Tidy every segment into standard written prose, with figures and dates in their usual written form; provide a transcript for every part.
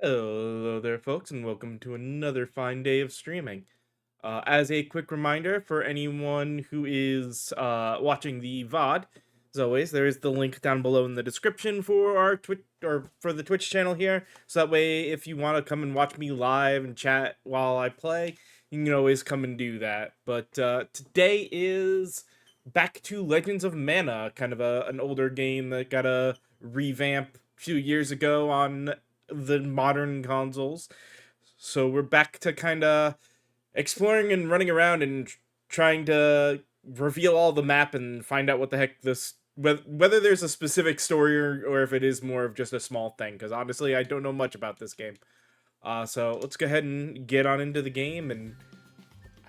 Hello there, folks, and welcome to another fine day of streaming. As a quick reminder for anyone who is watching the VOD, as always, there is the link down below in the description for our Twitch or for the Twitch channel here. So that way, if you want to come and watch me live and chat while I play, you can always come and do that. But today is back to Legends of Mana, kind of an older game that got a revamp a few years ago on the modern consoles. So we're back to kind of exploring and running around and trying to reveal all the map and find out what the heck this whether there's a specific story or if it is more of just a small thing, because honestly I don't know much about this game. So let's go ahead and get on into the game and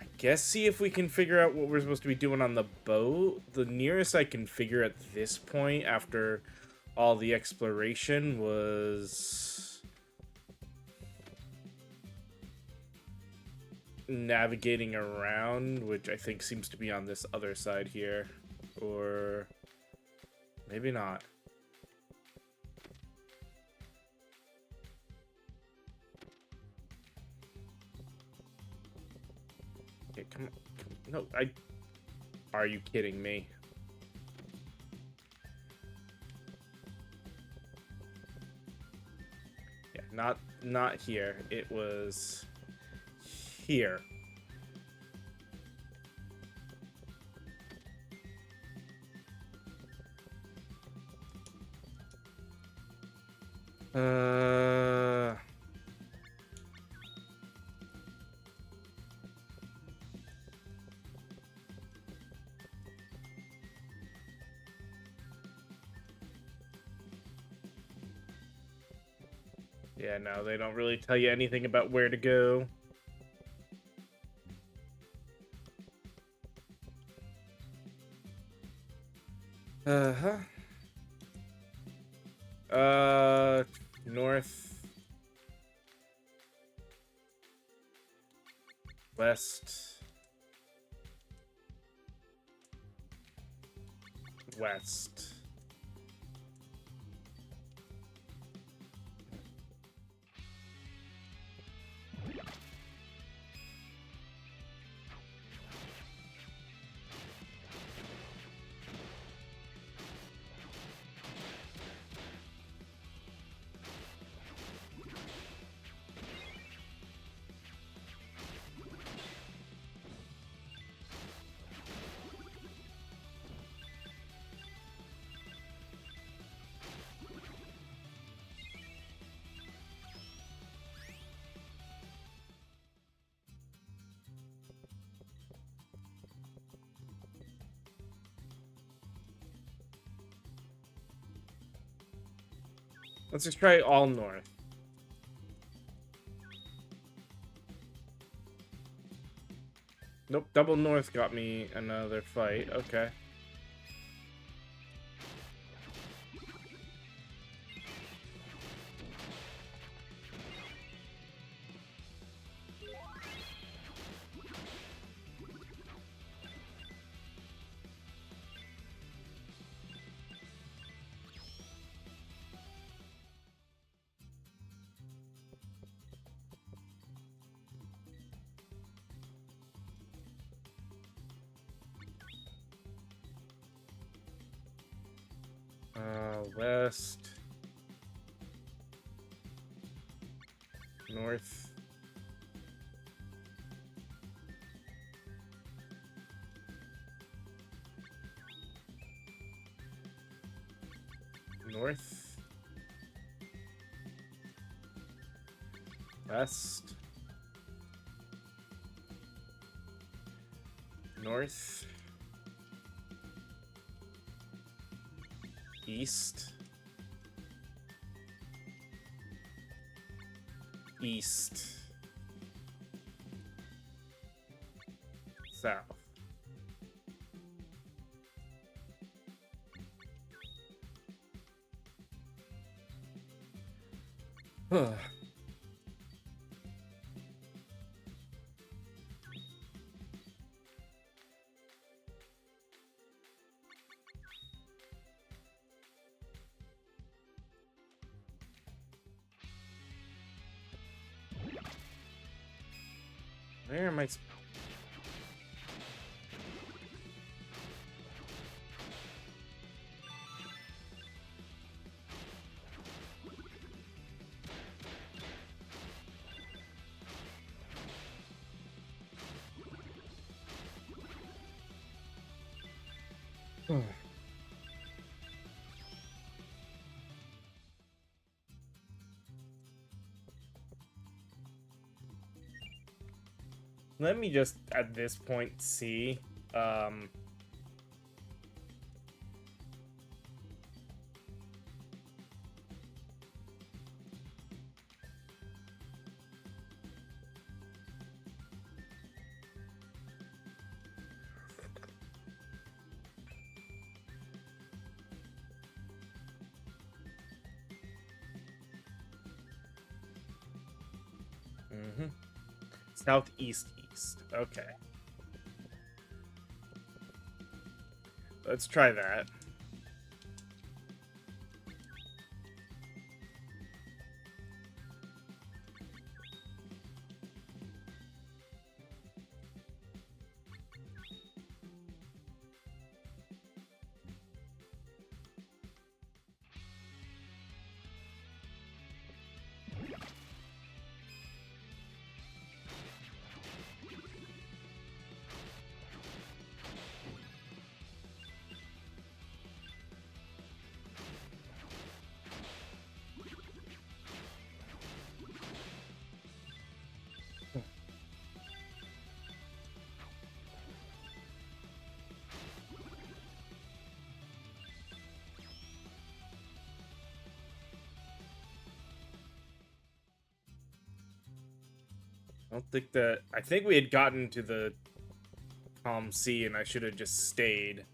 I guess see if we can figure out what we're supposed to be doing on the boat. The nearest I can figure at this point after all the exploration was navigating around, which I think seems to be on this other side here. Or maybe not. Okay, come on. No, Are you kidding me? Yeah, not here. It was here. Uh... Yeah, no, they don't really tell you anything about where to go. Uh-huh. North. West. West. Let's just try all north. Nope, double north got me another fight. Okay. West. North. North. West. North. East. East. South. Where am I? Let me just at this point see. Southeast east. Okay. Let's try that. I don't think that. I think we had gotten to the Calm Sea and I should have just stayed.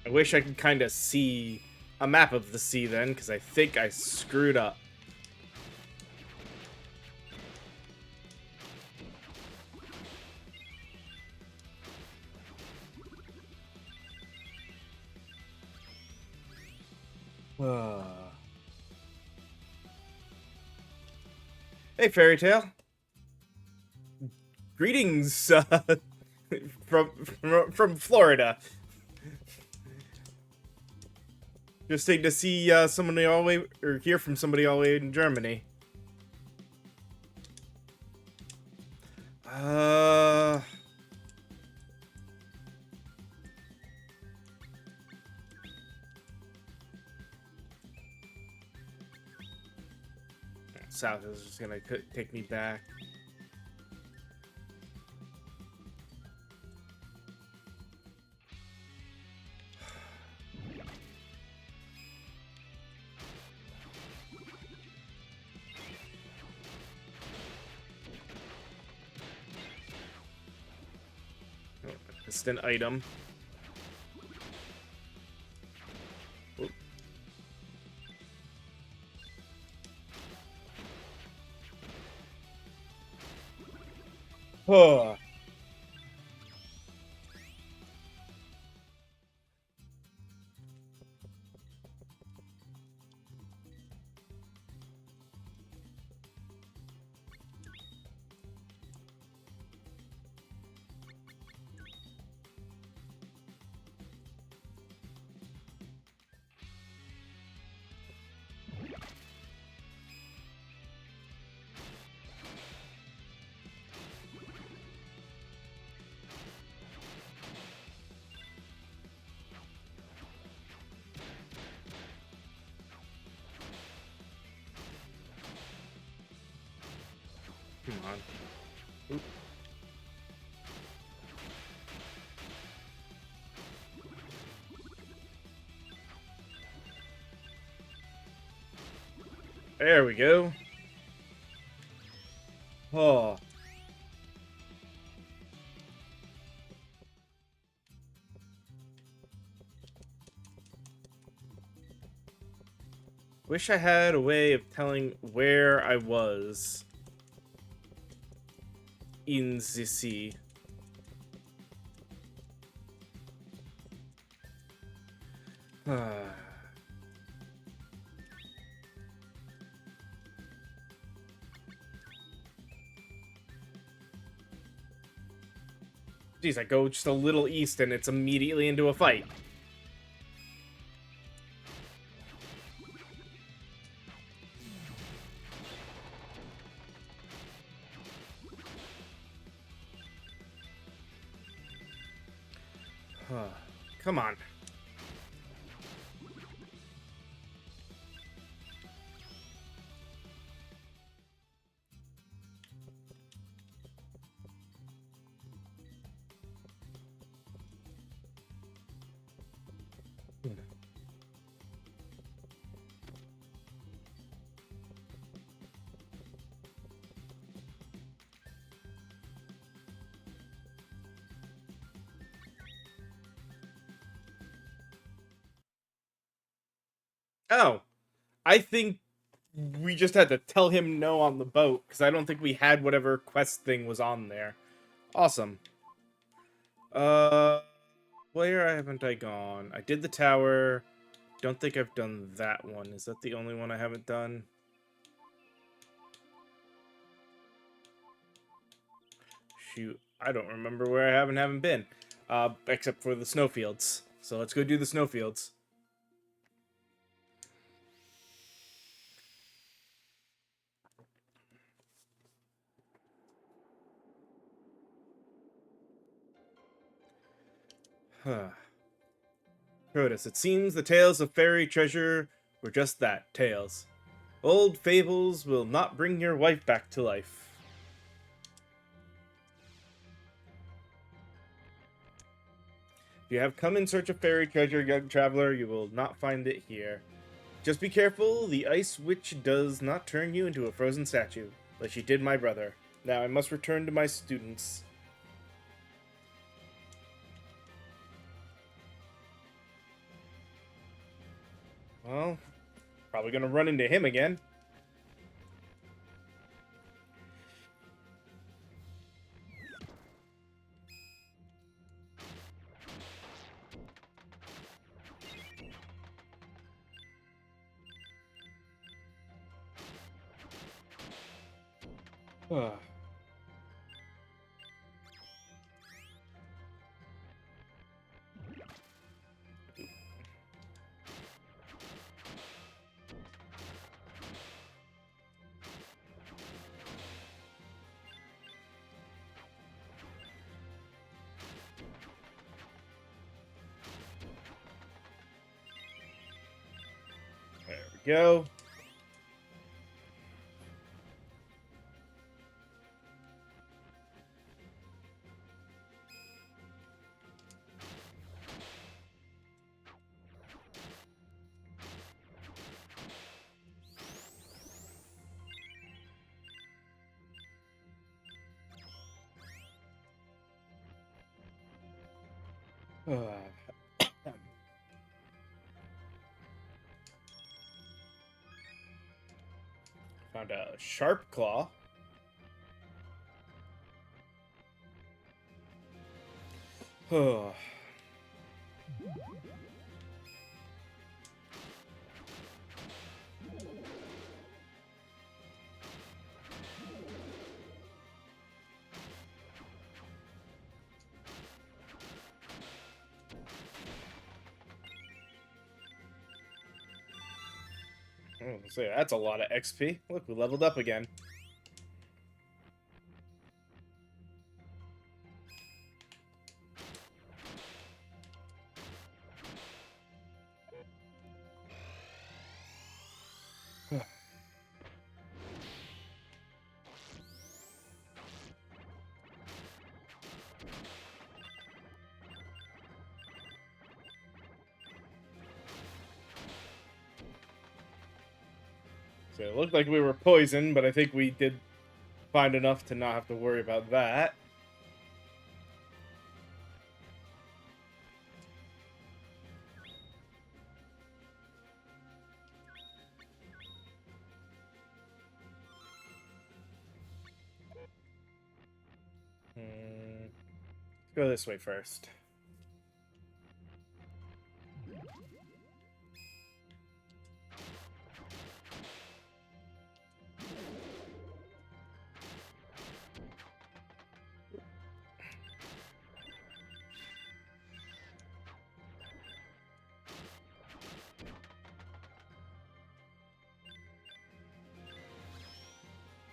I wish I could kind of see a map of the sea then, because I think I screwed up. Hey, Fairy Tale. Greetings from Florida. Just to see somebody all the way, or hear from somebody all the way in Germany. South is just gonna take me back. Instant item. Oop. Oh. Come on. Oop. There we go. Oh. Wish I had a way of telling where I was in the sea. Jeez, I go just a little east and it's immediately into a fight. Come on. Oh, I think we just had to tell him no on the boat because I don't think we had whatever quest thing was on there. Awesome. Uh, where haven't I gone? I did the tower. Don't think I've done that one. Is that the only one I haven't done? Shoot, I don't remember where I haven't been. Except for the snowfields. So let's go do the snowfields. Huh. Protus, it seems the tales of fairy treasure were just that, tales. Old fables will not bring your wife back to life. If you have come in search of fairy treasure, young traveler, you will not find it here. Just be careful, the ice witch does not turn you into a frozen statue, like she did my brother. Now I must return to my students. Well, probably gonna run into him again. There we go. Found a sharp claw. So that's a lot of XP. Look, we leveled up again. So it looked like we were poisoned, but I think we did find enough to not have to worry about that. Let's go this way first.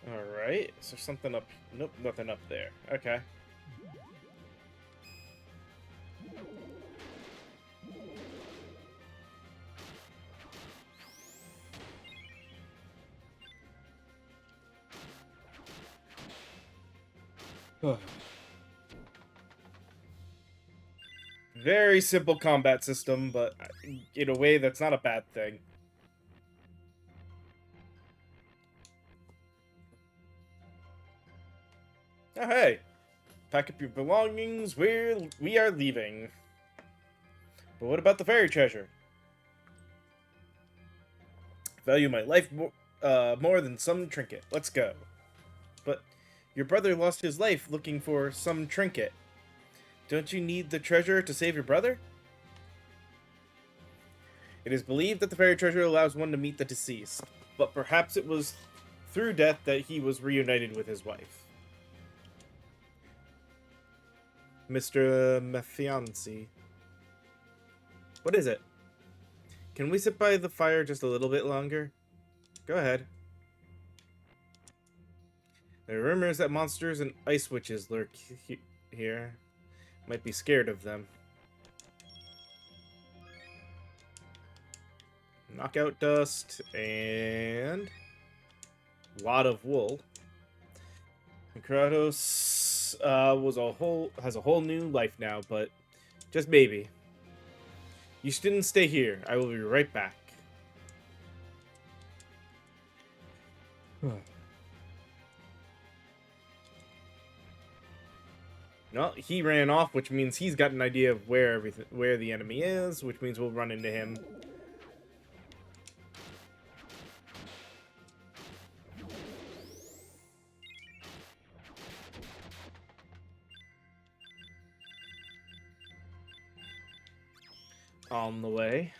Alright, is there something up? Nope, nothing up there. Okay. Very simple combat system, but in a way that's not a bad thing. Oh, hey. Pack up your belongings. We are leaving. But what about the fairy treasure? Value my life more than some trinket. Let's go. But your brother lost his life looking for some trinket. Don't you need the treasure to save your brother? It is believed that the fairy treasure allows one to meet the deceased, but perhaps it was through death that he was reunited with his wife. Mr. Mephiancy. What is it? Can we sit by the fire just a little bit longer? Go ahead. There are rumors that monsters and ice witches lurk here. Might be scared of them. Knockout dust and a lot of wool. Kratos has a whole new life now, but just maybe. You shouldn't stay here. I will be right back. Well, he ran off, which means he's got an idea of where the enemy is, which means we'll run into him. On the way.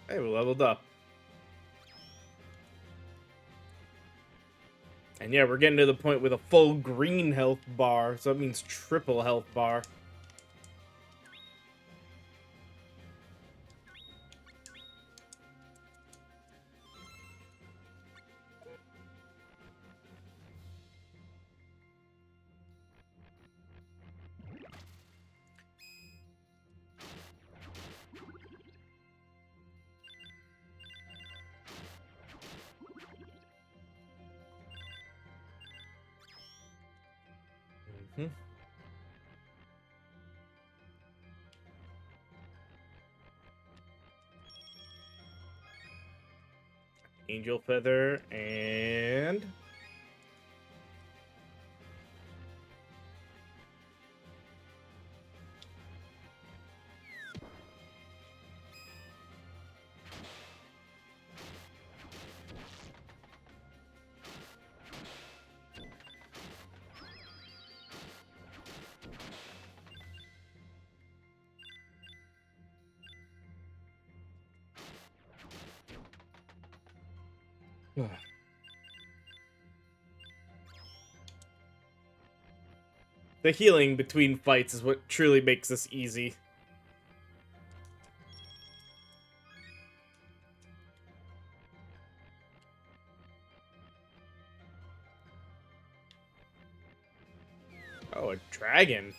Hey, we leveled up. And yeah, we're getting to the point with a full green health bar, so that means triple health bar. Mm-hmm. Angel Feather and... The healing between fights is what truly makes this easy. Oh, a dragon.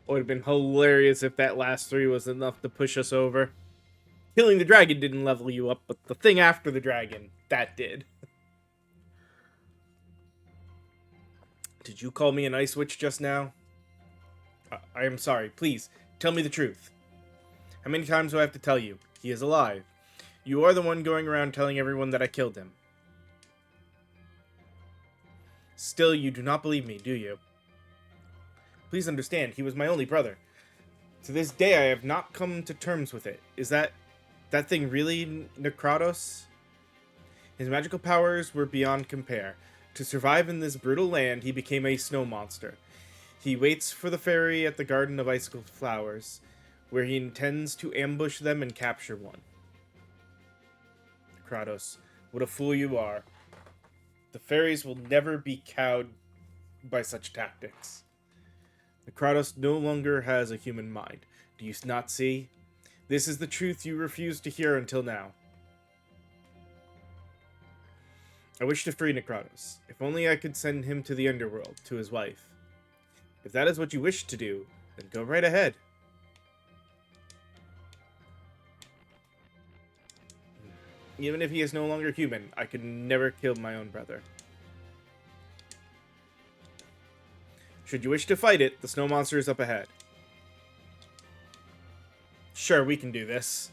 Would have been hilarious if that last 3 was enough to push us over. Killing the dragon didn't level you up, but the thing after the dragon, that did. Did you call me an ice witch just now? I am sorry. Please, tell me the truth. How many times do I have to tell you? He is alive. You are the one going around telling everyone that I killed him. Still, you do not believe me, do you? Please understand, he was my only brother. To this day, I have not come to terms with it. Is that thing really Necrados? His magical powers were beyond compare. To survive in this brutal land, he became a snow monster. He waits for the fairy at the Garden of Icicle Flowers, where he intends to ambush them and capture one. Kratos, what a fool you are. The fairies will never be cowed by such tactics. Kratos no longer has a human mind. Do you not see? This is the truth you refused to hear until now. I wish to free Necrados. If only I could send him to the underworld, to his wife. If that is what you wish to do, then go right ahead. Even if he is no longer human, I could never kill my own brother. Should you wish to fight it, the snow monster is up ahead. Sure, we can do this.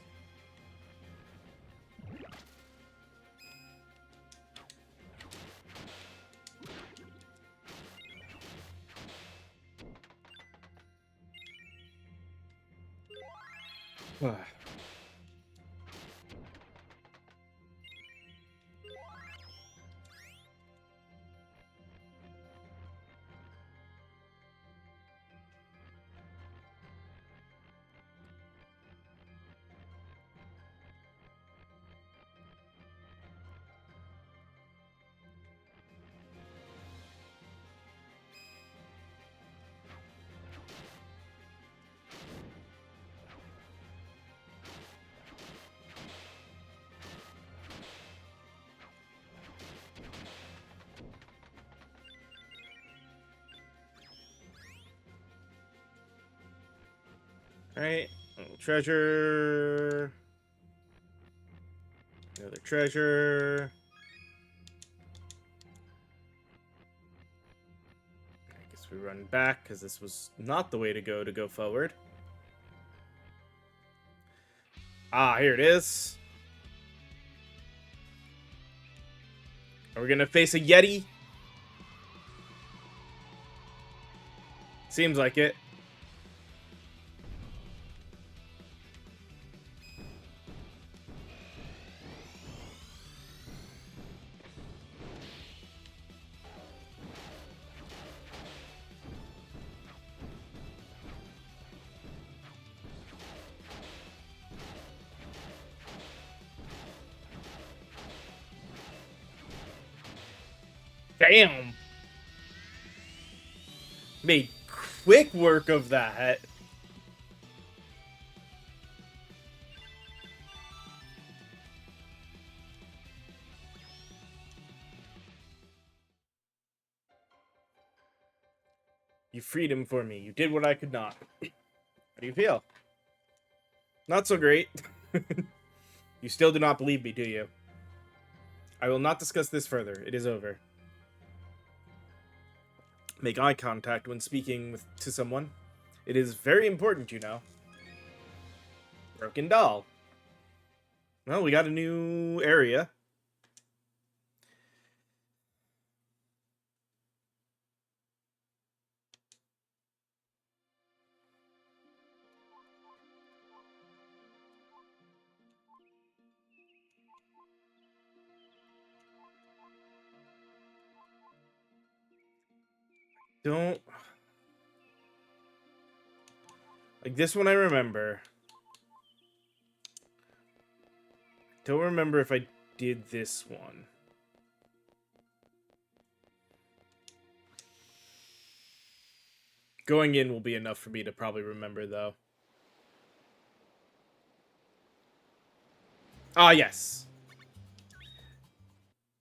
Alright, treasure. Another treasure. I guess we run back, because this was not the way to go forward. Ah, here it is. Are we gonna face a Yeti? Seems like it. Damn! Made quick work of that. You freed him for me. You did what I could not. How do you feel? Not so great. You still do not believe me, do you? I will not discuss this further. It is over. Make eye contact when speaking to someone. It is very important, you know. Broken doll. Well, we got a new area. Don't... Like, this one I remember. Don't remember if I did this one. Going in will be enough for me to probably remember, though. Ah, yes.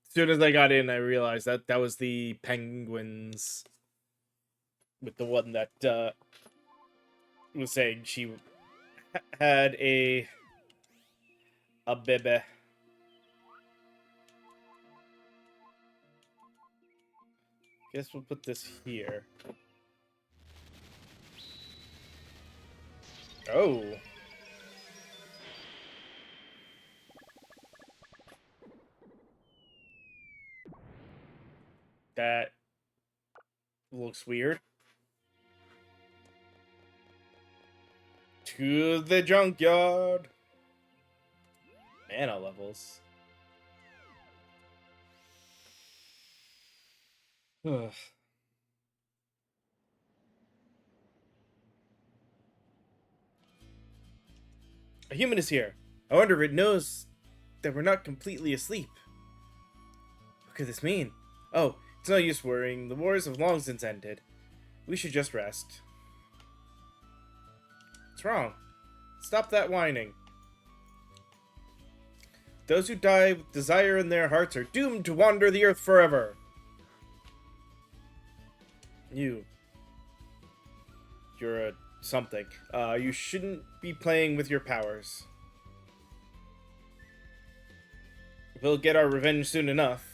As soon as I got in, I realized that that was the penguins. With the one that, was saying she had a baby. Guess we'll put this here. Oh. That looks weird. To the junkyard. Mana levels. Ugh. A human is here. I wonder if it knows that we're not completely asleep. What could this mean? Oh, it's no use worrying. The wars have long since ended. We should just rest. What's wrong? Stop that whining. Those who die with desire in their hearts are doomed to wander the earth forever. You're a something. You shouldn't be playing with your powers. We'll get our revenge soon enough.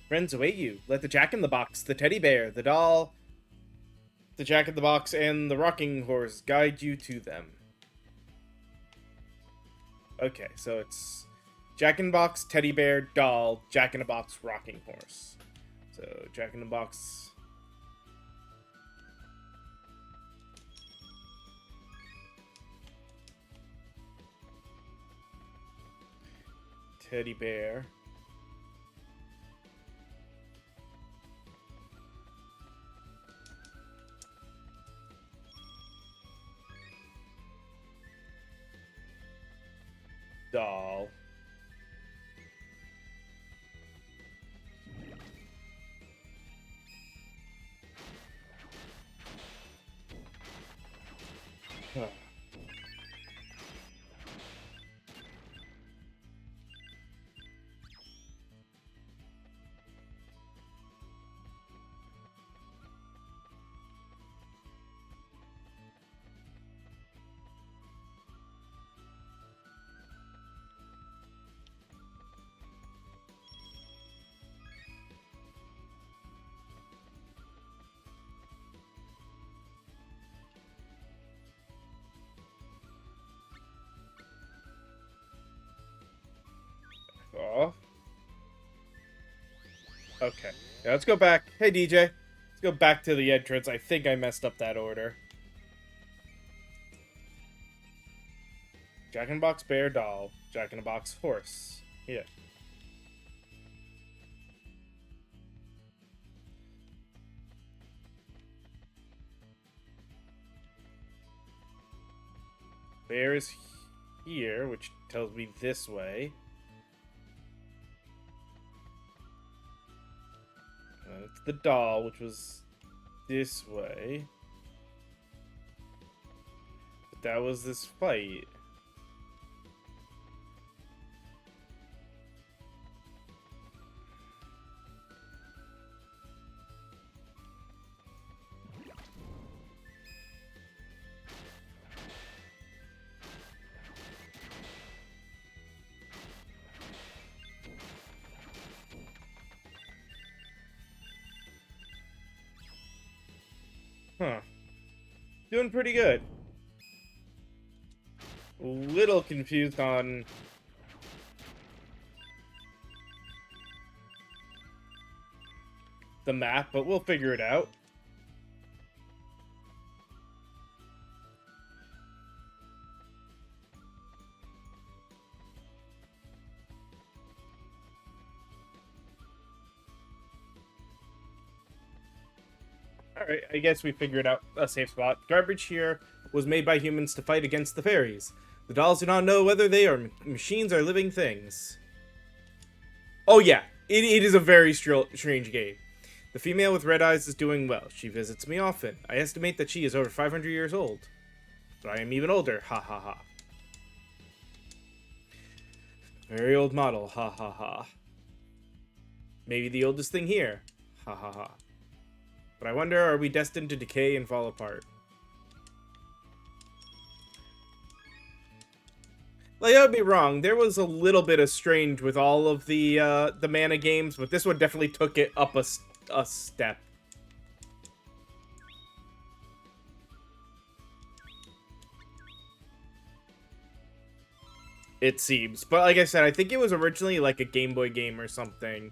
Friends await you. Let the Jack-in-the-Box, the teddy bear, the doll, the Jack-in-the-Box, and the rocking horse guide you to them. Okay, so it's Jack-in-the-Box, teddy bear, doll, Jack-in-the-Box, rocking horse. So Jack-in-the-Box. Teddy bear. Doll. Huh. Oh. Okay. Yeah, let's go back. Hey, DJ. Let's go back to the entrance. I think I messed up that order. Jack-in-the-Box bear doll. Jack-in-the-Box horse. Yeah. Bear is here, which tells me this way. It's the doll, which was this way. But that was this fight. Huh. Doing pretty good. A little confused on the map, but we'll figure it out. Alright, I guess we figured out a safe spot. Garbage here was made by humans to fight against the fairies. The dolls do not know whether they are machines or living things. Oh yeah, it is a very strange game. The female with red eyes is doing well. She visits me often. I estimate that she is over 500 years old. But I am even older. Ha ha ha. Very old model, ha ha ha. Maybe the oldest thing here, ha ha ha. But I wonder, are we destined to decay and fall apart? Like, I would be wrong. There was a little bit of strange with all of the mana games, but this one definitely took it up a step. It seems. But like I said, I think it was originally like a Game Boy game or something.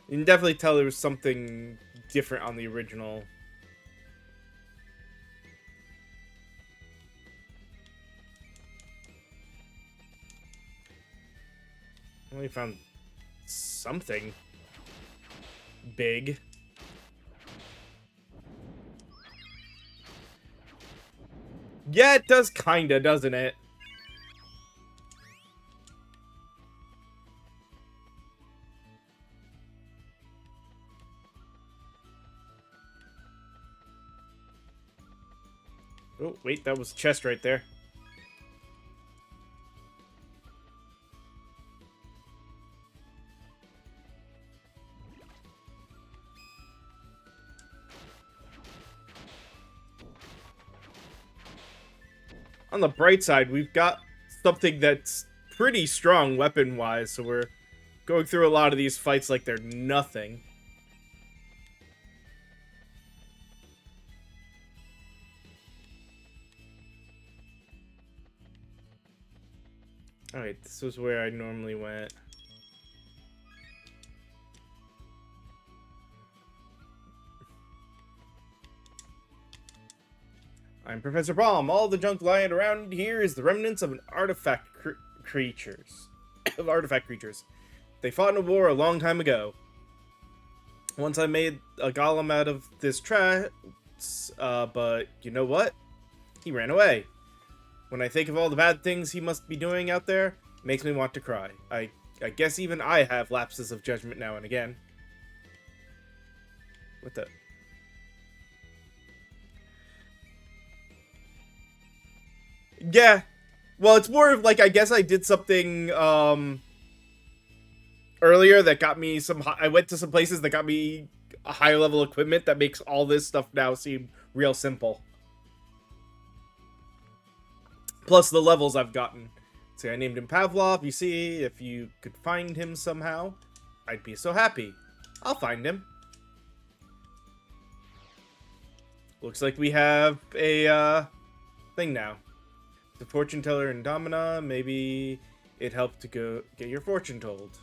You can definitely tell there was something different on the original. I only found something big. Yeah, it does kinda, doesn't it? Oh, wait, that was chest right there. On the bright side, we've got something that's pretty strong weapon-wise, so we're going through a lot of these fights like they're nothing. Alright, this was where I normally went. I'm Professor Palm. All the junk lying around here is the remnants of an artifact creatures. of artifact creatures. They fought in a war a long time ago. Once I made a golem out of this trash, but you know what? He ran away. When I think of all the bad things he must be doing out there, it makes me want to cry. I guess even I have lapses of judgment now and again. What the... Yeah. Well, it's more of like, I guess I did something earlier that got me some... I went to some places that got me a higher level equipment that makes all this stuff now seem real simple. Plus the levels I've gotten. See, I named him Pavlov. You see, if you could find him somehow, I'd be so happy. I'll find him. Looks like we have a thing now. The fortune teller in Domina. Maybe it helped to go get your fortune told.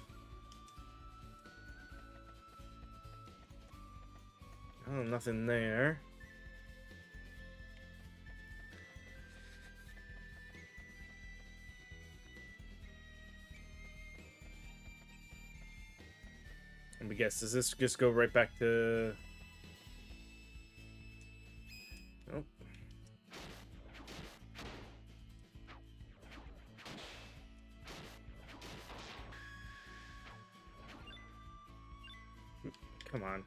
Oh, nothing there. Let me guess, does this just go right back to... Nope. Come on.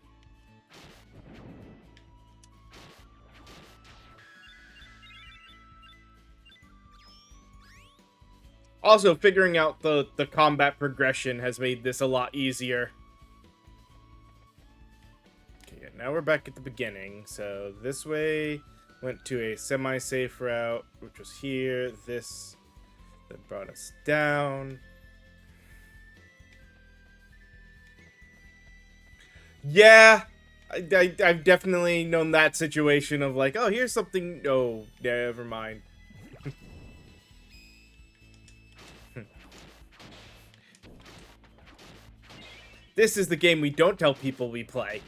Also, figuring out the combat progression has made this a lot easier. Okay, now we're back at the beginning. So this way went to a semi-safe route, which was here. This that brought us down. Yeah, I've definitely known that situation of like, oh, here's something. Oh, never mind. This is the game we don't tell people we play.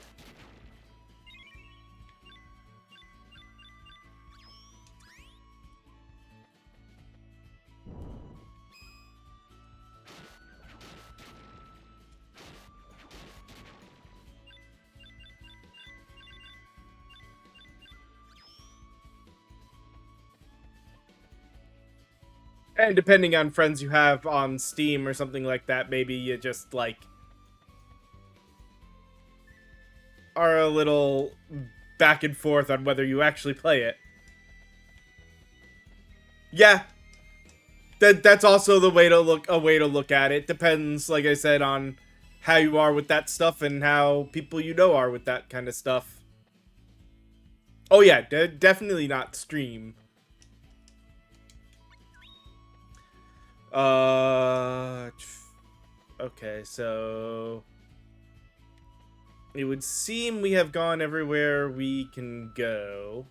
And depending on friends you have on Steam or something like that, maybe you just, like, are a little back and forth on whether you actually play it. Yeah. That's also the way to look at it. Depends, like I said, on how you are with that stuff and how people you know are with that kind of stuff. Oh yeah, definitely not stream. Okay, so it would seem we have gone everywhere we can go.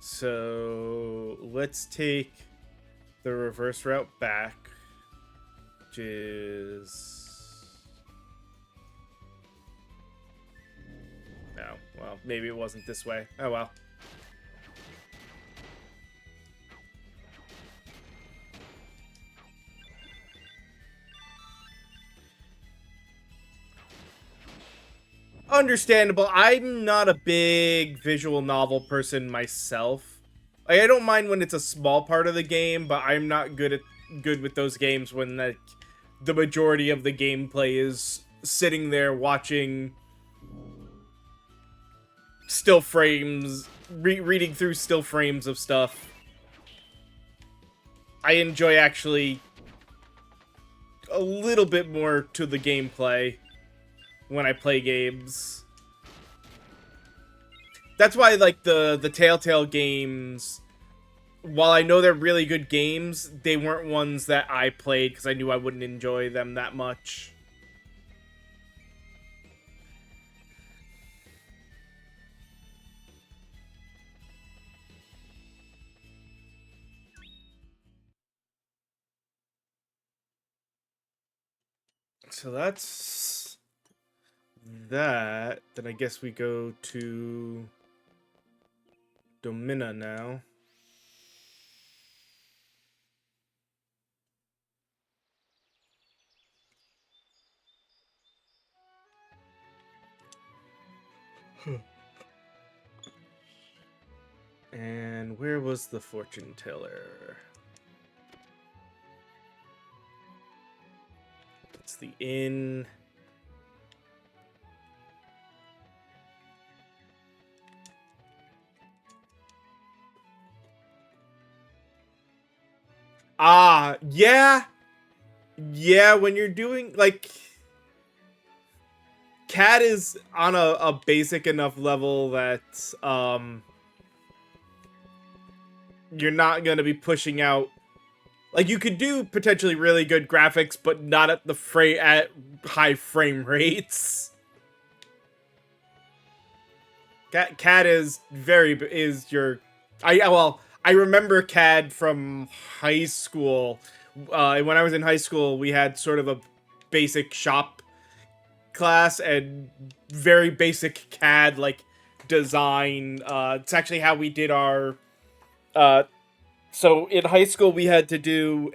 So let's take the reverse route back, which is... No, well, maybe it wasn't this way. Oh well. Understandable. I'm not a big visual novel person myself. Like, I don't mind when it's a small part of the game, but I'm not good with those games when the majority of the gameplay is sitting there watching still frames, reading through still frames of stuff. I enjoy actually a little bit more to the gameplay when I play games. That's why, like, the Telltale games, while I know they're really good games, they weren't ones that I played because I knew I wouldn't enjoy them that much. So that's that. Then I guess we go to Domina now. And where was the fortune teller? It's the inn. Ah, yeah. Yeah, when you're doing, like... Cat is on a basic enough level that, you're not gonna be pushing out... Like, you could do potentially really good graphics, but not at at high frame rates. CAD is your... I remember CAD from high school. When I was in high school, we had sort of a basic shop class and very basic CAD, like, design. It's actually how we did our... So in high school, we had to do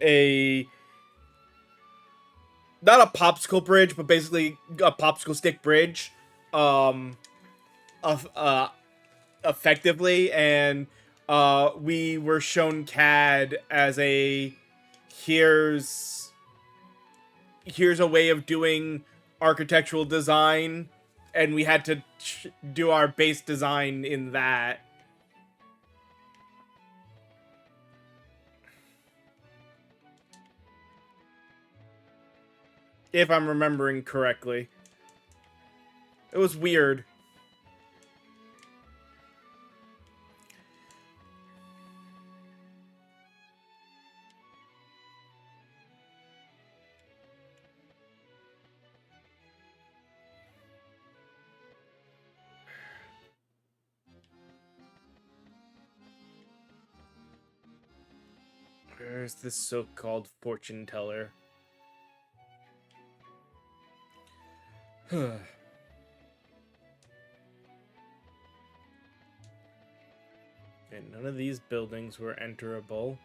not a popsicle bridge, but basically a popsicle stick bridge, of effectively, and we were shown CAD as here's a way of doing architectural design, and we had to do our base design in that. If I'm remembering correctly. It was weird. Where's this so-called fortune teller? And none of these buildings were enterable.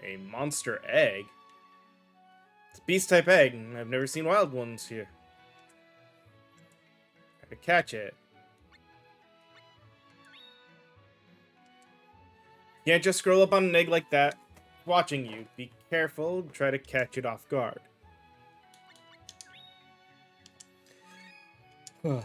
A monster egg? It's a beast-type egg, and I've never seen wild ones here. Gotta catch it. Can't just scroll up on an egg like that. Watching you. Be careful, try to catch it off guard. Well,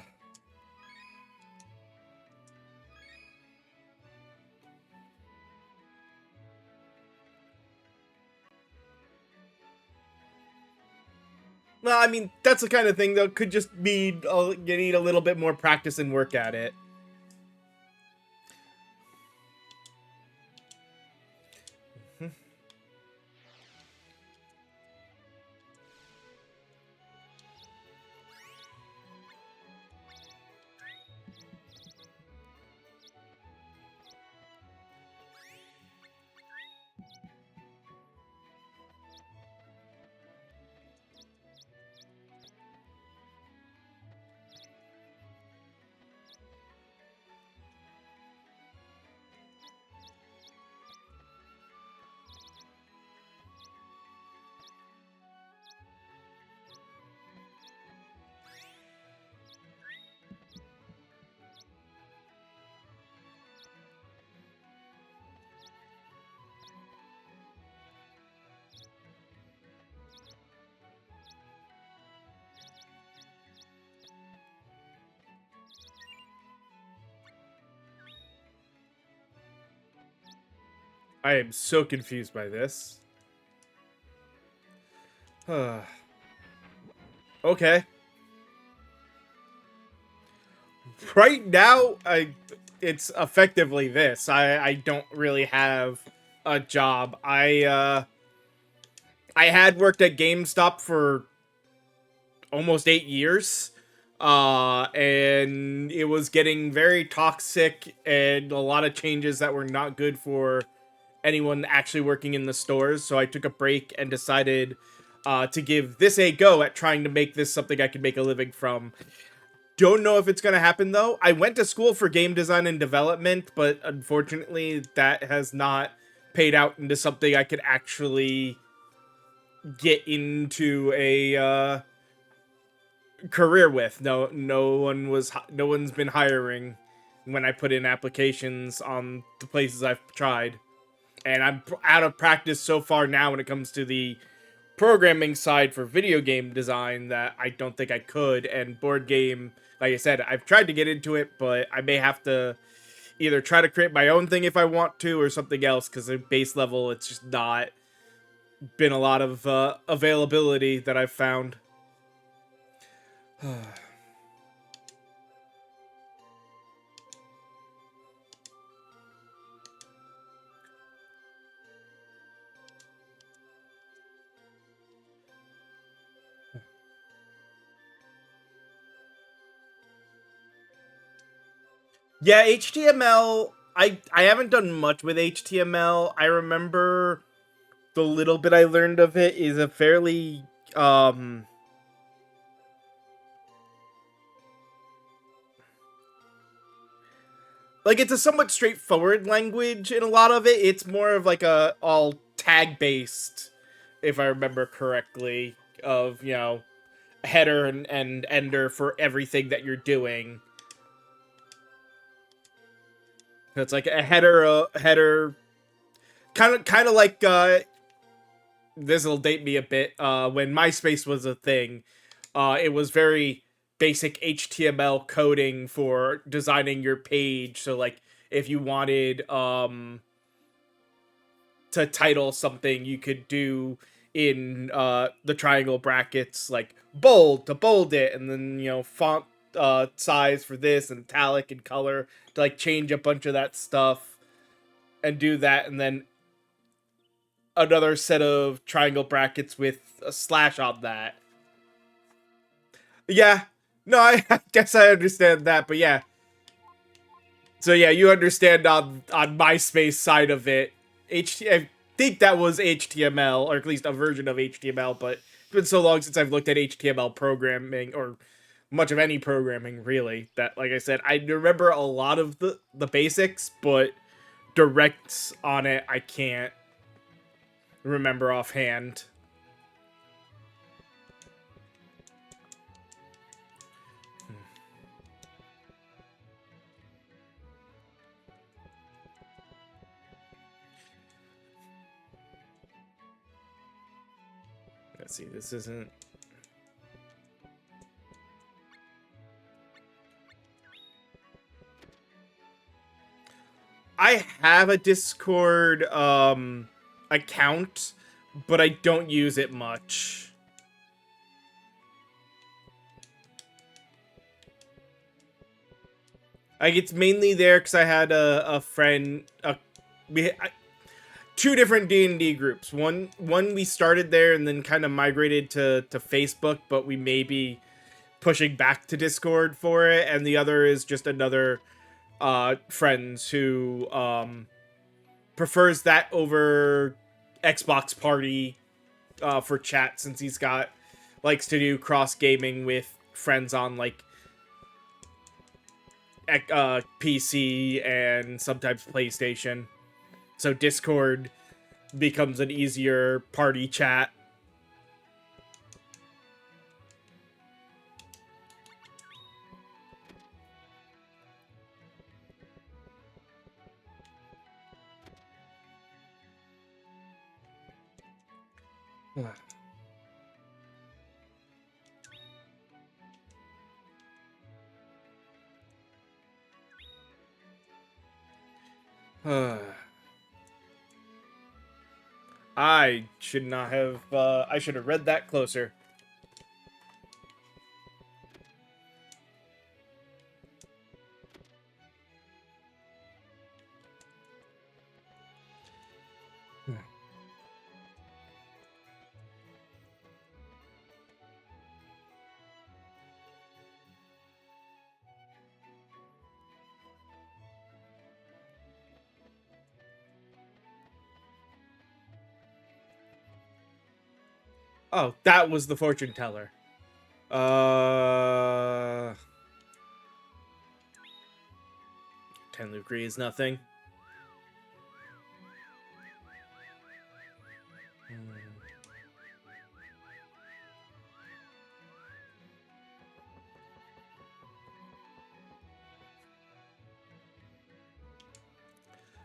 I mean, that's the kind of thing that could just be you need a little bit more practice and work at it. I am so confused by this. Okay. Right now, it's effectively this. I don't really have a job. I had worked at GameStop for almost 8 years. And it was getting very toxic and a lot of changes that were not good for anyone actually working in the stores. So I took a break and decided to give this a go at trying to make this something I could make a living from. Don't know if it's going to happen though. I went to school for game design and development, but unfortunately that has not paid out into something I could actually get into a career with. No one's been hiring when I put in applications on the places I've tried. And I'm out of practice so far now when it comes to the programming side for video game design that I don't think I could. And board game, like I said, I've tried to get into it, but I may have to either try to create my own thing if I want to or something else, because at base level it's just not been a lot of availability that I've found. Yeah, HTML. I haven't done much with HTML. I remember the little bit I learned of it is a fairly like it's a somewhat straightforward language in a lot of it. It's more of like a all tag based, if I remember correctly, of header and ender for everything that you're doing. It's like a header, kind of like this will date me a bit. When MySpace was a thing, it was very basic HTML coding for designing your page. So like if you wanted to title something, you could do in the triangle brackets like bold to bold it, and then font size for this and italic and color to like change a bunch of that stuff and do that, and then another set of triangle brackets with a slash on that. Yeah. No, I guess I understand that, but yeah. So yeah, you understand on MySpace side of it. I think that was HTML, or at least a version of HTML, but it's been so long since I've looked at HTML programming or much of any programming really that, like I said, I remember a lot of the basics, but directs on it I can't remember offhand. Let's see, this isn't. I have a Discord account, but I don't use it much. Like, it's mainly there because I had a friend, two different D&D groups. One we started there and then kind of migrated to Facebook, but we may be pushing back to Discord for it. And the other is just another friends who prefers that over Xbox Party for chat, since he's likes to do cross gaming with friends on like PC and sometimes PlayStation. So Discord becomes an easier party chat. I should not have. I should have read that closer. Oh, that was the fortune teller. 10 Lucre is nothing.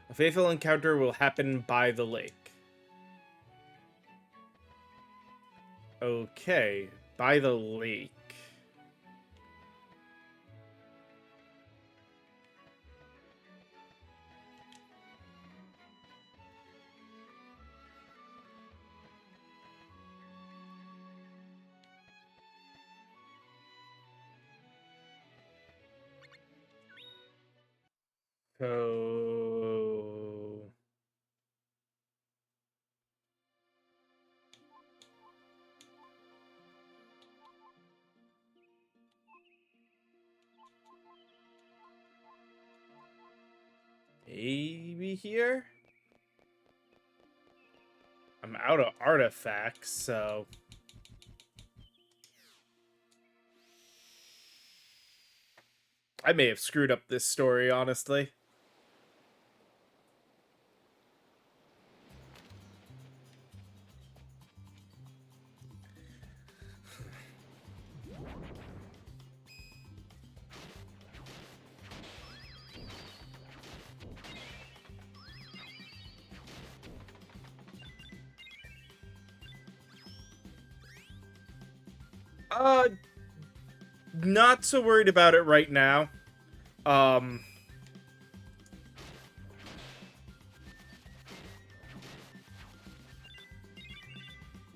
A fateful encounter will happen by the lake. Okay, by the lake. So maybe here? I'm out of artifacts, so I may have screwed up this story, honestly. Uh, not so worried about it right now. Like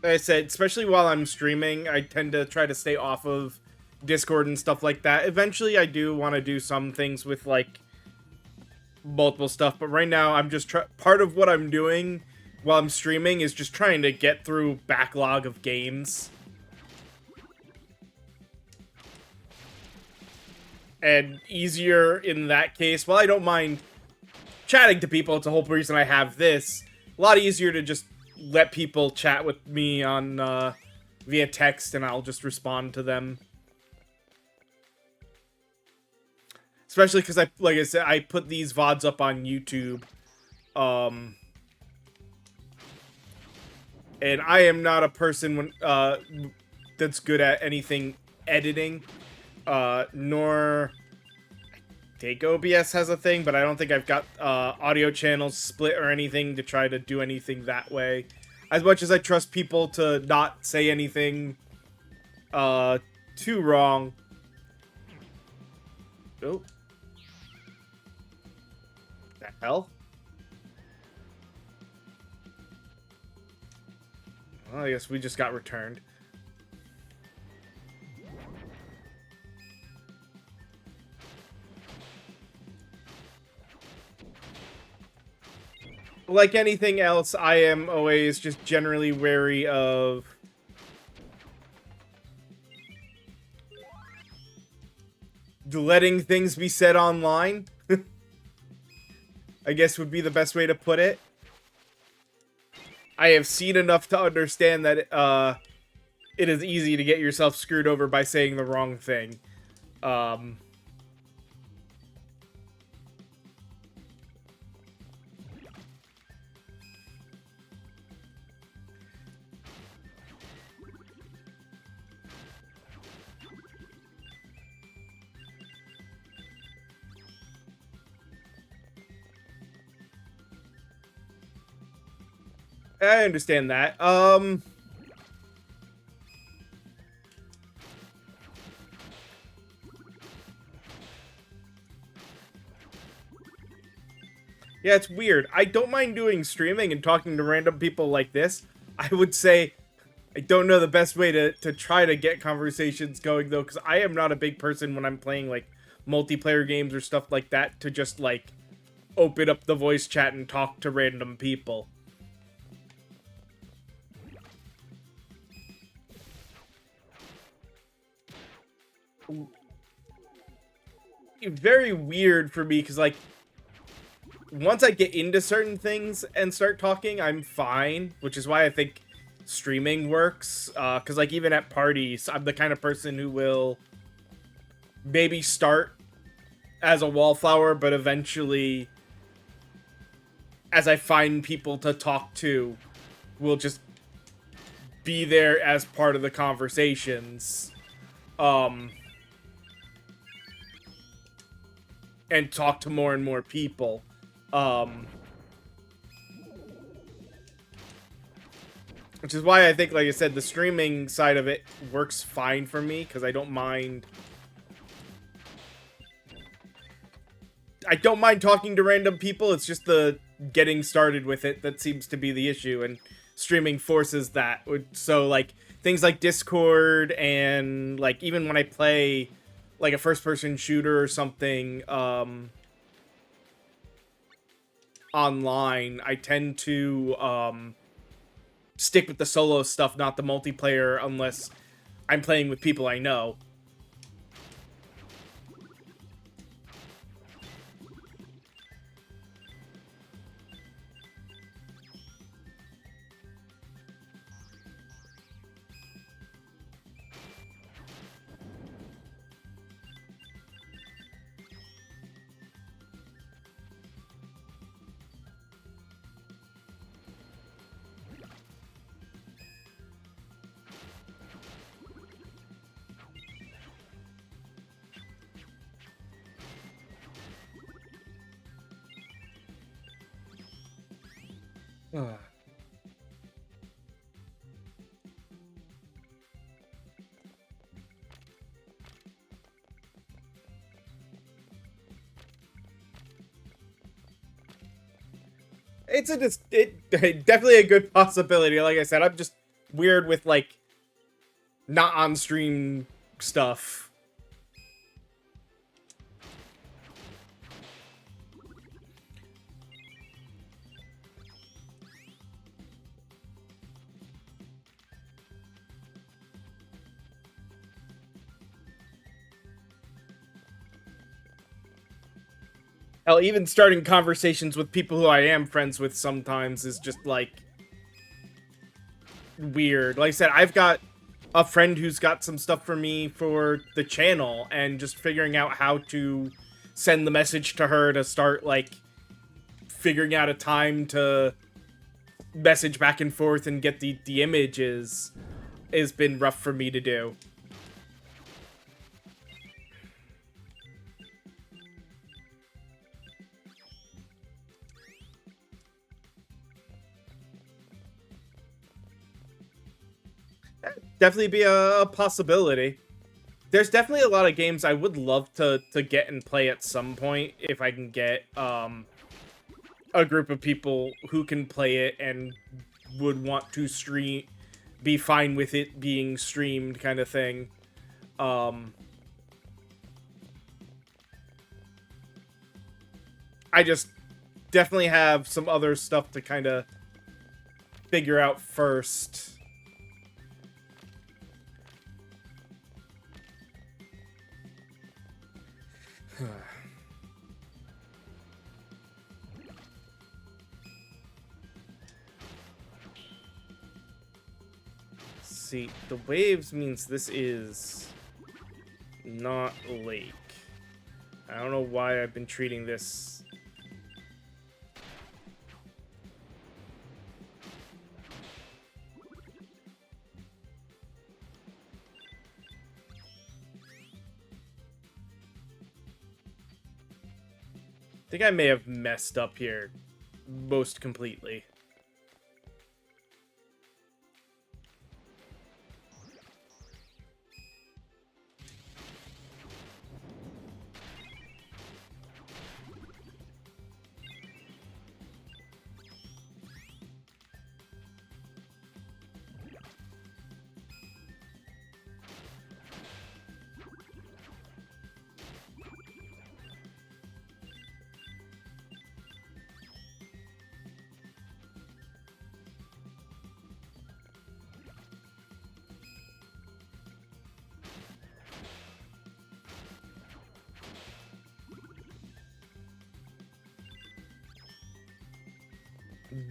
I said, especially while I'm streaming, I tend to try to stay off of Discord and stuff like that. Eventually, I do want to do some things with, like, multiple stuff, but right now, I'm just part of what I'm doing while I'm streaming is just trying to get through backlog of games. And easier in that case. Well, I don't mind chatting to people. It's the whole reason I have this. A lot easier to just let people chat with me on via text, and I'll just respond to them. Especially because like I said, I put these VODs up on YouTube. And I am not a person that's good at anything editing. Nor I think OBS has a thing, but I don't think I've got audio channels split or anything to try to do anything that way. As much as I trust people to not say anything too wrong. Oh. That hell? Well, I guess we just got returned. Like anything else, I am always just generally wary of letting things be said online. I guess would be the best way to put it. I have seen enough to understand that it is easy to get yourself screwed over by saying the wrong thing. I understand that. Yeah, it's weird. I don't mind doing streaming and talking to random people like this. I would say I don't know the best way to try to get conversations going, though, because I am not a big person when I'm playing, like, multiplayer games or stuff like that to just, like, open up the voice chat and talk to random people. Very weird for me, because, like, once I get into certain things and start talking, I'm fine, which is why I think streaming works, because, like, even at parties, I'm the kind of person who will maybe start as a wallflower, but eventually, as I find people to talk to, will just be there as part of the conversations, and talk to more and more people. Which is why I think, like I said, the streaming side of it works fine for me, because I don't mind talking to random people. It's just the getting started with it that seems to be the issue, and streaming forces that. So, like, things like Discord and, like, even when I play, like, a first-person shooter or something, online, I tend to, stick with the solo stuff, not the multiplayer, unless I'm playing with people I know. It's definitely a good possibility. Like I said, I'm just weird with, like, not on stream stuff. Hell, even starting conversations with people who I am friends with sometimes is just, like, weird. Like I said, I've got a friend who's got some stuff for me for the channel, and just figuring out how to send the message to her to start, like, figuring out a time to message back and forth and get the images has been rough for me to do. Definitely be a possibility. There's definitely a lot of games I would love to get and play at some point if I can get a group of people who can play it and would want to be fine with it being streamed, kind of thing. I just definitely have some other stuff to kind of figure out first. See, the waves means this is not a lake. I don't know why I've been treating this. I think I may have messed up here most completely.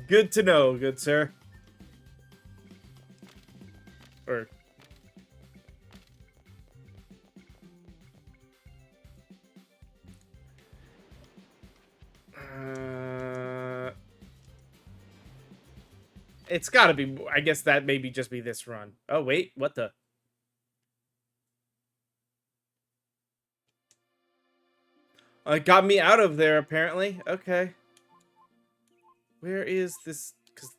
Good to know, good sir. Or... it's gotta be... I guess that maybe just be this run. Oh, wait, what the... It got me out of there, apparently. Okay. Where is this? Because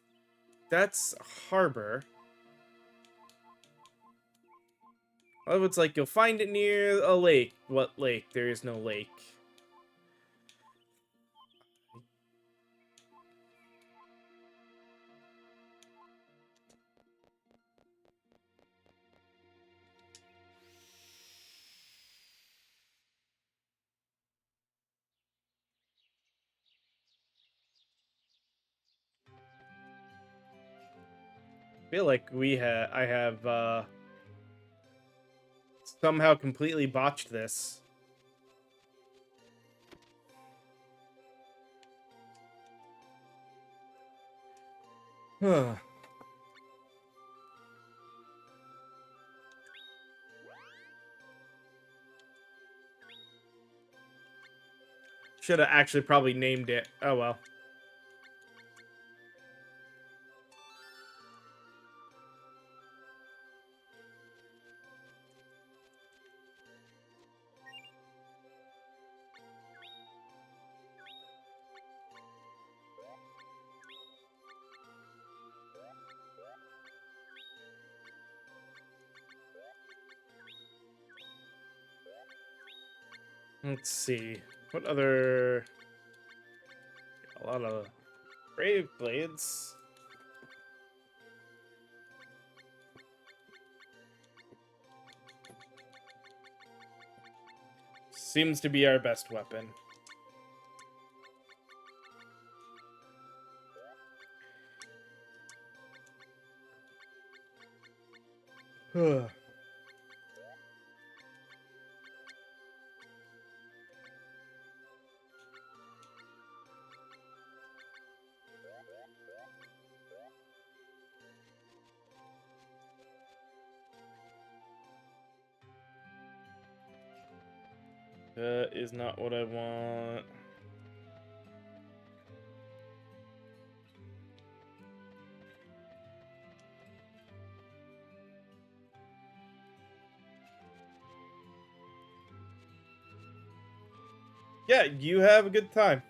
that's Harbor. Oh, it's like you'll find it near a lake. What lake? There is no lake. I feel like I have somehow completely botched this. Huh. Should have actually probably named it. Oh well. Let's see. What other... A lot of Brave Blades. Seems to be our best weapon. Huh. That is not what I want. Yeah, you have a good time.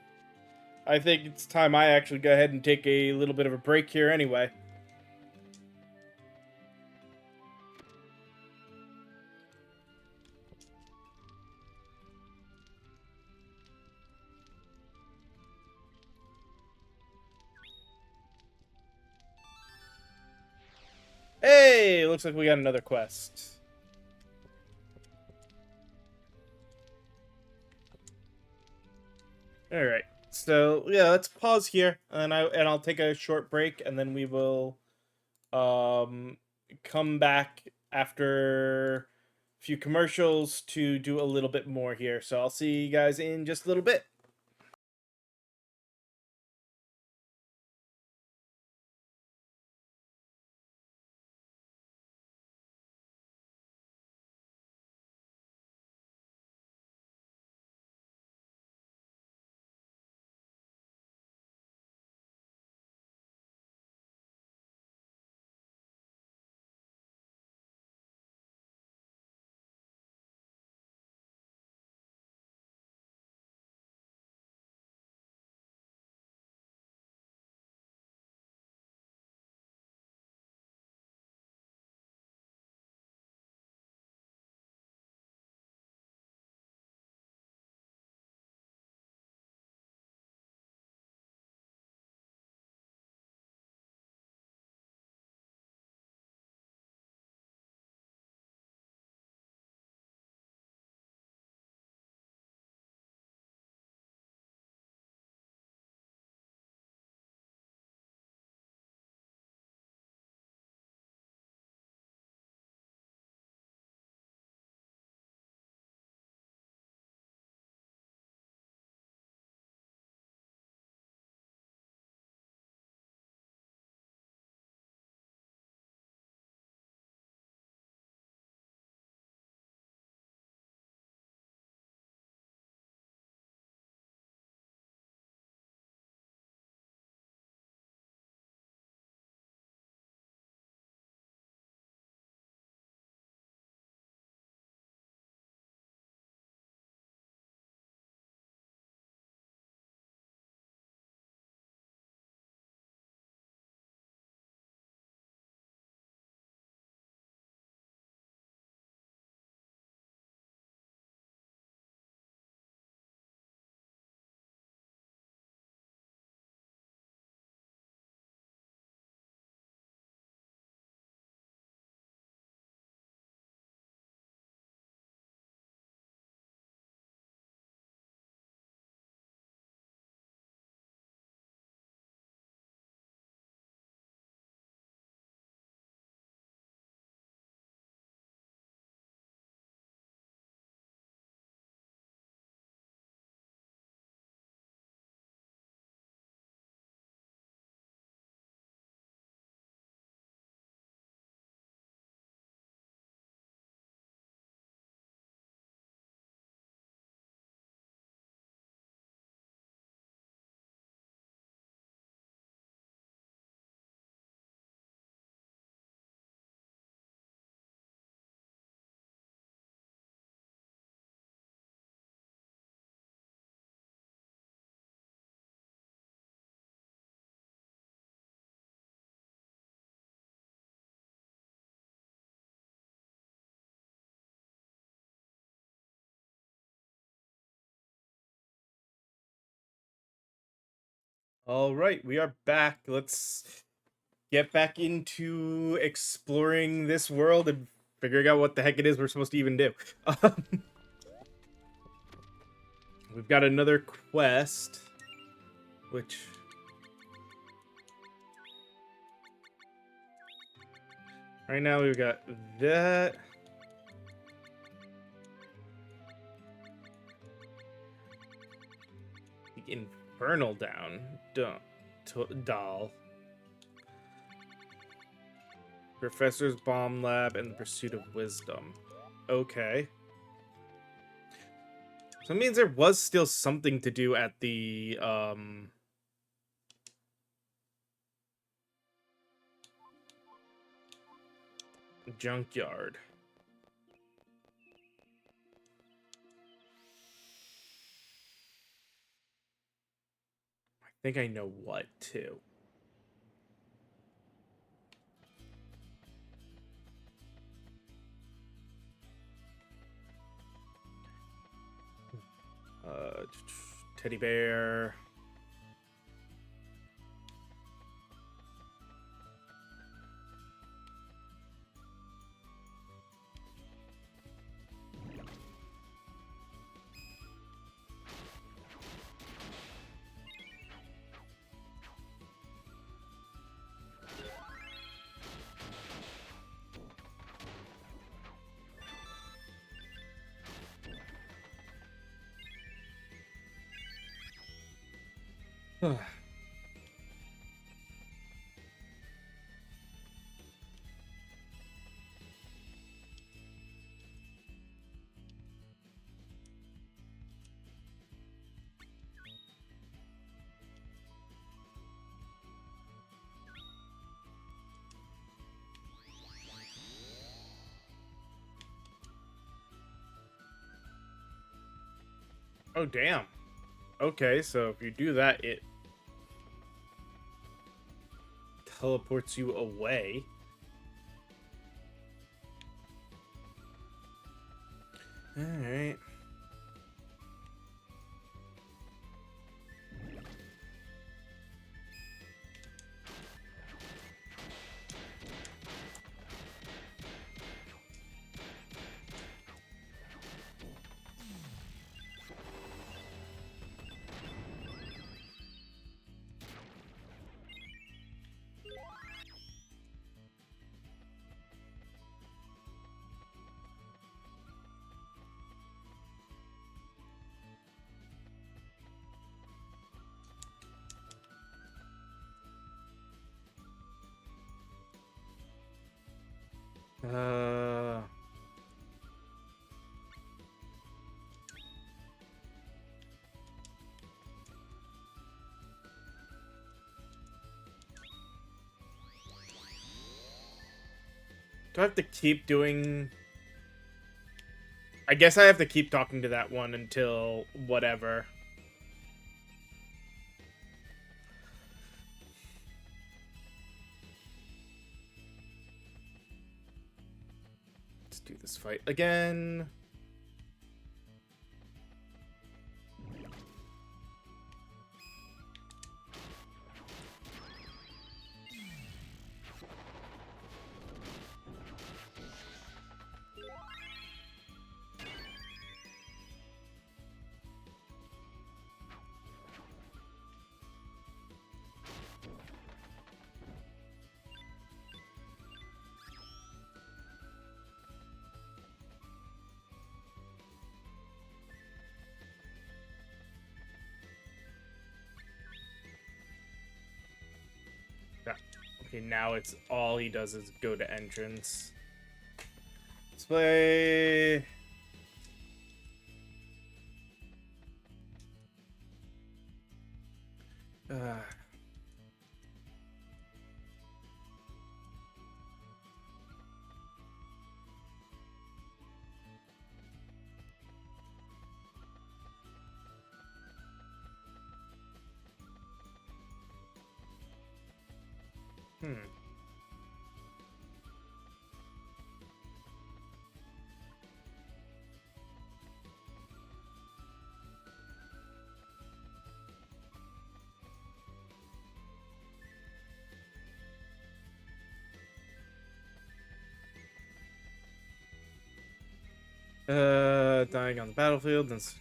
I think it's time I actually go ahead and take a little bit of a break here anyway. looks like we got another quest. All right. So yeah, let's pause here, and I'll take a short break, and then we will come back after a few commercials to do a little bit more here. So I'll see you guys in just a little bit. All right, we are back. Let's get back into exploring this world and figuring out what the heck it is we're supposed to even do. We've got another quest, which right now we've got that. The Infernal Down. Doll. Professor's Bomb Lab and the Pursuit of Wisdom. Okay. So it means there was still something to do at the, junkyard. I think I know what, too. Teddy bear. Oh, damn. Okay, so if you do that, it teleports you away. Alright. Uh... Do I have to keep doing... I guess I have to keep talking to that one until whatever. Let's do this fight again. Yeah. Okay, now it's all he does is go to entrance. Let's play... Uh... Hmm. Dying on the battlefield. That's...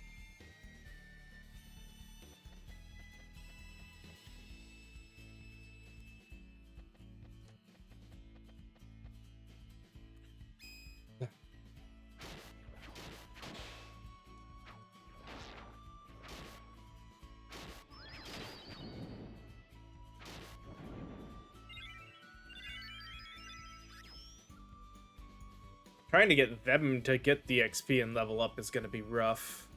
Trying to get them to get the XP and level up is going to be rough.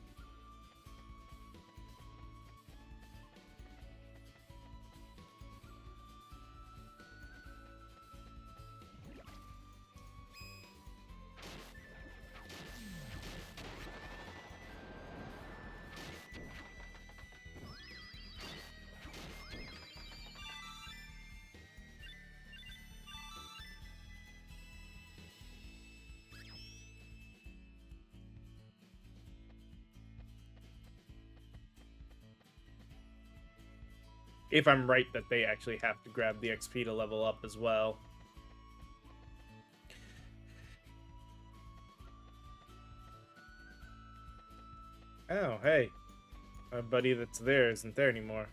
If I'm right that they actually have to grab the XP to level up as well. Oh, hey. My buddy that's there isn't there anymore.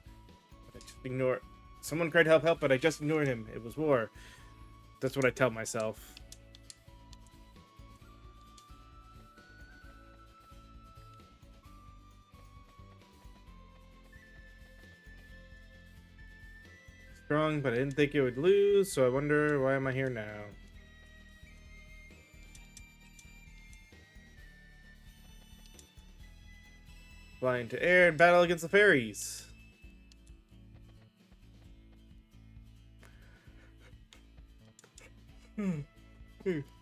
I just ignore... Someone cried help, help, but I just ignored him. It was war. That's what I tell myself. Strong, but I didn't think it would lose, so I wonder why am I here now? Fly into air and battle against the fairies.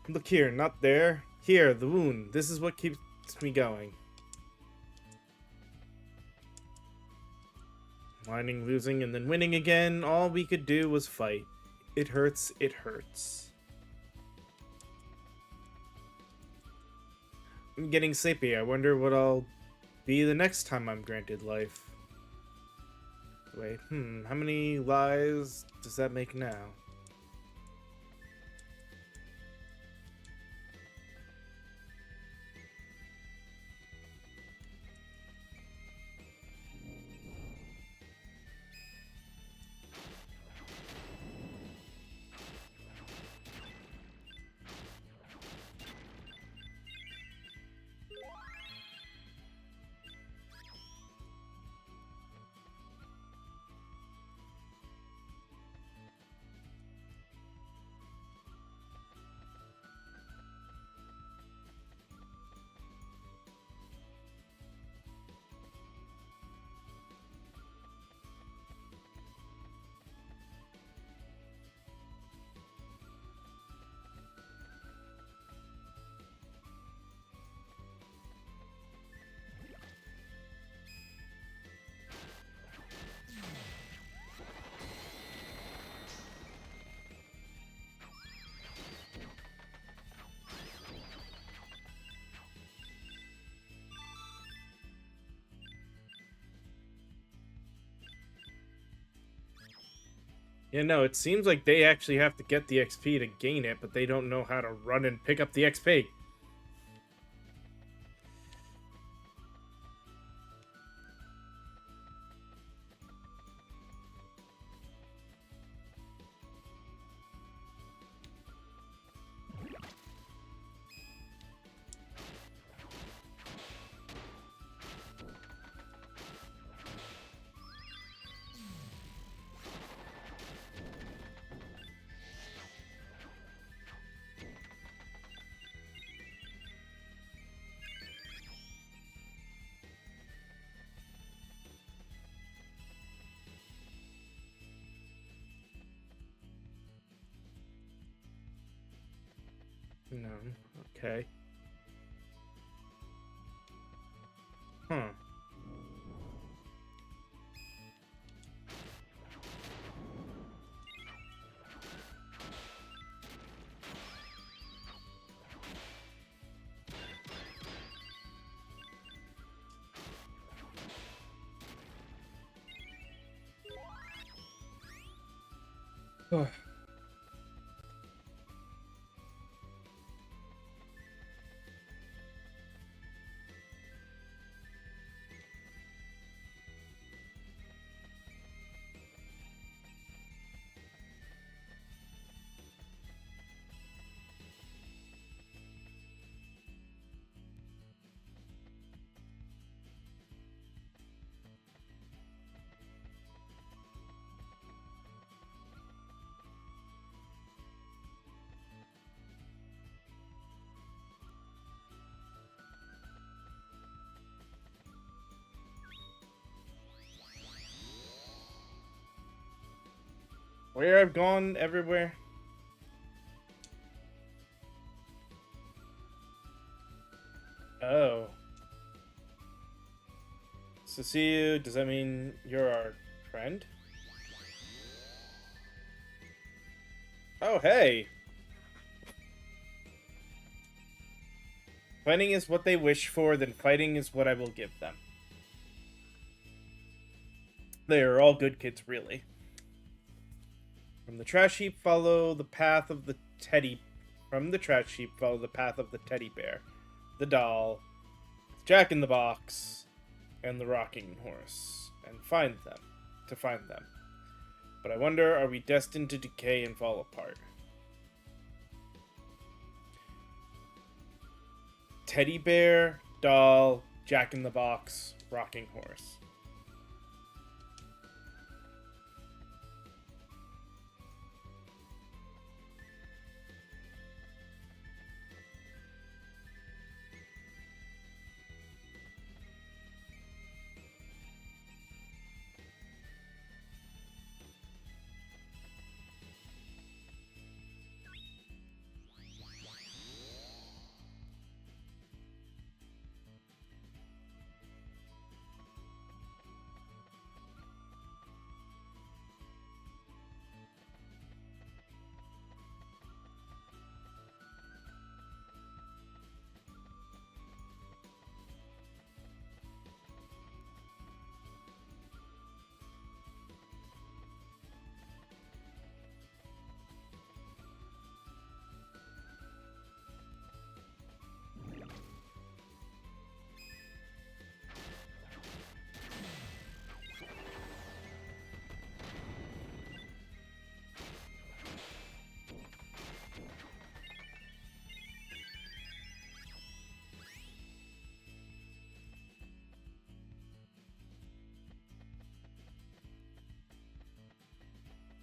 Look here, not there. Here, the wound. This is what keeps me going. Whining, losing, and then winning again. All we could do was fight. It hurts, it hurts. I'm getting sleepy. I wonder what I'll be the next time I'm granted life. Wait, how many lives does that make now? Yeah, no, it seems like they actually have to get the XP to gain it, but they don't know how to run and pick up the XP. No, okay. Huh. Where I've gone everywhere. Oh. So see you, does that mean you're our friend? Oh, hey. Fighting is what they wish for, then fighting is what I will give them. They are all good kids, really. From the trash heap, follow the path of the teddy. From the trash heap, follow the path of the teddy bear, the doll, Jack in the Box, and the rocking horse, and find them. To find them. But I wonder, are we destined to decay and fall apart? Teddy bear, doll, Jack in the Box, rocking horse.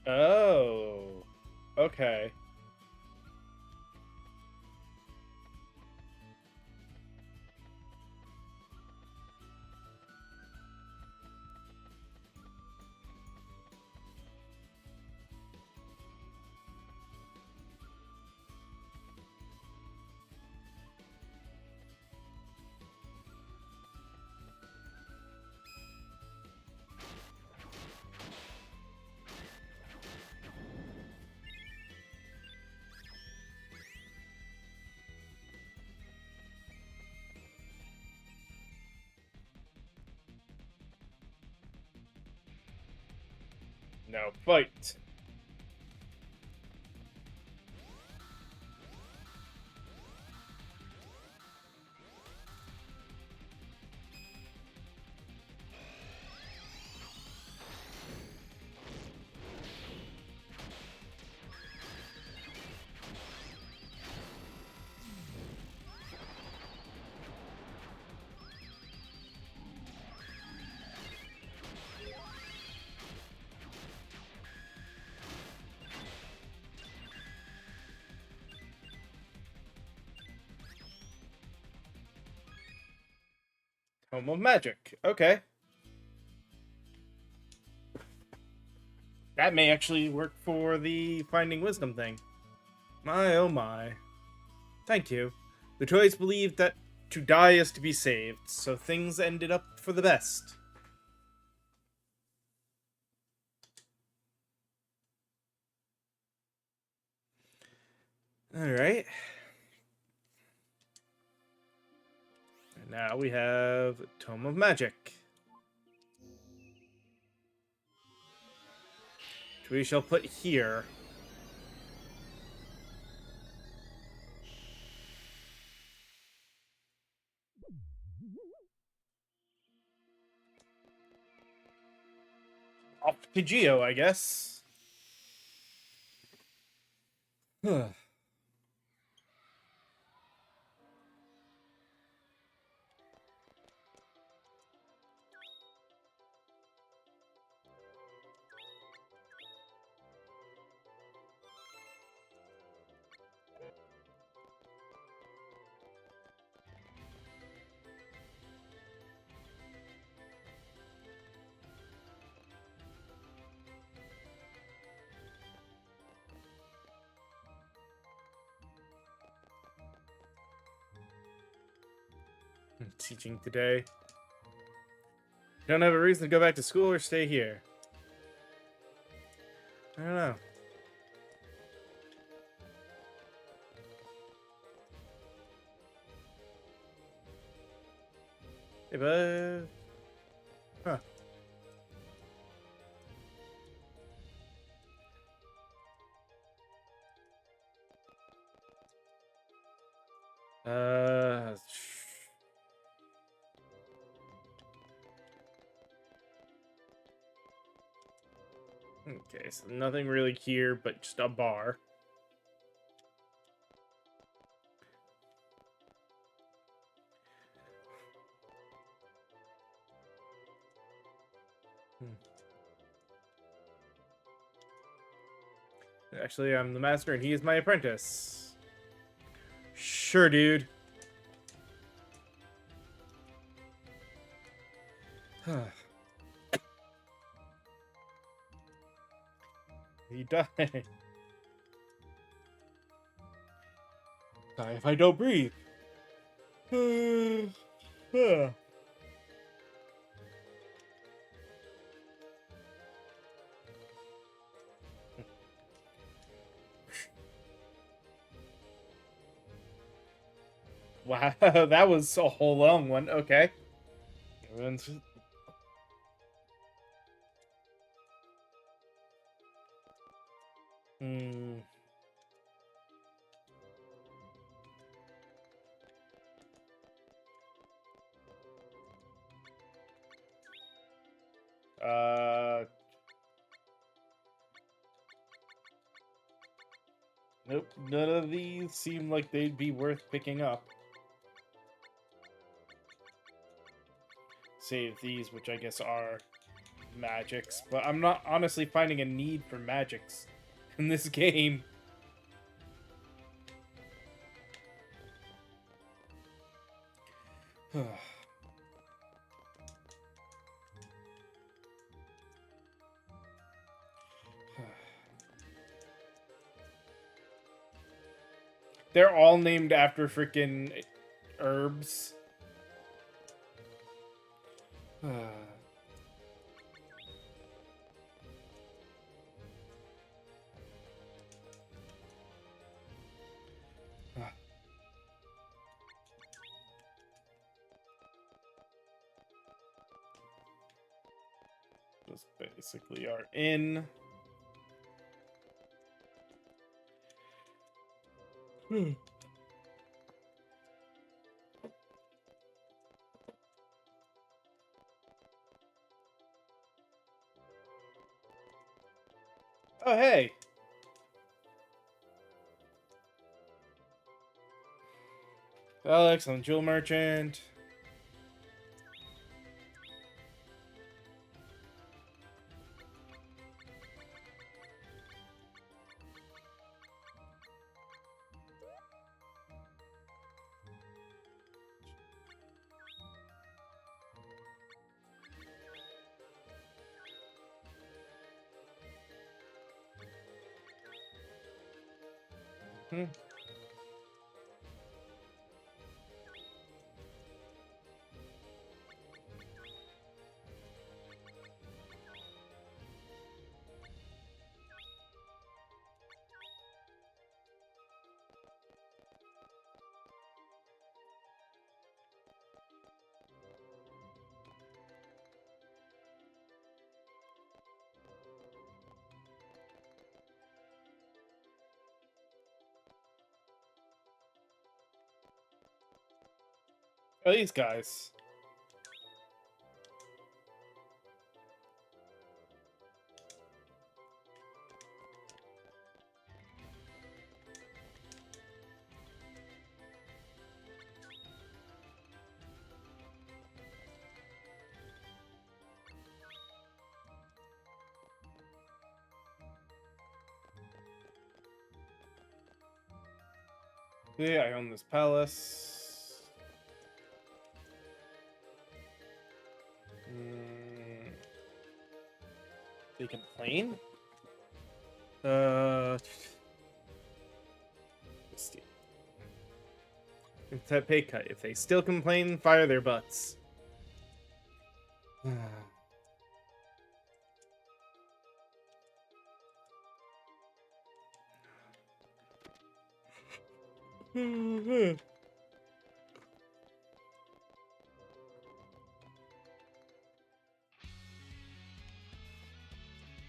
Oh. Okay. Now fight. Home of Magic. Okay. That may actually work for the Finding Wisdom thing. My oh my. Thank you. The choice believed that to die is to be saved, so things ended up for the best. Alright. And now we have Tome of Magic, which we shall put here. Off to Geo, I guess. Teaching today. You don't have a reason to go back to school or stay here. I don't know. Hey, bud. Huh. Uh. Okay, so nothing really here, but just a bar. Actually, I'm the master and he is my apprentice. Sure, dude. He died. Die if I don't breathe. Wow, that was a whole long one. Okay. Hmm. Uh. Nope. None of these seem like they'd be worth picking up. Save these, which I guess are magics, but I'm not honestly finding a need for magics in this game. They're all named after freaking herbs. Those basically are in. Oh, hey. Alex, I'm Jewel Merchant. Oh, these guys. Yeah, I own this palace. They complain? It's a pay cut. If they still complain, fire their butts.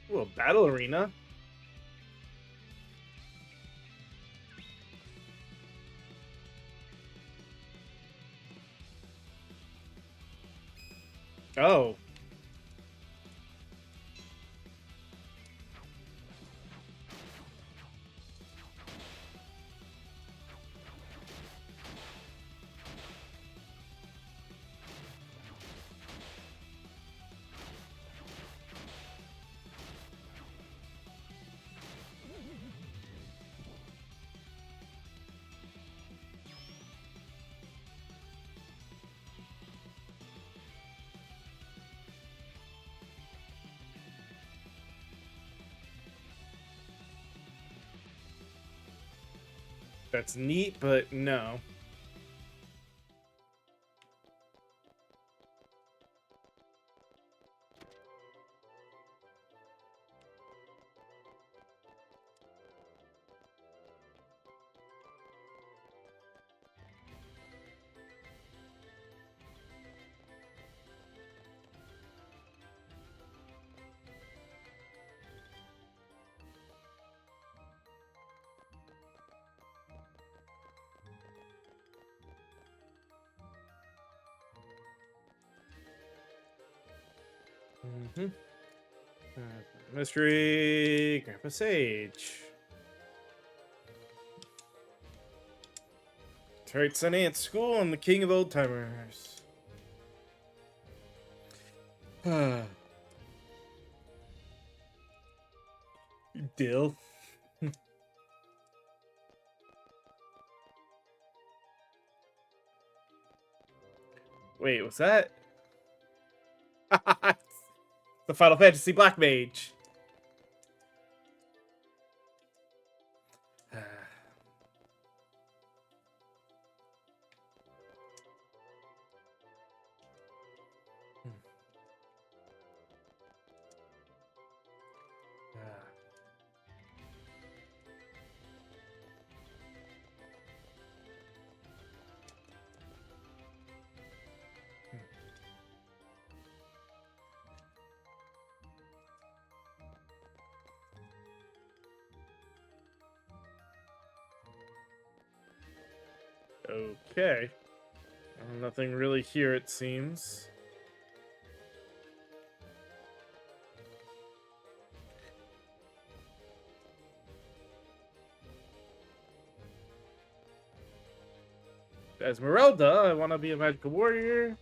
Ooh, a battle arena. Oh. That's neat, but no. Mm-hmm. Mystery Grandpa Sage. That's right, Sunny at school. I'm the king of old timers. Dill. Wait, was that? The Final Fantasy Black Mage. Okay. Nothing really here, it seems. Esmeralda, I want to be a magical warrior.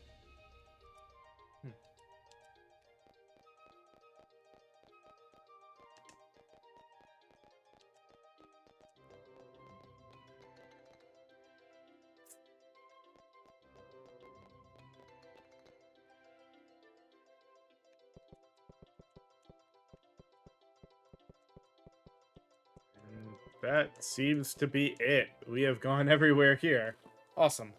And that seems to be it. We have gone everywhere here. Awesome.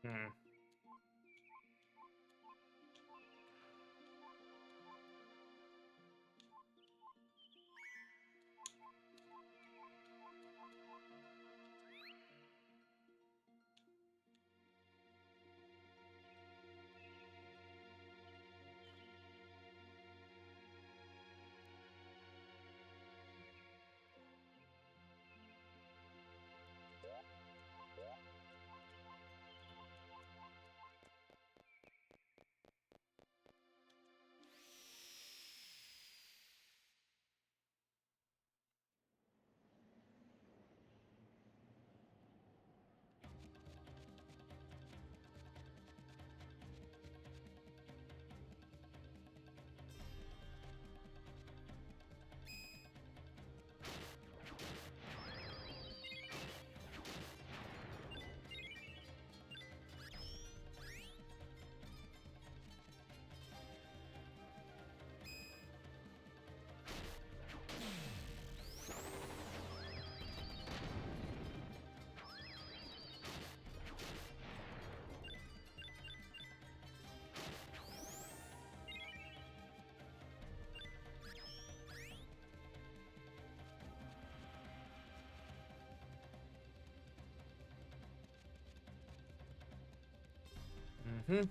Hmm. Mm-hmm.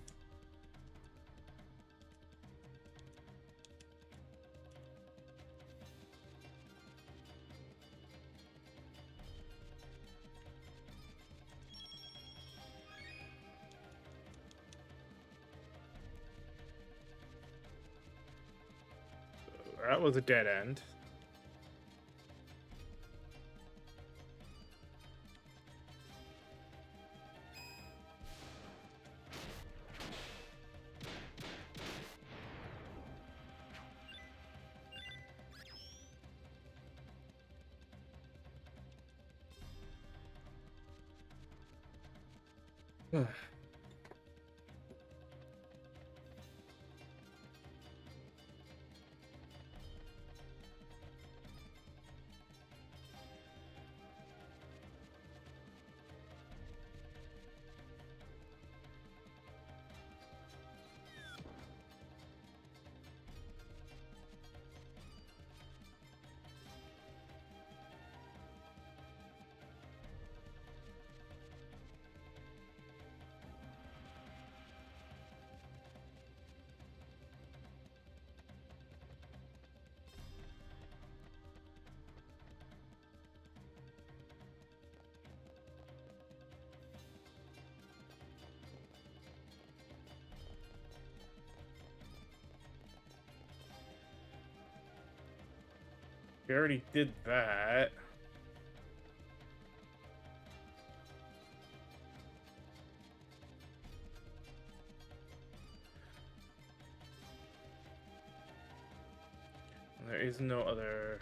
That was a dead end. We already did that. There is no other...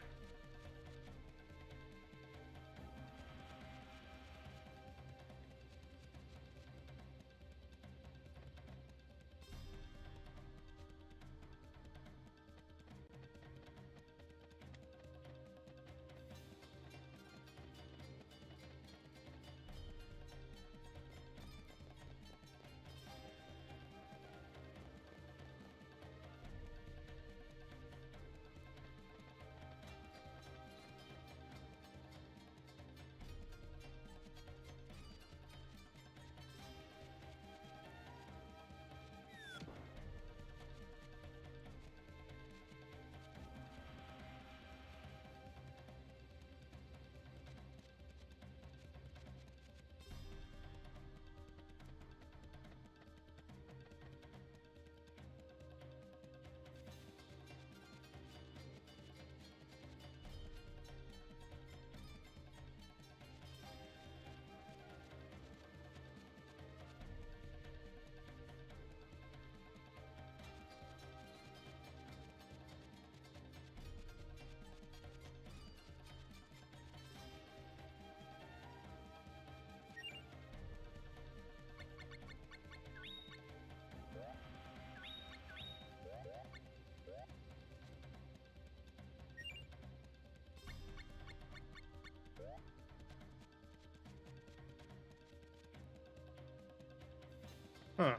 Huh.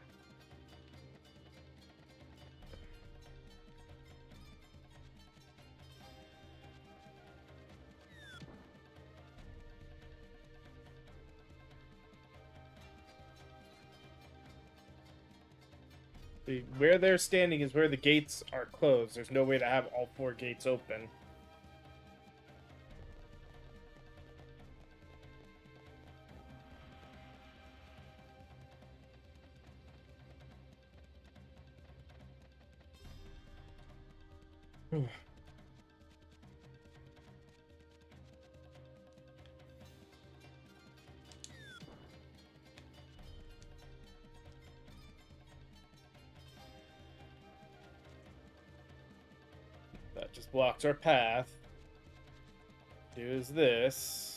Where they're standing is where the gates are closed. There's no way to have all 4 gates open. That just blocks our path. Do is this.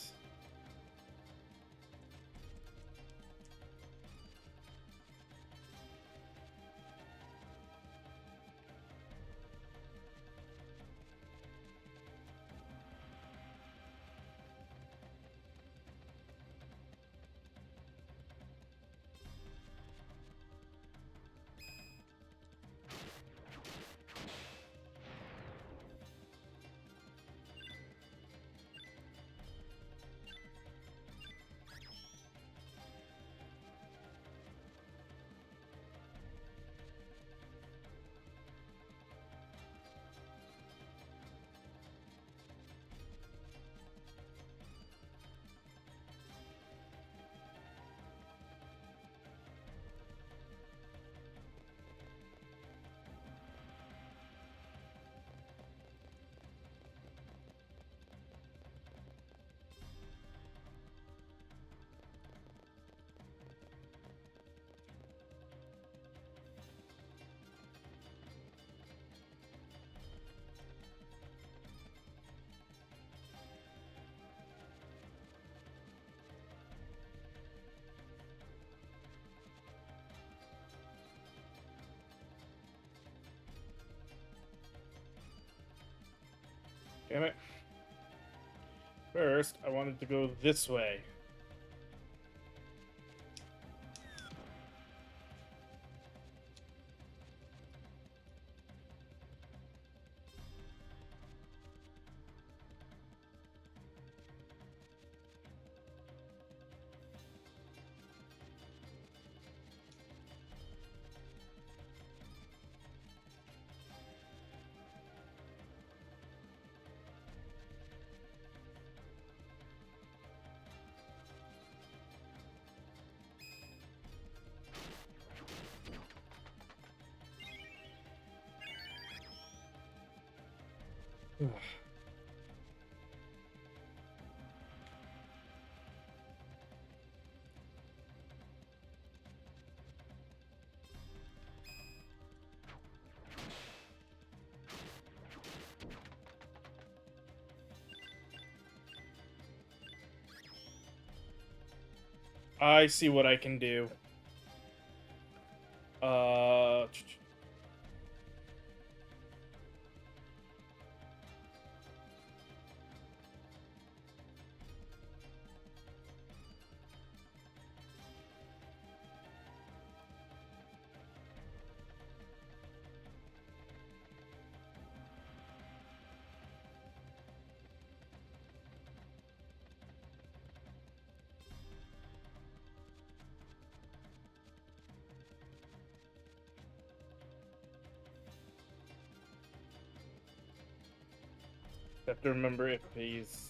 Damn it. First, I wanted to go this way. I see what I can do. Uh, have to remember if he's.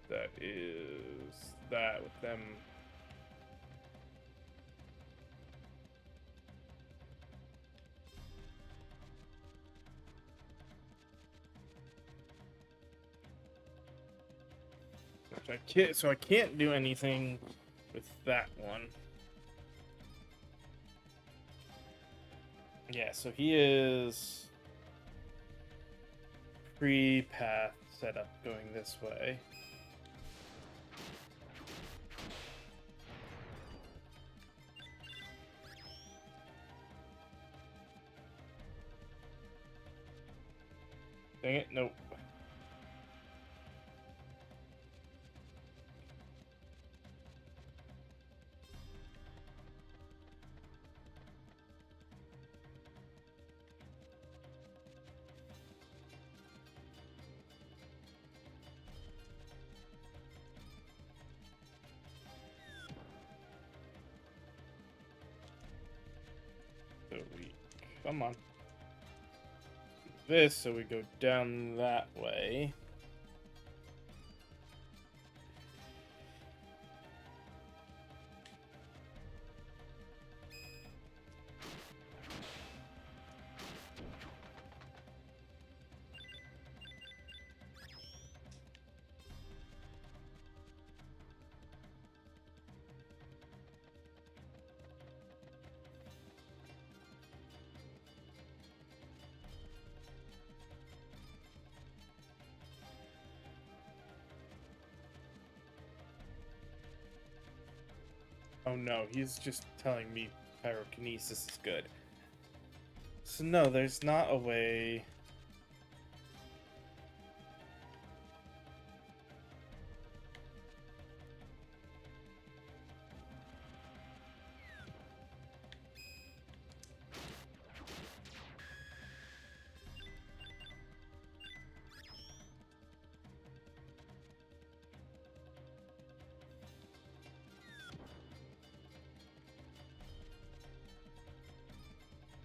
That is that with them. So I can't do anything with that one. Yeah, so he is pre-path setup going this way. Dang it, nope. So we come on. This, so we go down that way. Oh no, he's just telling me pyrokinesis is good. So no, there's not a way.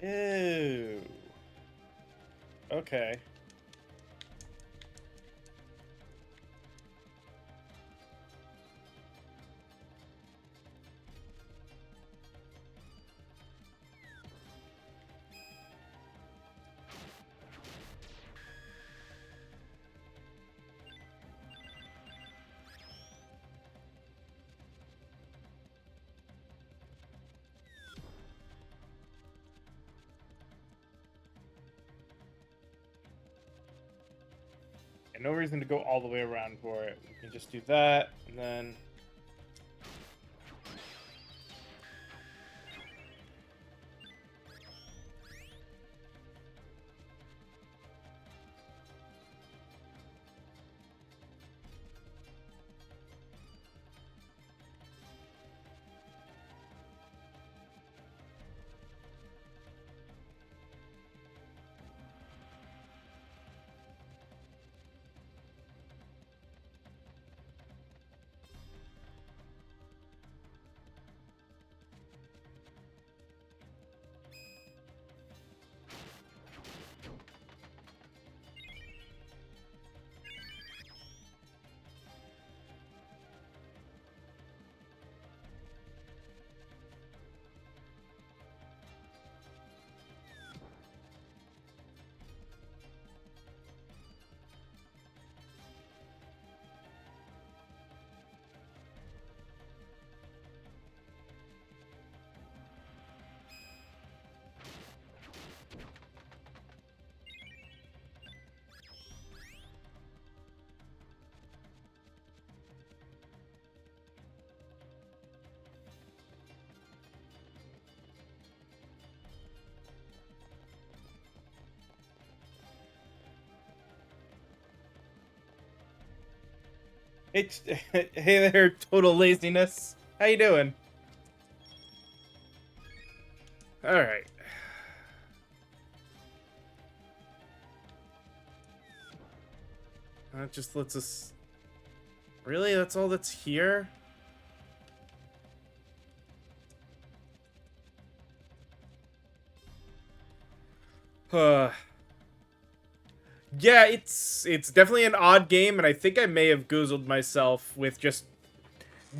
Ew. Okay. And no reason to go all the way around for it. We can just do that, and then. It's hey there, total laziness. How you doing? All right. That just lets us. Really, that's all that's here. Yeah, it's definitely an odd game, and I think I may have goozled myself with just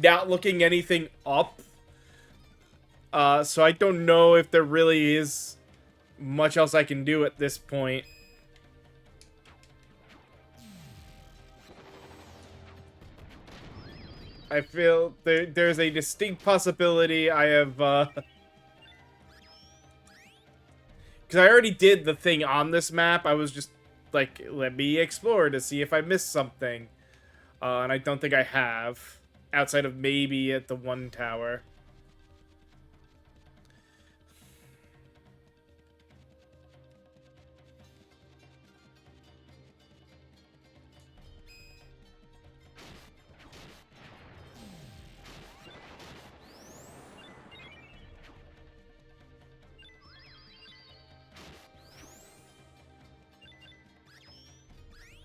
not looking anything up. So I don't know if there really is much else I can do at this point. I feel there's a distinct possibility I have, because I already did the thing on this map. I was just like, let me explore to see if I missed something. And I don't think I have, outside of maybe at the one tower.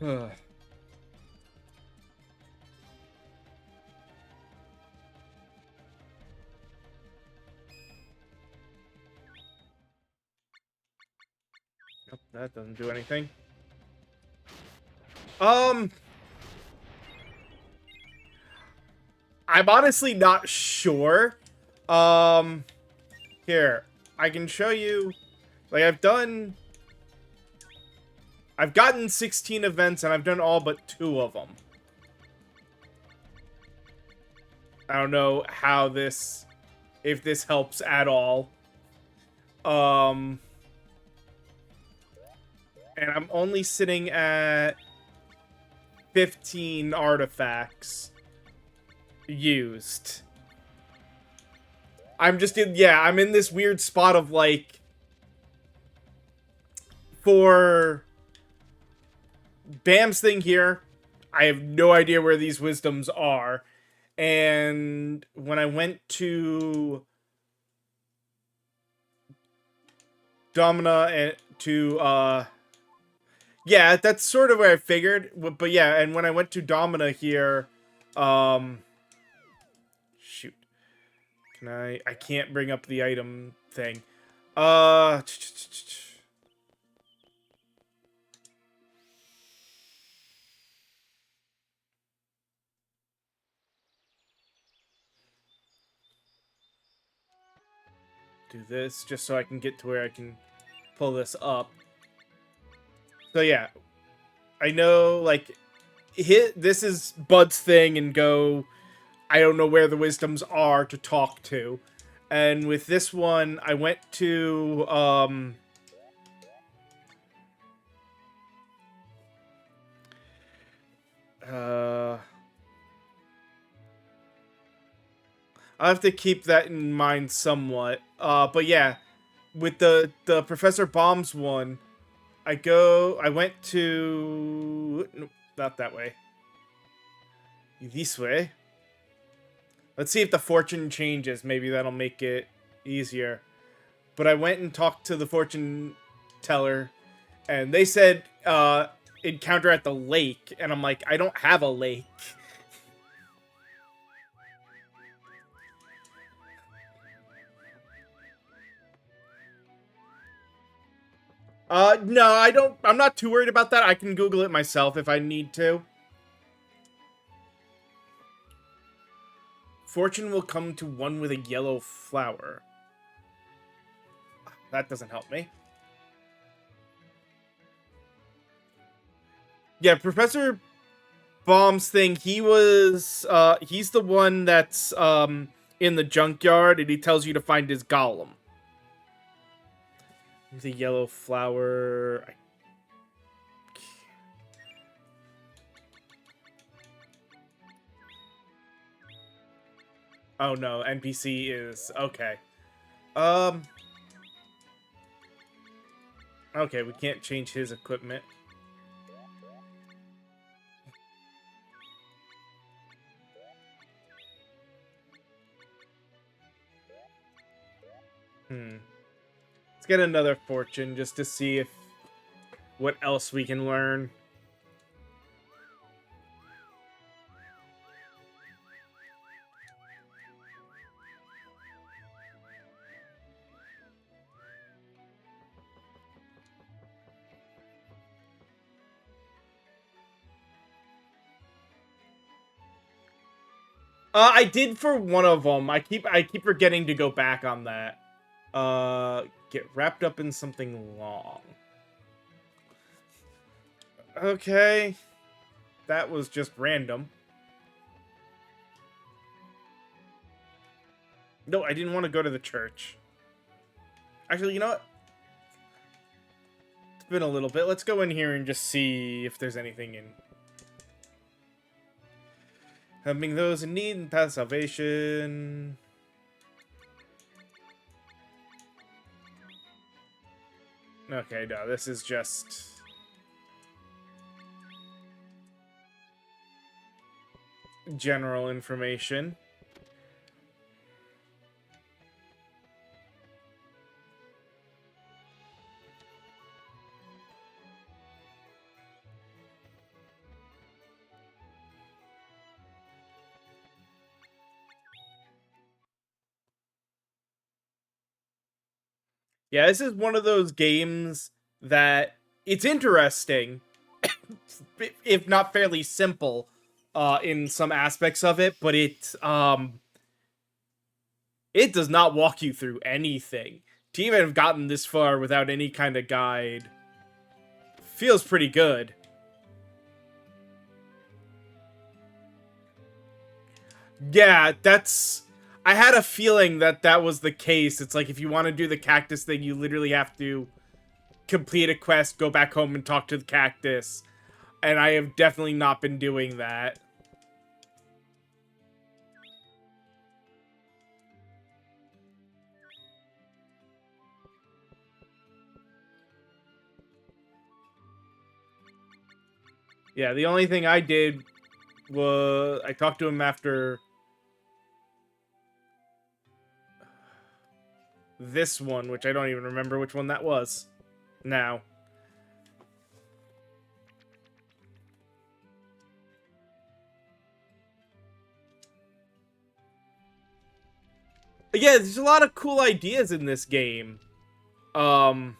Ugh. Nope, that doesn't do anything. I'm honestly not sure. Here, I can show you. Like, I've gotten 16 events, and I've done all but 2 of them. I don't know how if this helps at all. And I'm only sitting at 15 artifacts used. I'm in this weird spot of, like, for Bam's thing here, I have no idea where these wisdoms are. And when I went to Domina and yeah, that's sort of where I figured. But yeah, and when I went to Domina here, shoot. I can't bring up the item thing. Do this just so I can get to where I can pull this up. So yeah, I know, like, this is Bud's thing and go, I don't know where the wisdoms are to talk to. And with this one, I went to, I'll have to keep that in mind somewhat. But yeah, with the Professor Bombs one, I went to, nope, not that way. This way. Let's see if the fortune changes. Maybe that'll make it easier. But I went and talked to the fortune teller, and they said, encounter at the lake. And I'm like, I don't have a lake. No, I don't. I'm not too worried about that. I can Google it myself if I need to. Fortune will come to one with a yellow flower. That doesn't help me. Yeah, Professor Bomb's thing, he's the one that's, in the junkyard, and he tells you to find his golem. The yellow flower. Oh no, NPC is okay. Okay, we can't change his equipment. Let's get another fortune just to see if what else we can learn. I did for one of them. I keep forgetting to go back on that. Get wrapped up in something long. Okay. That was just random. No, I didn't want to go to the church. Actually, you know what? It's been a little bit. Let's go in here and just see if there's anything in. Helping those in need and path salvation. Okay, no, this is just general information. Yeah, this is one of those games that it's interesting, if not fairly simple, in some aspects of it, but it does not walk you through anything. To even have gotten this far without any kind of guide feels pretty good. Yeah, that's... I had a feeling that that was the case. It's like if you want to do the cactus thing, you literally have to complete a quest, go back home and talk to the cactus. And I have definitely not been doing that. Yeah, the only thing I did was I talked to him after this one, which I don't even remember which one that was now. But yeah, there's a lot of cool ideas in this game. It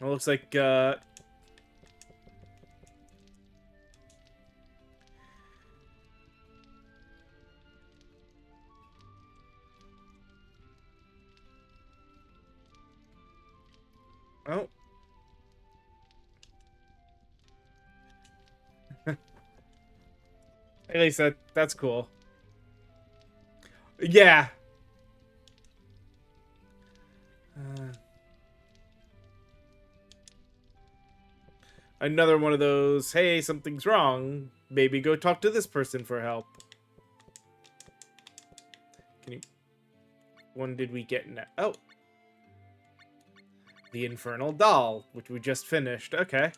looks like oh. At least that's cool. Yeah. Another one of those, hey, something's wrong. Maybe go talk to this person for help. Can you... One did we get now? Oh. The Infernal Doll, which we just finished. Okay.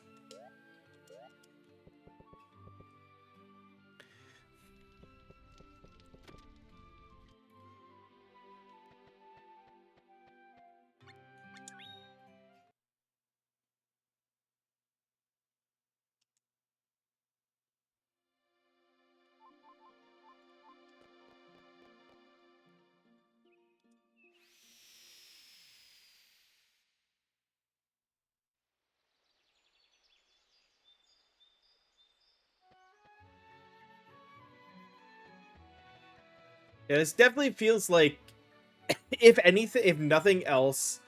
Yeah, this definitely feels like, if anything, if nothing else,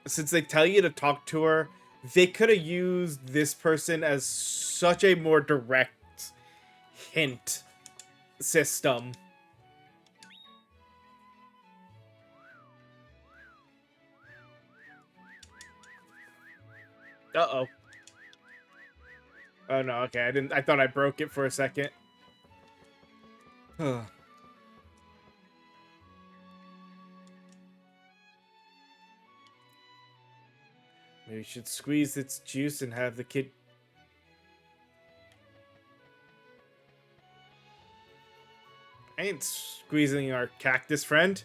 since they tell you to talk to her, they could have used this person as such a more direct hint system. Uh-oh. Oh no, okay, I thought I broke it for a second. Maybe we should squeeze its juice and have the kid... I ain't squeezing our cactus friend.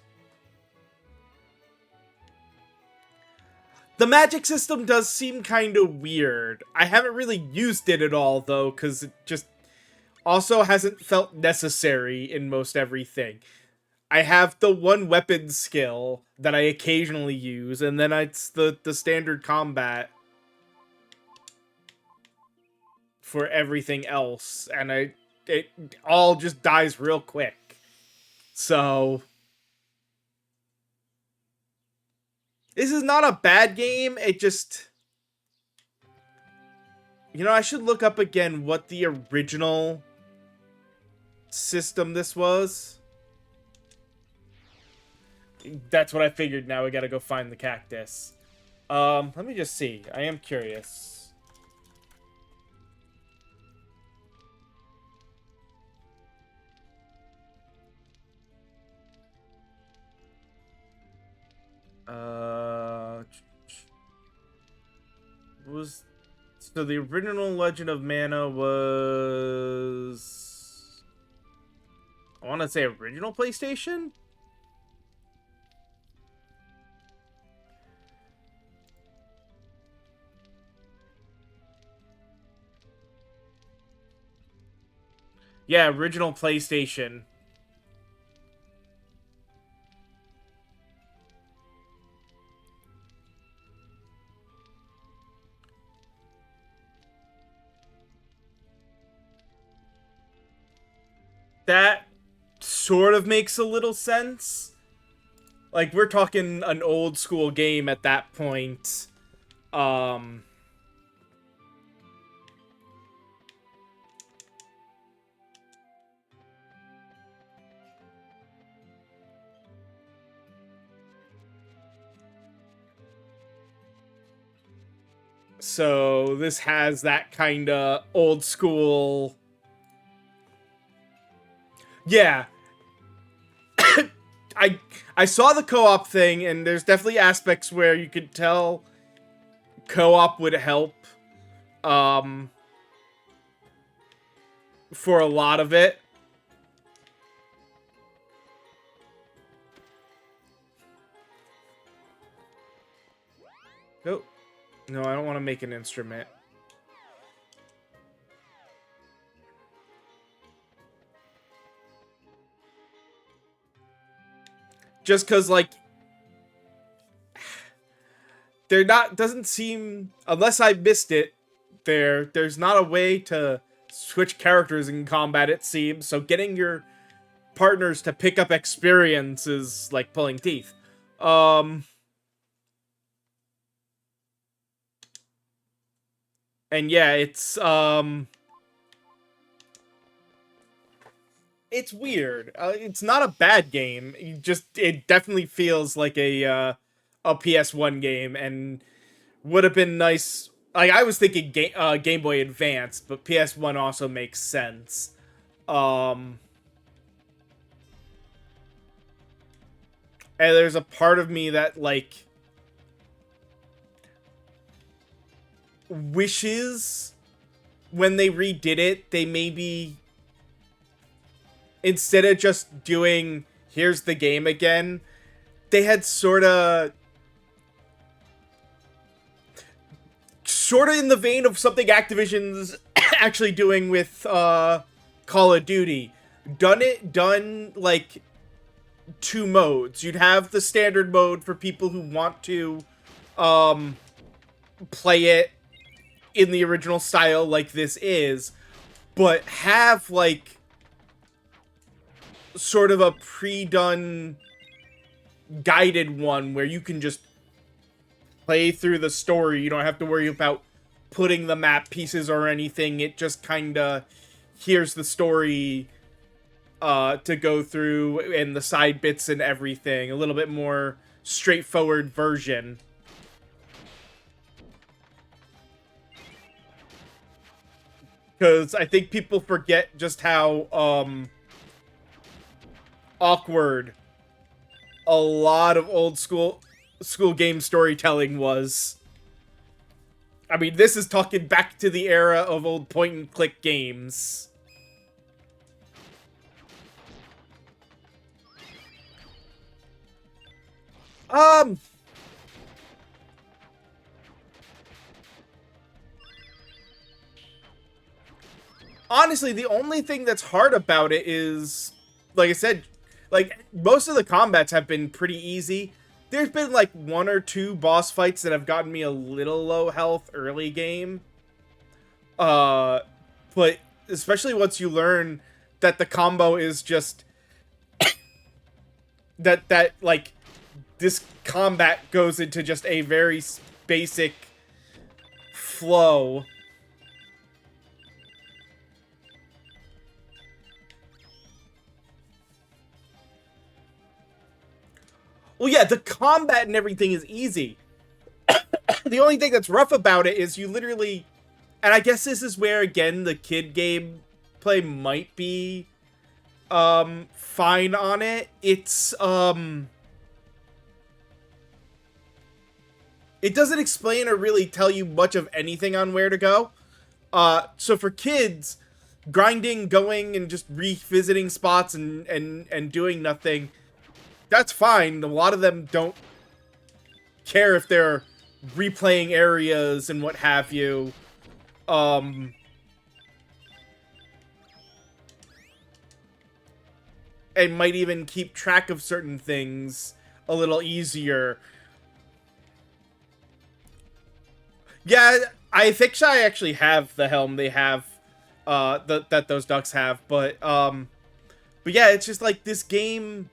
The magic system does seem kind of weird. I haven't really used it at all, though, because it just also hasn't felt necessary in most everything. I have the one weapon skill that I occasionally use, and then it's the standard combat for everything else, and it all just dies real quick. So this is not a bad game, it just... You know, I should look up again what the original system this was. That's what I figured. Now we gotta go find the cactus. Let me just see. I am curious. Was... So the original Legend of Mana was... I want to say original PlayStation? Yeah, original PlayStation. That sort of makes a little sense. Like, we're talking an old school game at that point. So this has that kind of old school... Yeah. I saw the co-op thing, and there's definitely aspects where you could tell co-op would help for a lot of it. Nope. No, I don't want to make an instrument. Just because, like, they're not... Doesn't seem... Unless I missed it, there's not a way to switch characters in combat, it seems. So getting your partners to pick up experience is like pulling teeth. And yeah, it's weird. It's not a bad game. It definitely feels like a PS1 game, and would have been nice. Like, I was thinking Game Boy Advance, but PS1 also makes sense. And there's a part of me that, like, wishes when they redid it, they maybe, instead of just doing here's the game again, they had sort of in the vein of something Activision's actually doing with Call of Duty, done like two modes. You'd have the standard mode for people who want to play it in the original style like this is, but have like sort of a pre-done guided one where you can just play through the story. You don't have to worry about putting the map pieces or anything. It just kind of, here's the story to go through and the side bits and everything. A little bit more straightforward version. Because I think people forget just how awkward a lot of old school game storytelling was. I mean, this is talking back to the era of old point-and-click games. Um, honestly, the only thing that's hard about it is, like I said, like most of the combats have been pretty easy. There's been like one or two boss fights that have gotten me a little low health early game. Uh, but especially once you learn that the combo is just that like this combat goes into just a very basic flow. Well, yeah, the combat and everything is easy. The only thing that's rough about it is you literally, and I guess this is where again the kid game play might be fine on it. It's it doesn't explain or really tell you much of anything on where to go. So for kids, grinding, going, and just revisiting spots and doing nothing, that's fine. A lot of them don't care if they're replaying areas and what have you. And might even keep track of certain things a little easier. Yeah, I think I actually have the helm they have, that those ducks have, but yeah, it's just like this game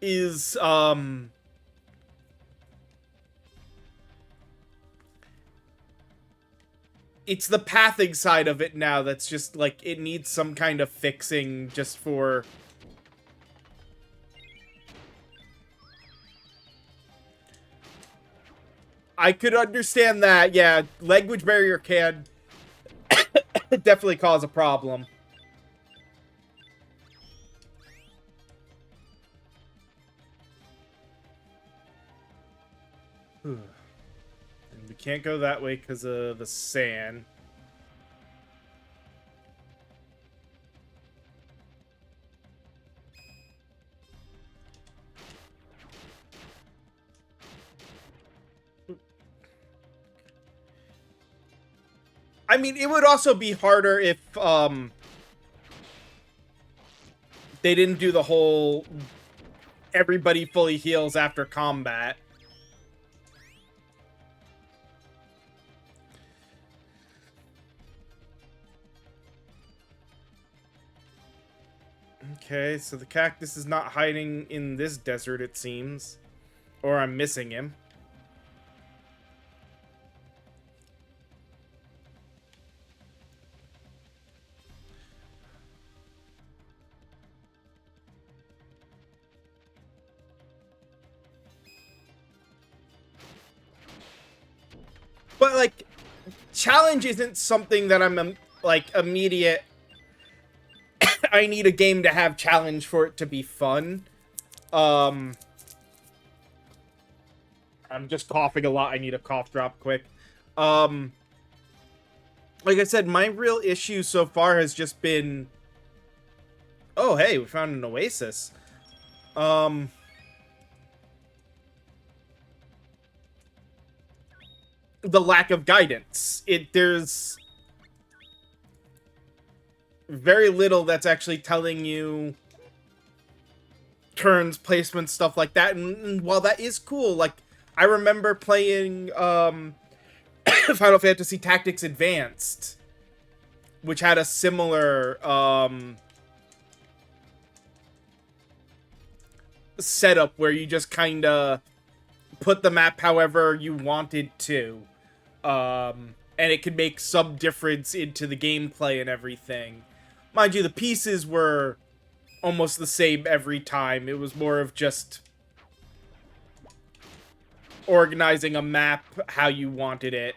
is, it's the pathing side of it now that's just like, it needs some kind of fixing just for... I could understand that, yeah, language barrier can definitely cause a problem. And we can't go that way because of the sand. I mean, it would also be harder if, they didn't do the whole everybody fully heals after combat. Okay, so the cactus is not hiding in this desert, it seems. Or I'm missing him. But, like, challenge isn't something that I'm, like, immediate... I need a game to have challenge for it to be fun. I'm just coughing a lot. I need a cough drop quick. Like I said, my real issue so far has just been... Oh, hey, we found an oasis. The lack of guidance. There's very little that's actually telling you turns, placements, stuff like that. And while that is cool, like, I remember playing Final Fantasy Tactics Advanced, which had a similar setup where you just kind of put the map however you wanted to. And it could make some difference into the gameplay and everything. Mind you, the pieces were almost the same every time. It was more of just organizing a map how you wanted it.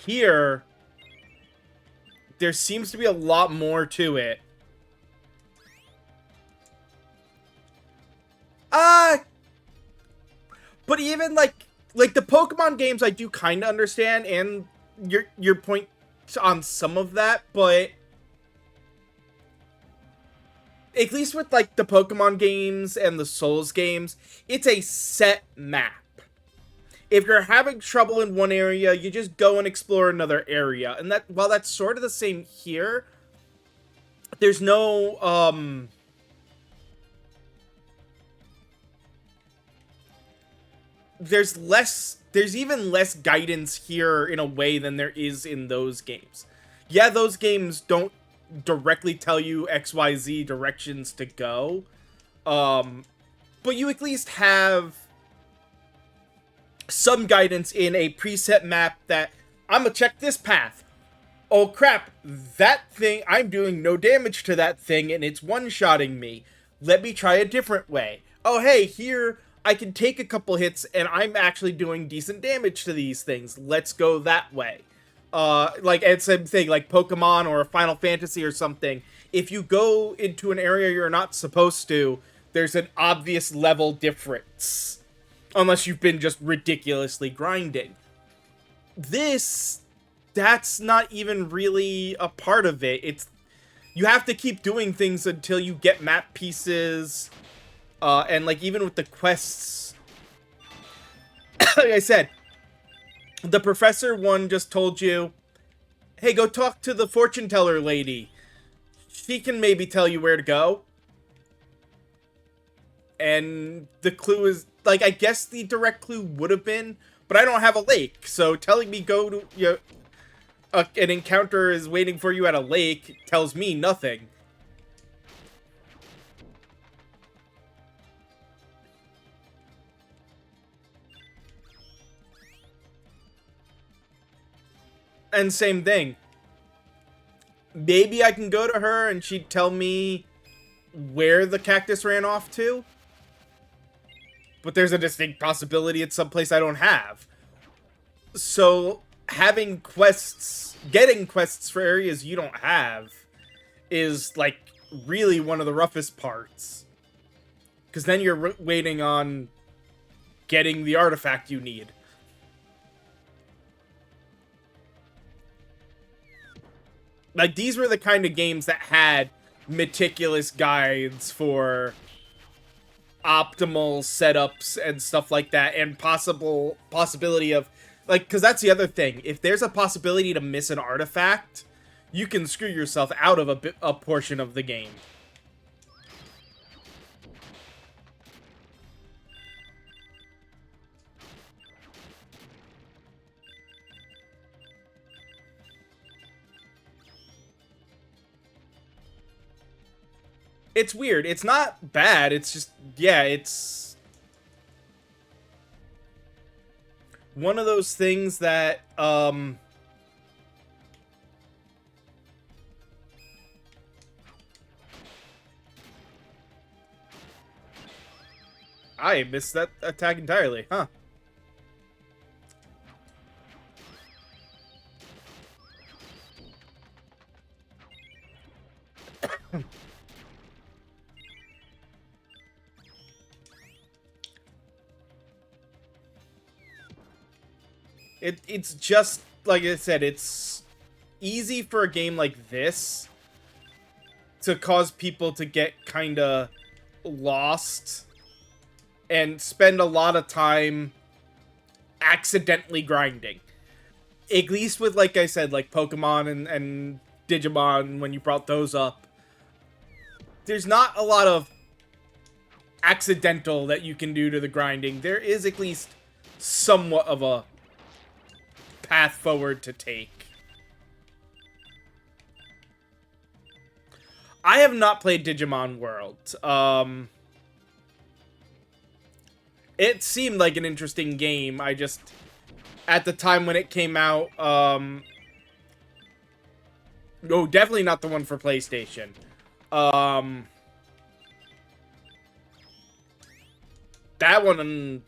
Here, there seems to be a lot more to it. But even, like, like the Pokemon games I do kind of understand, and your point on some of that, but at least with like the Pokemon games and the Souls games, it's a set map. If you're having trouble in one area, you just go and explore another area. And that, while that's sort of the same here, there's no there's even less guidance here in a way than there is in those games. Yeah, those games don't directly tell you XYZ directions to go. But you at least have some guidance in a preset map that I'm gonna check this path. Oh crap, that thing, I'm doing no damage to that thing and it's one-shotting me. Let me try a different way. Oh hey, here I can take a couple hits and I'm actually doing decent damage to these things. Let's go that way. Like, it's the same thing, like Pokemon or Final Fantasy or something. If you go into an area you're not supposed to, there's an obvious level difference. Unless you've been just ridiculously grinding. That's not even really a part of it. It's, you have to keep doing things until you get map pieces. And like, even with the quests, like I said, the professor one just told you, hey, go talk to the fortune teller lady. She can maybe tell you where to go. And the clue is, like, I guess the direct clue would have been, but I don't have a lake, so telling me go to, you know, an encounter is waiting for you at a lake tells me nothing. And same thing. Maybe I can go to her and she'd tell me where the cactus ran off to. But there's a distinct possibility it's someplace I don't have. So having quests, getting quests for areas you don't have is like really one of the roughest parts. Because then you're waiting on getting the artifact you need. Like, these were the kind of games that had meticulous guides for optimal setups and stuff like that, and possibility of, like, because that's the other thing. If there's a possibility to miss an artifact, you can screw yourself out of a portion of the game. It's weird. It's not bad. It's just, yeah, it's one of those things that, I missed that attack entirely, huh? It's just, like I said, it's easy for a game like this to cause people to get kinda lost and spend a lot of time accidentally grinding. At least with, like I said, like Pokemon and Digimon, when you brought those up, there's not a lot of accidental that you can do to the grinding. There is at least somewhat of a path forward to take. I have not played Digimon World. It seemed like an interesting game. I just, at the time when it came out, oh, definitely not the one for PlayStation. That one,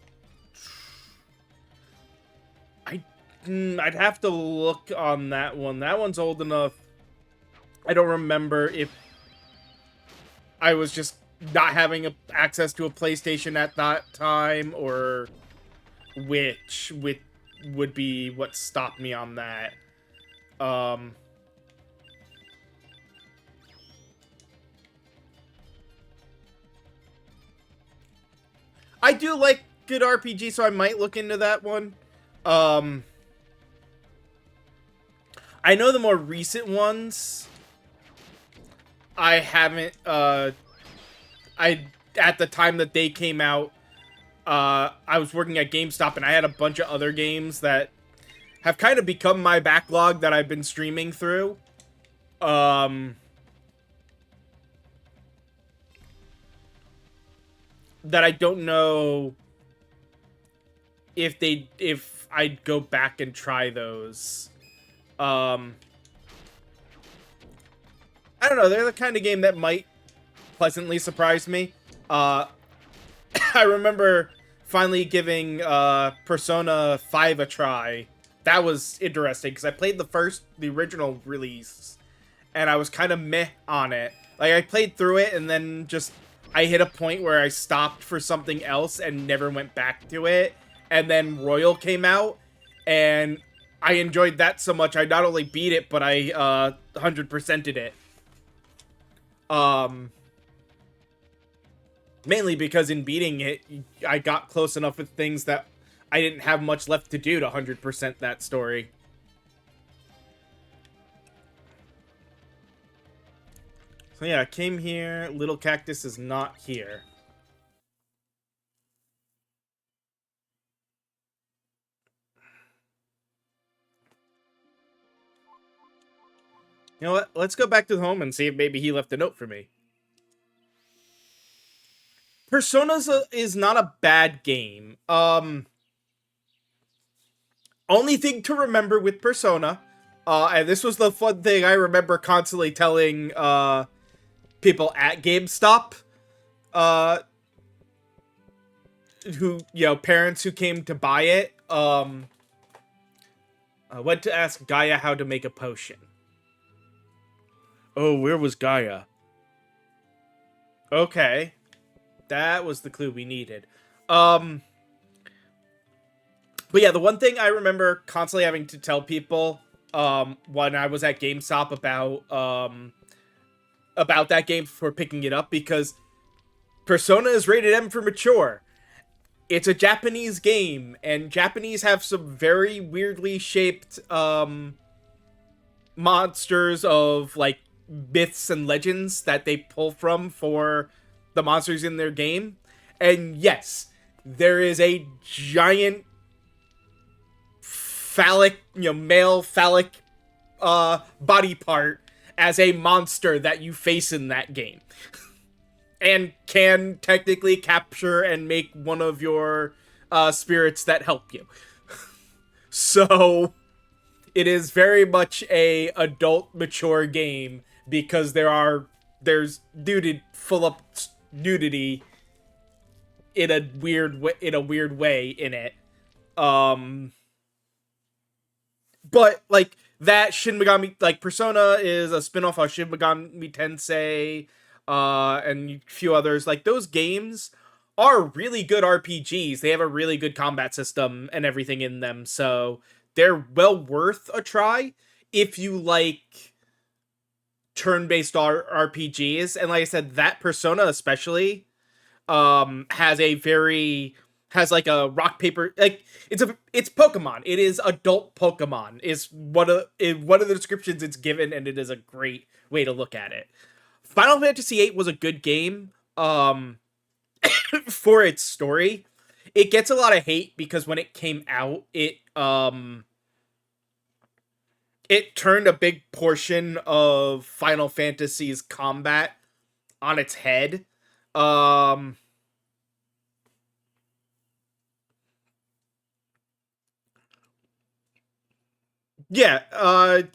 I'd have to look on that one. That one's old enough. I don't remember if I was just not having access to a PlayStation at that time, or which would be what stopped me on that. Um, I do like good RPG, so I might look into that one. Um, I know the more recent ones, I haven't. I at the time that they came out, I was working at GameStop, and I had a bunch of other games that have kind of become my backlog that I've been streaming through. Um, that I don't know if I'd go back and try those. Um, I don't know. They're the kind of game that might pleasantly surprise me. Uh, I remember finally giving Persona 5 a try. That was interesting because I played the original release, and I was kind of meh on it. Like, I played through it, and then just I hit a point where I stopped for something else and never went back to it. And then Royal came out, and I enjoyed that so much. I not only beat it, but I 100%ed it. Um, Mainly because in beating it, I got close enough with things that I didn't have much left to do to 100% that story. So yeah, I came here. Little Cactus is not here. You know what? Let's go back to home and see if maybe he left a note for me. Is not a bad game. Only thing to remember with Persona, and this was the fun thing I remember constantly telling people at GameStop, uh, who, you know, parents who came to buy it, I went to ask Gaia how to make a potion. Oh, where was Gaia? Okay. That was the clue we needed. But yeah, the one thing I remember constantly having to tell people, when I was at GameStop about that game for picking it up, because Persona is rated M for mature. It's a Japanese game, and Japanese have some very weirdly shaped, monsters of, like, myths and legends that they pull from for the monsters in their game. And yes, there is a giant phallic, male phallic body part as a monster that you face in that game. And can technically capture and make one of your spirits that help you. So it is very much a adult mature game because there's nudity, full of nudity in a weird way in it. But like that Shin Megami, like Persona is a spin-off of Shin Megami Tensei, and a few others. Like those games are really good RPGs. They have a really good combat system and everything in them, so they're well worth a try if you like turn-based RPGs. And like I said, that Persona especially has like a rock paper, like it's Pokemon. It is adult Pokemon is one of the descriptions it's given, and it is a great way to look at it. Final Fantasy VIII was a good game for its story. It gets a lot of hate because when it came out, it turned a big portion of Final Fantasy's combat on its head. Yeah, I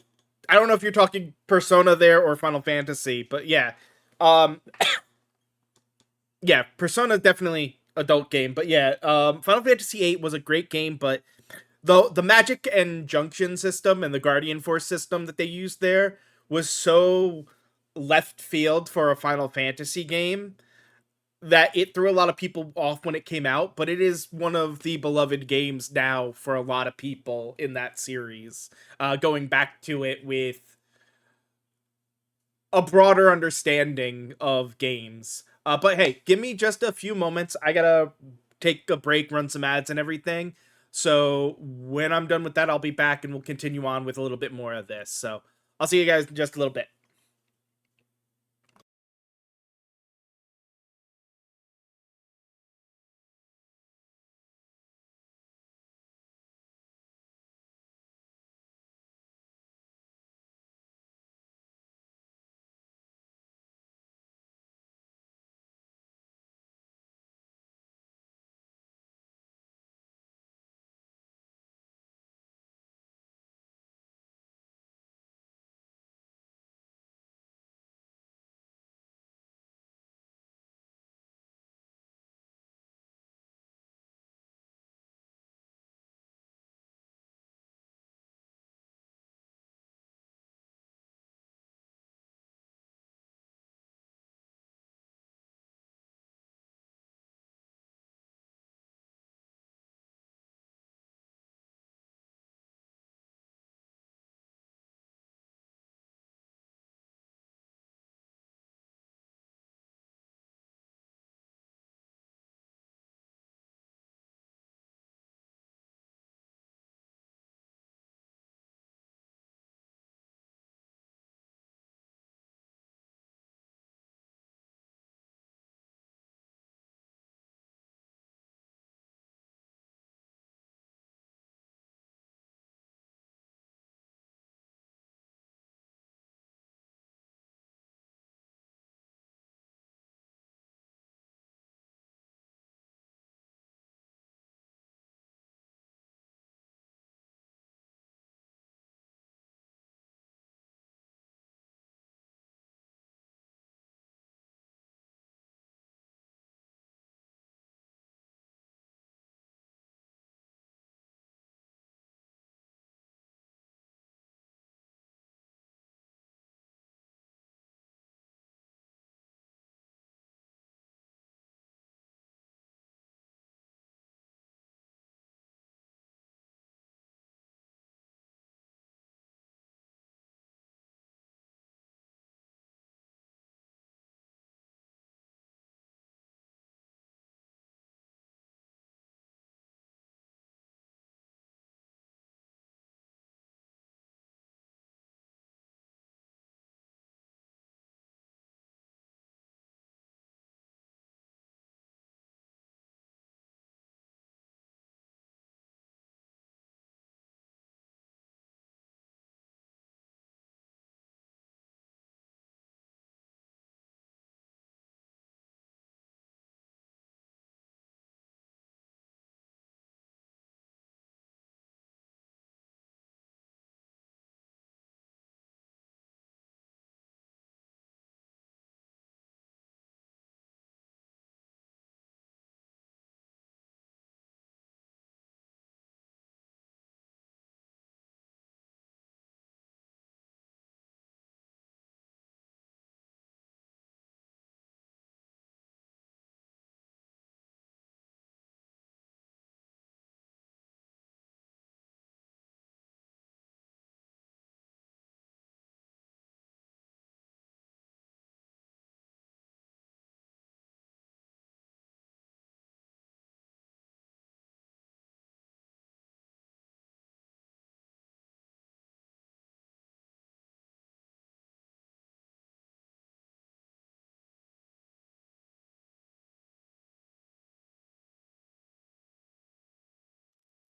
don't know if you're talking Persona there or Final Fantasy, but yeah. Um yeah, Persona is definitely adult game, but yeah, Final Fantasy VIII was a great game, but the magic and junction system and the Guardian Force system that they used there was so left field for a Final Fantasy game that it threw a lot of people off when it came out, but it is one of the beloved games now for a lot of people in that series. Going back to it with a broader understanding of games. But hey, give me just a few moments. I gotta take a break, run some ads and everything. So when I'm done with that, I'll be back and we'll continue on with a little bit more of this. So I'll see you guys in just a little bit.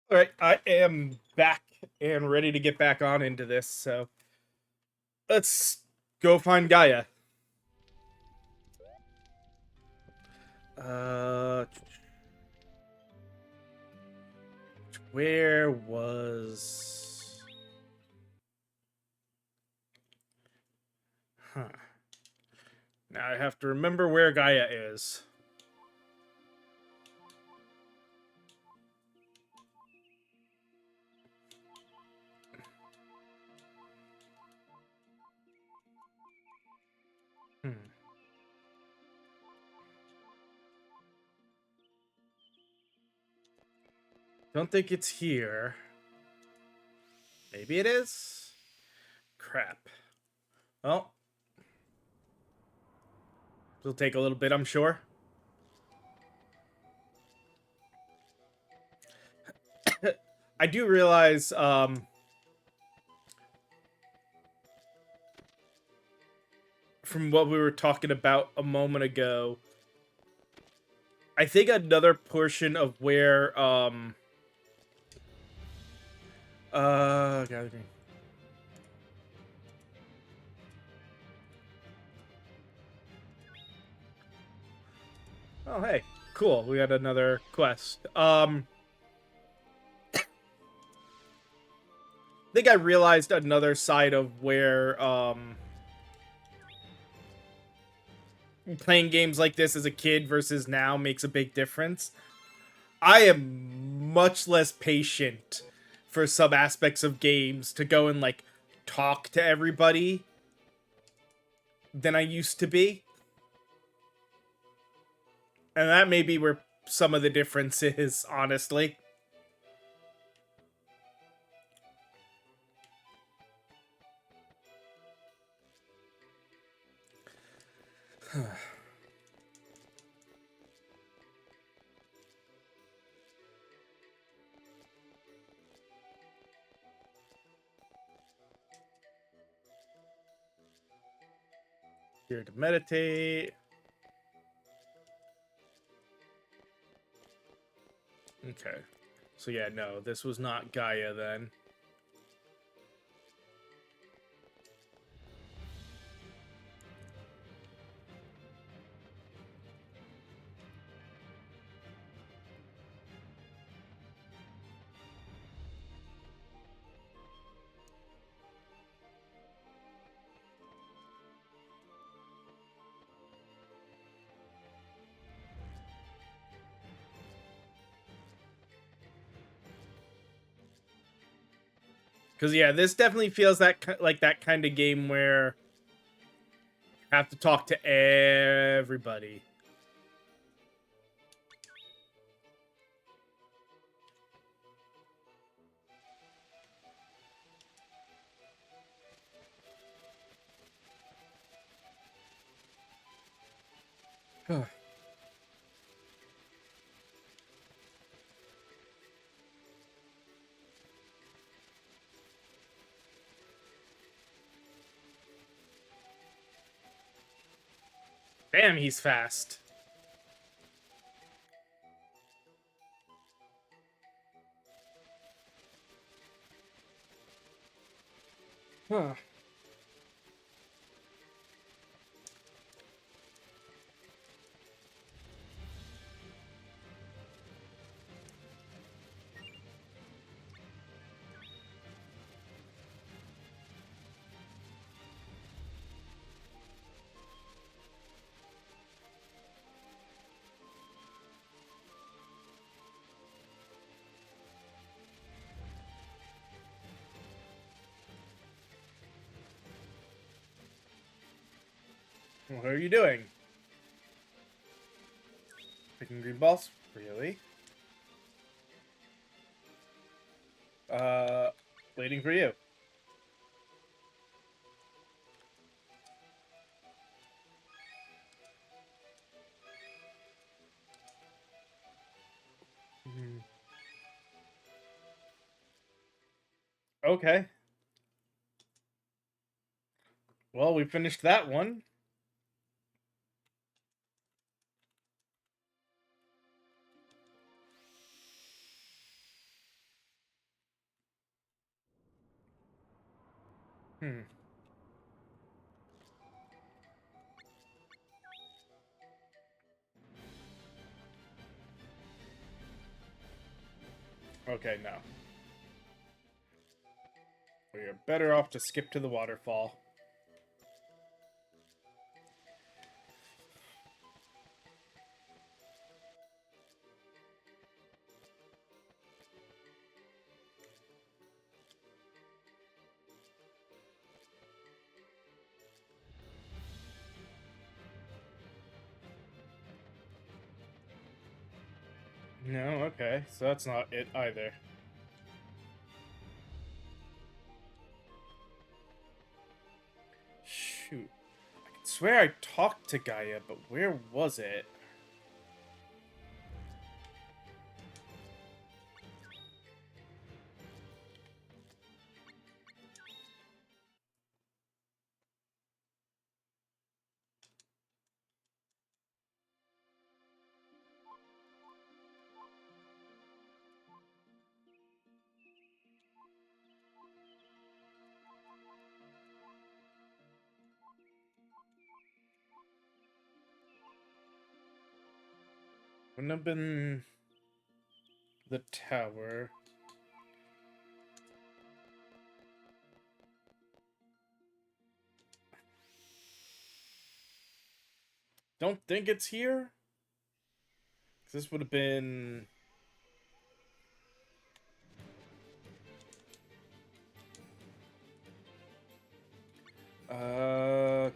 All right, I am back and ready to get back on into this. So let's go find Gaia. Uh, where was? Huh. Now I have to remember where Gaia is. Hmm. Don't think it's here. Maybe it is? Crap. Well, it'll take a little bit, I'm sure. I do realize, from what we were talking about a moment ago, I think another portion of where, gathering. Oh, hey, cool. We got another quest. I think I realized another side of where, playing games like this as a kid versus now makes a big difference. I am much less patient for some aspects of games to go and, like, talk to everybody than I used to be. And that may be where some of the difference is, honestly. Here to meditate. Okay. So yeah, no, this was not Gaia then. Because yeah, this definitely feels like that kind of game where you have to talk to everybody. Damn, he's fast. Huh. What are you doing? Picking green balls? Really? Uh, Waiting for you. Okay. Well, we finished that one. Hmm. Okay, no. We are better off to skip to the waterfall. No, okay, so that's not it either. Shoot. I could swear I talked to Gaia, but where was it? Wouldn't have been the tower. Don't think it's here. 'Cause this would have been. Uh.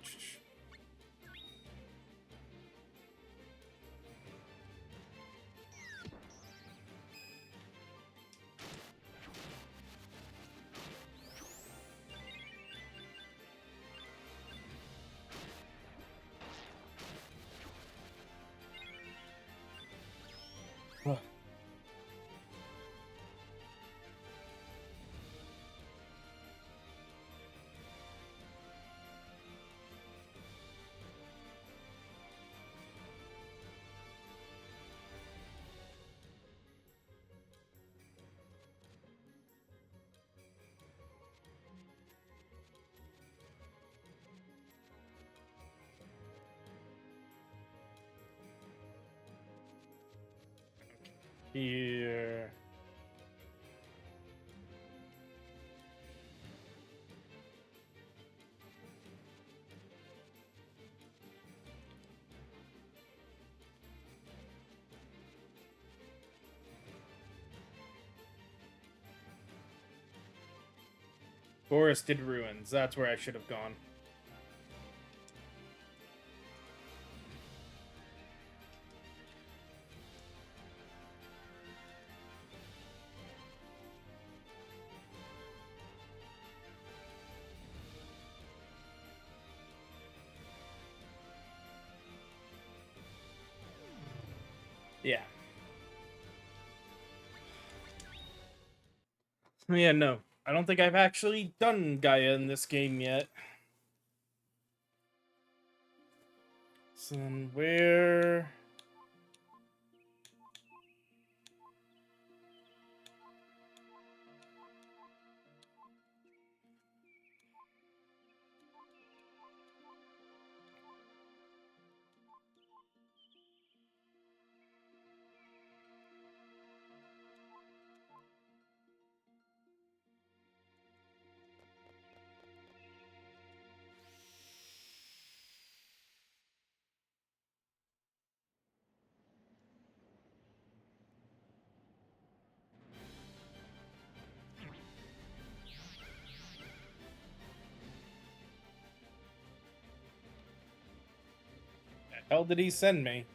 Here. Forested ruins. That's where I should have gone. Yeah. Yeah, no. I don't think I've actually done Gaia in this game yet. So then where... the hell did he send me?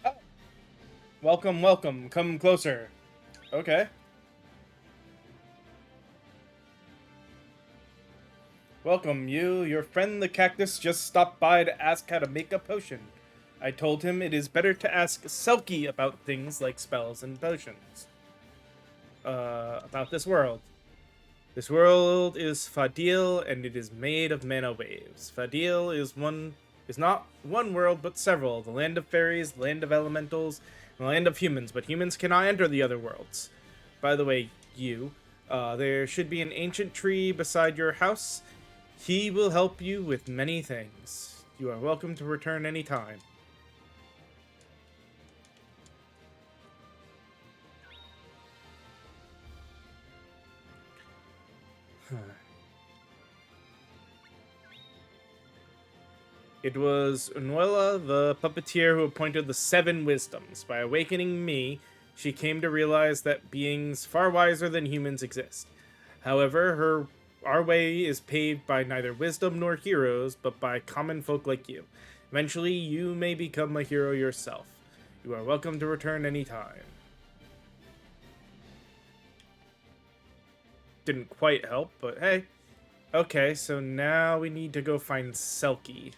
Oh. Welcome, welcome. Come closer. Okay. Welcome, you. Your friend the cactus just stopped by to ask how to make a potion. I told him it is better to ask Selkie about things like spells and potions. About this world. This world is Fadil, and it is made of mana waves. Fadil is not one world, but several. The land of fairies, the land of elementals, and the land of humans, but humans cannot enter the other worlds. By the way, you, There should be an ancient tree beside your house. He will help you with many things. You are welcome to return anytime. It was Unuela, the puppeteer, who appointed the Seven Wisdoms. By awakening me, she came to realize that beings far wiser than humans exist. However, our way is paved by neither wisdom nor heroes, but by common folk like you. Eventually, you may become a hero yourself. You are welcome to return anytime. Didn't quite help, but hey. Okay, so now we need to go find Selkie.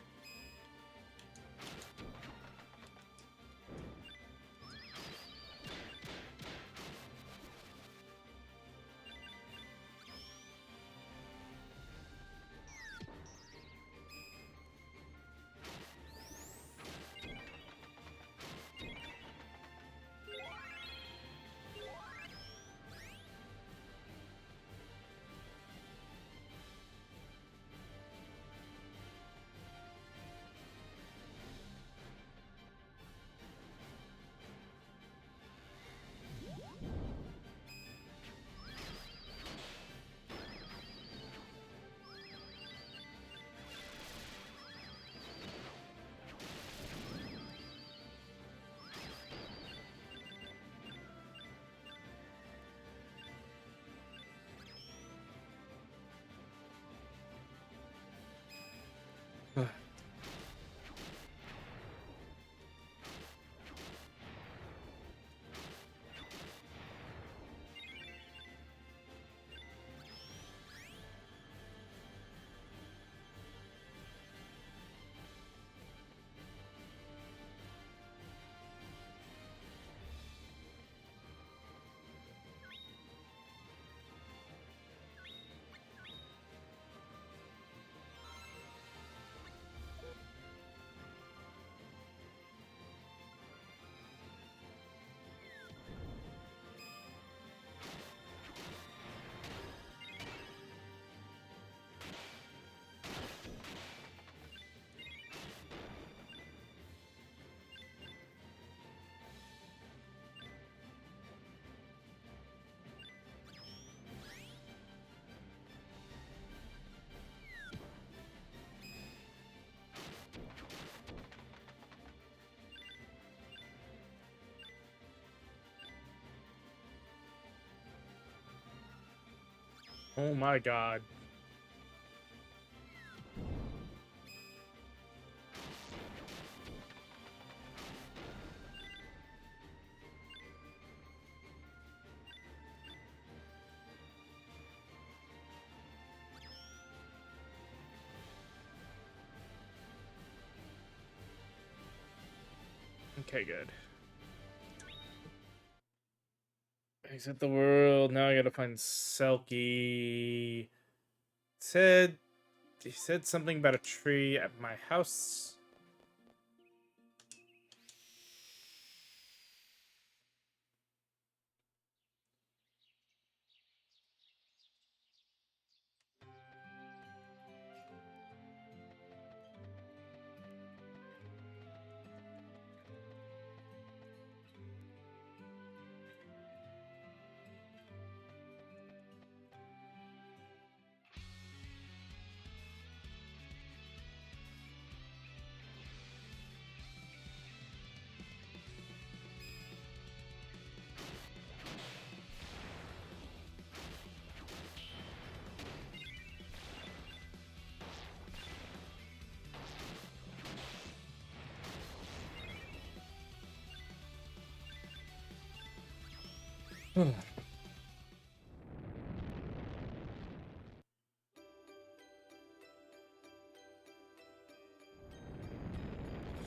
Oh my god. Okay, good. Exit the world. Now I gotta find Selkie. He said something about a tree at my house.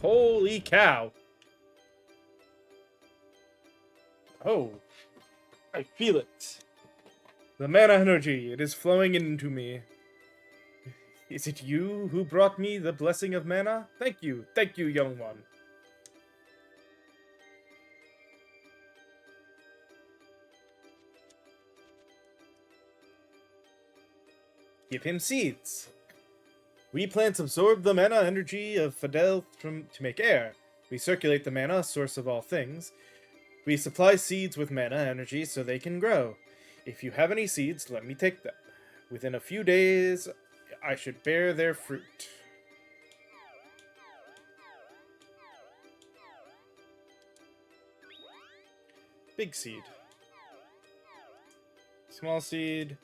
Holy cow. Oh, I feel it. The mana energy, it is flowing into me. Is it you who brought me the blessing of mana? Thank you, young one. Give him seeds. We plants absorb the mana energy of Fidel to make air. We circulate the mana, source of all things. We supply seeds with mana energy so they can grow. If you have any seeds, let me take them. Within a few days, I should bear their fruit. Big seed. Small seed.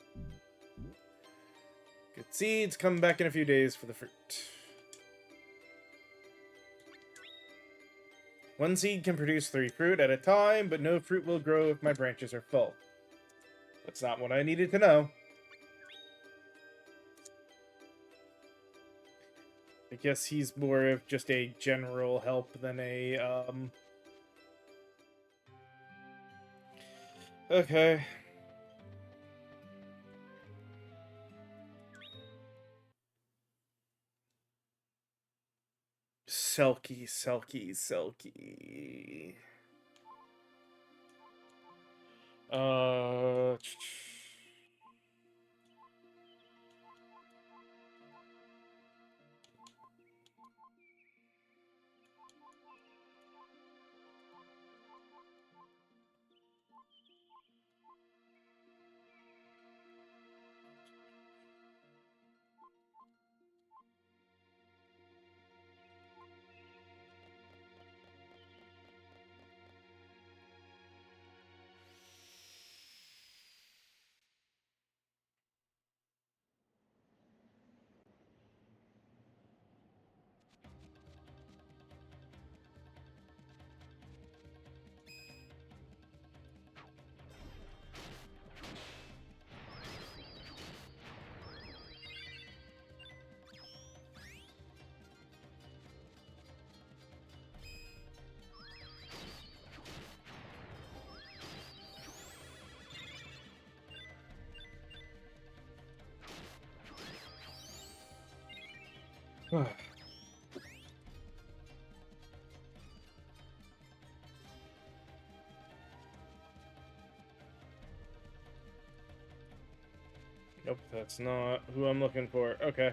Good seeds. Come back in a few days for the fruit. One seed can produce 3 fruit at a time, but no fruit will grow if my branches are full. That's not what I needed to know. I guess he's more of just a general help than a, Okay. Selkie. Uh... Nope, that's not who I'm looking for. Okay.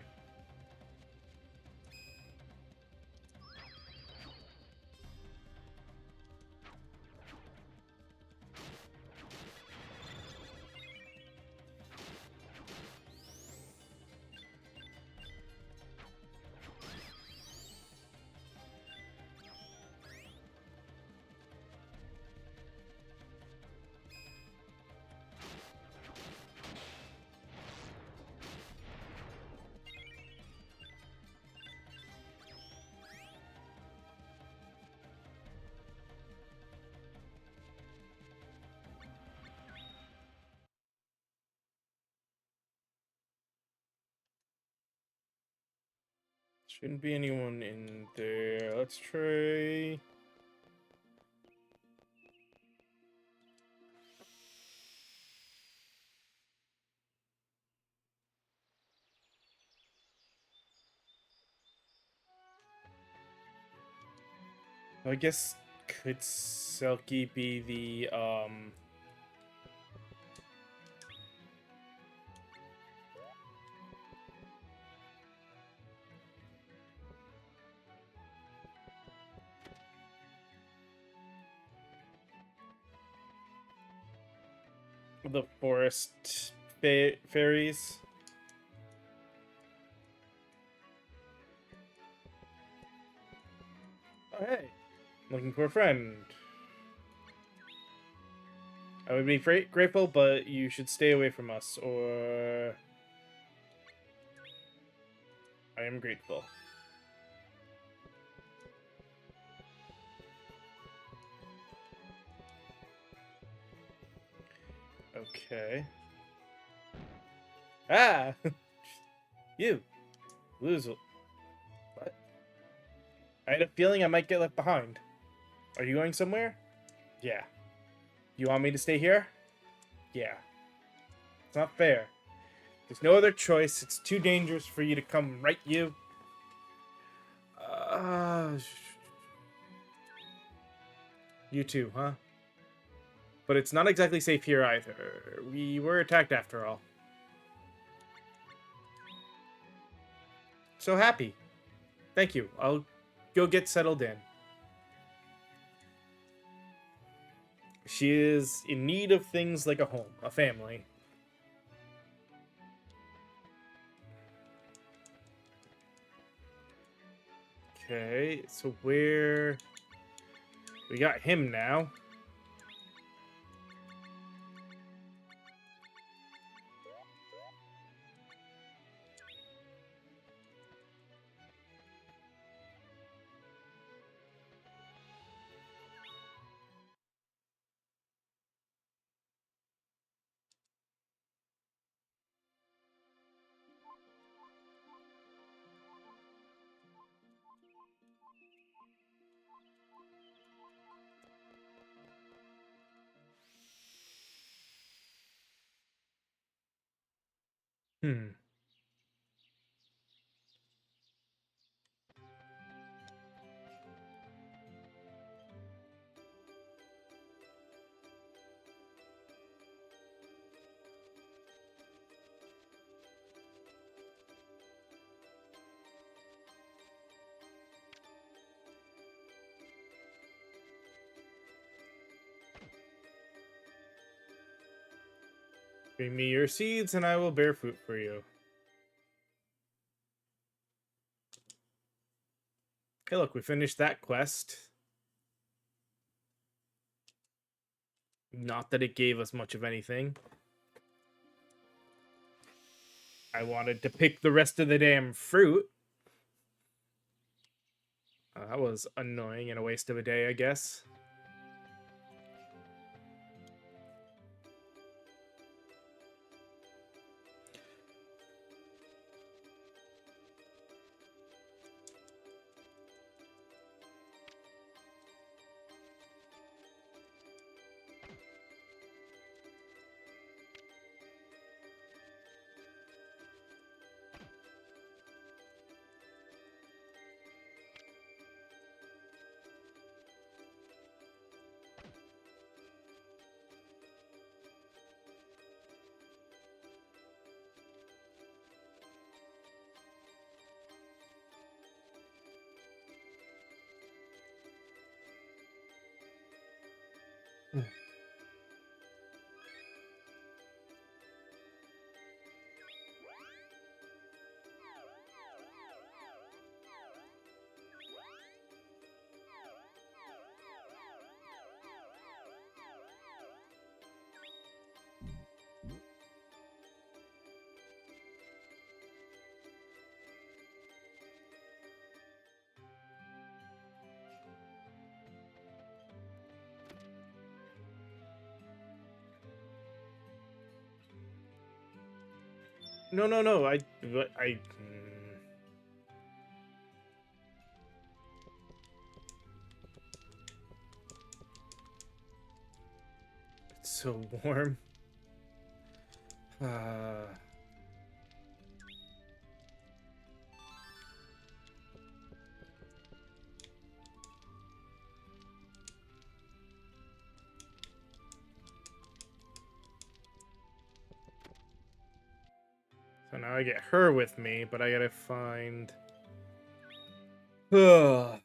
Shouldn't be anyone in there. Let's try... I guess could Selkie be the forest fairies? Oh, hey. Looking for a friend. I would be grateful, but you should stay away from us, or... I am grateful. Okay. Ah! You! Lose... What? I had a feeling I might get left behind. Are you going somewhere? Yeah. You want me to stay here? Yeah. It's not fair. There's no other choice. It's too dangerous for you to come, right, you? You too, huh? But it's not exactly safe here either. We were attacked after all. so happy. Thank you. I'll go get settled in. She is in need of things like a home, a family. Okay, so where... We got him now. Hmm. Bring me your seeds and I will bear fruit for you. Okay, look, we finished that quest. Not that it gave us much of anything. I wanted to pick the rest of the damn fruit. That was annoying and a waste of a day, I guess. No, no, no. It's so warm. So now I get her with me, but I gotta find... Ugh.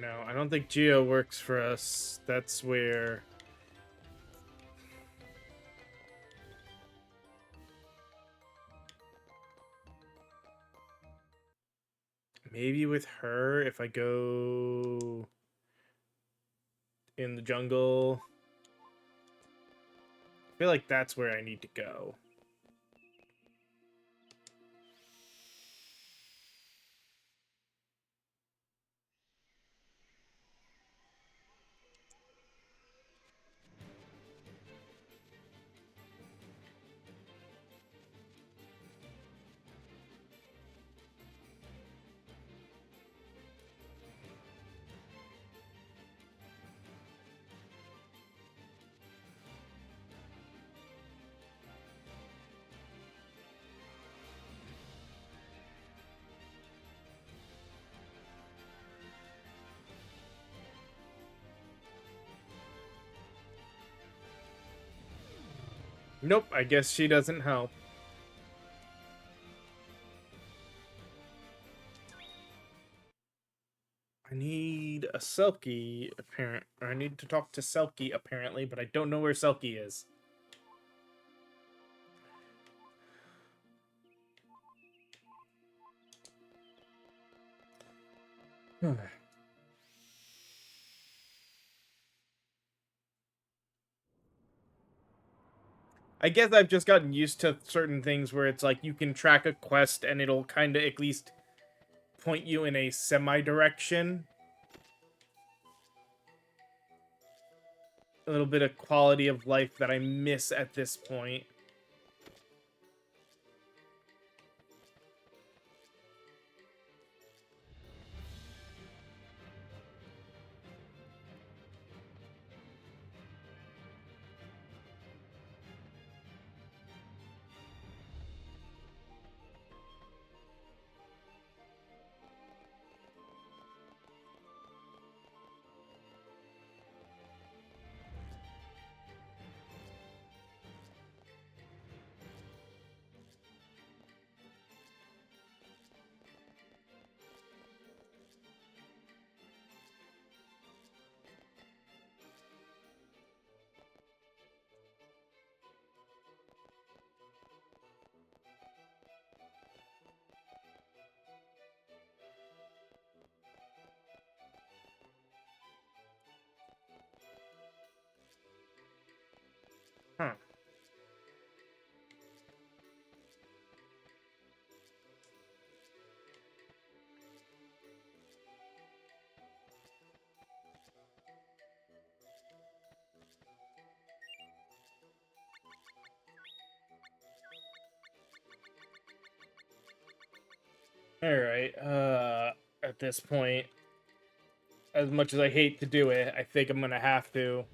No, I don't think Geo works for us. That's where... Maybe with her, if I go in the jungle. I feel like that's where I need to go. Nope, I guess she doesn't help. I need a Selkie, or I need to talk to Selkie, apparently, but I don't know where Selkie is. I guess I've just gotten used to certain things where it's like you can track a quest and it'll kind of at least point you in a semi-direction. A little bit of quality of life that I miss at this point. Huh. Alright, at this point, as much as I hate to do it, I think I'm gonna have to.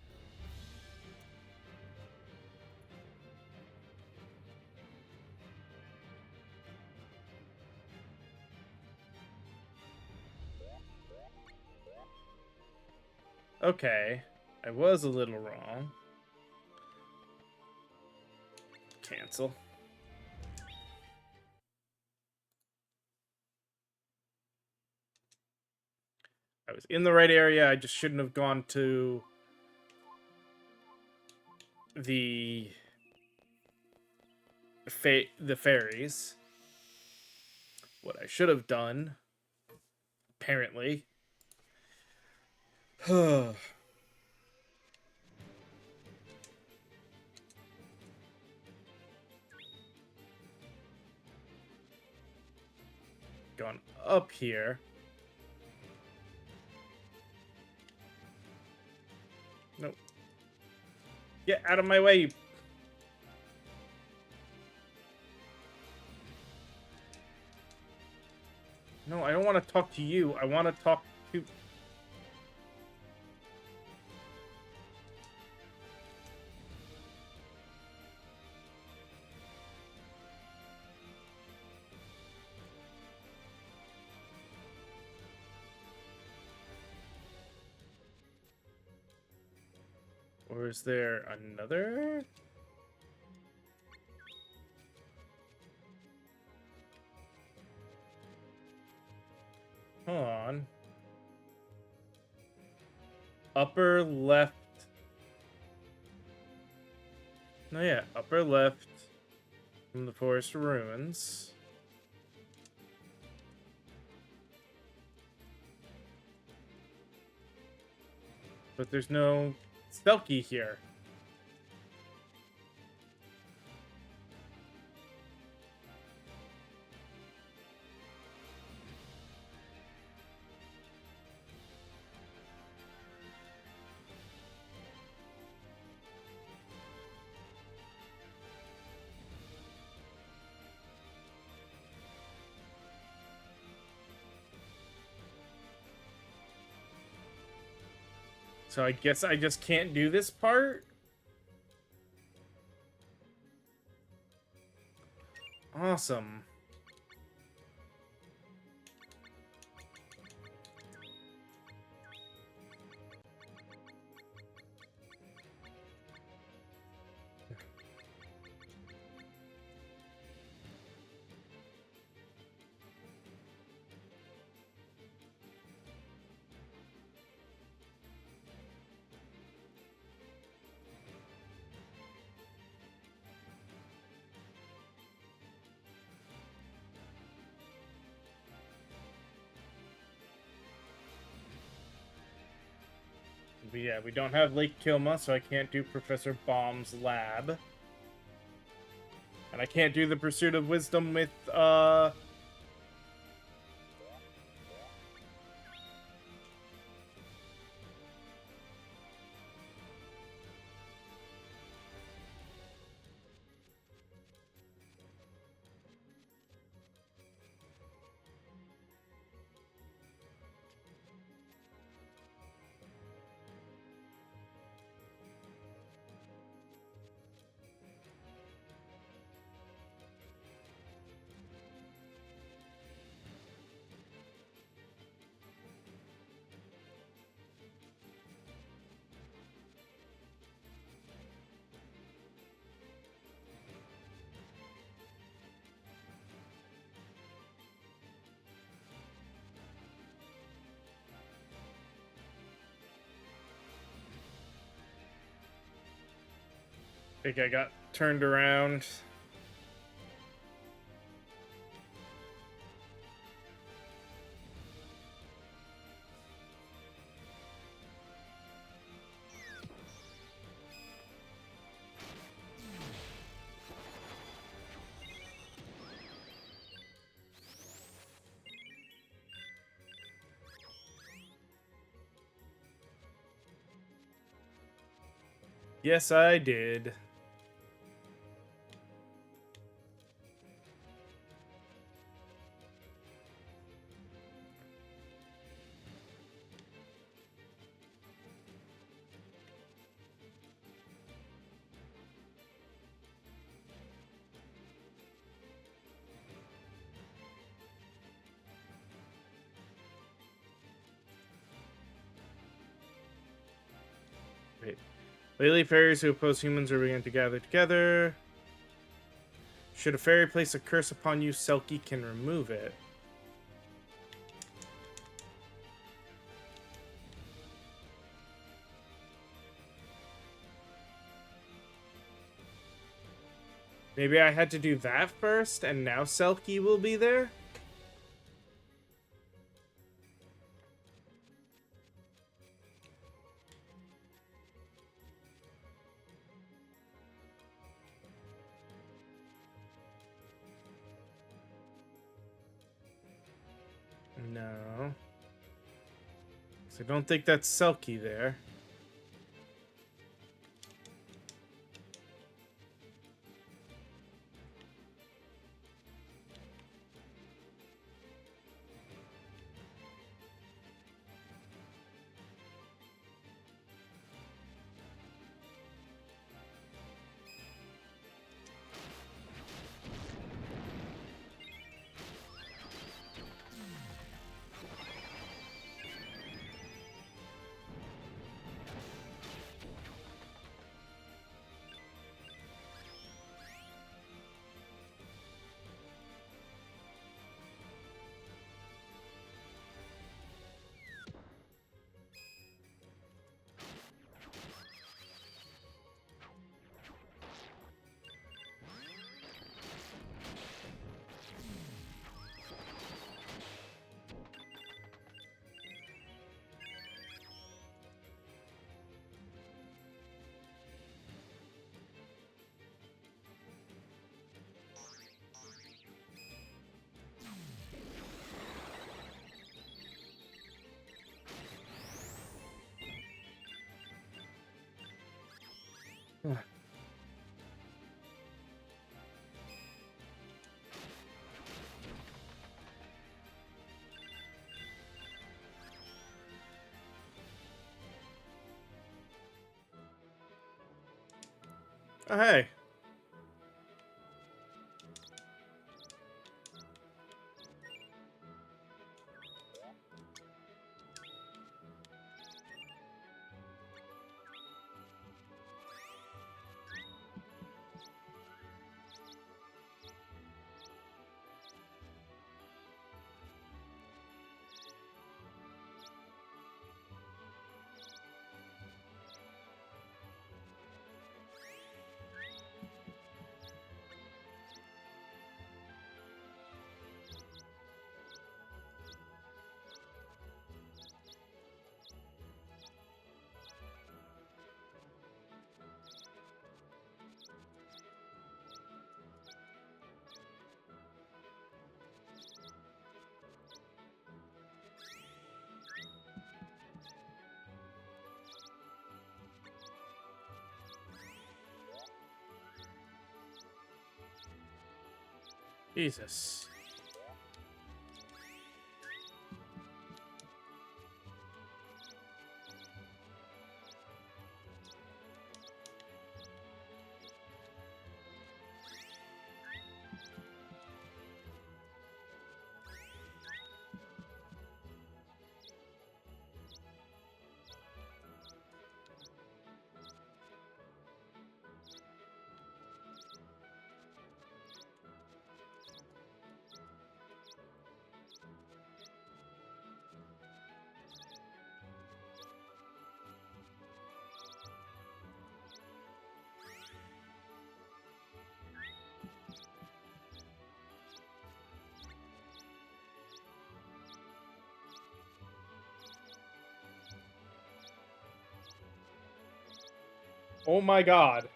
Okay, I was a little wrong. Cancel. I was in the right area, I just shouldn't have gone to the the fairies. What I should have done, apparently. Gone up here. Nope. Get out of my way, you... No, I don't want to talk to you. I want to talk to... Or is there another? Hold on. Upper left. No, yeah, upper left from the Forest Ruins. But there's no Selkie here. So I guess I just can't do this part? Awesome. But yeah, we don't have Lake Kilma, so I can't do Professor Bomb's lab. And I can't do the Pursuit of Wisdom with, I think I got turned around. Yes, I did. Wait. Lately, fairies who oppose humans are beginning to gather together. Should a fairy place a curse upon you, Selkie can remove it. Maybe I had to do that first, and now Selkie will be there? No. So I don't think that's Selkie there. Oh, hey. Jesus. Oh my god.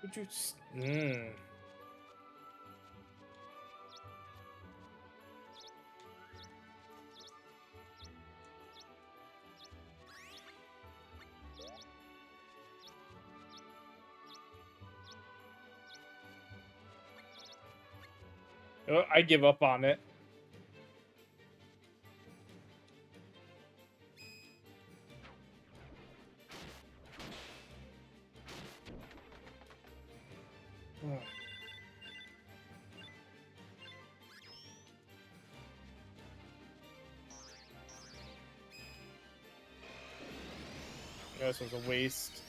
Would you... Oh, I give up on it. This was a waste.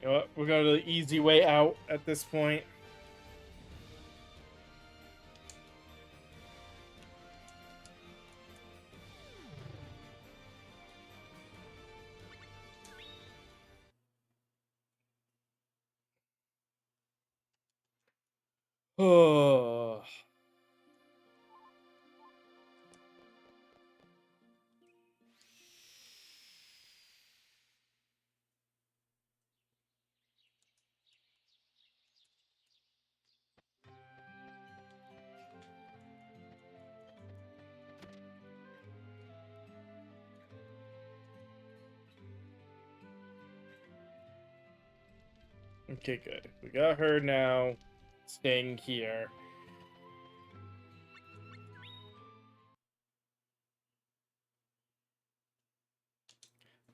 You know what? We're going to the easy way out at this point. Oh. Okay, good. We got her now staying here.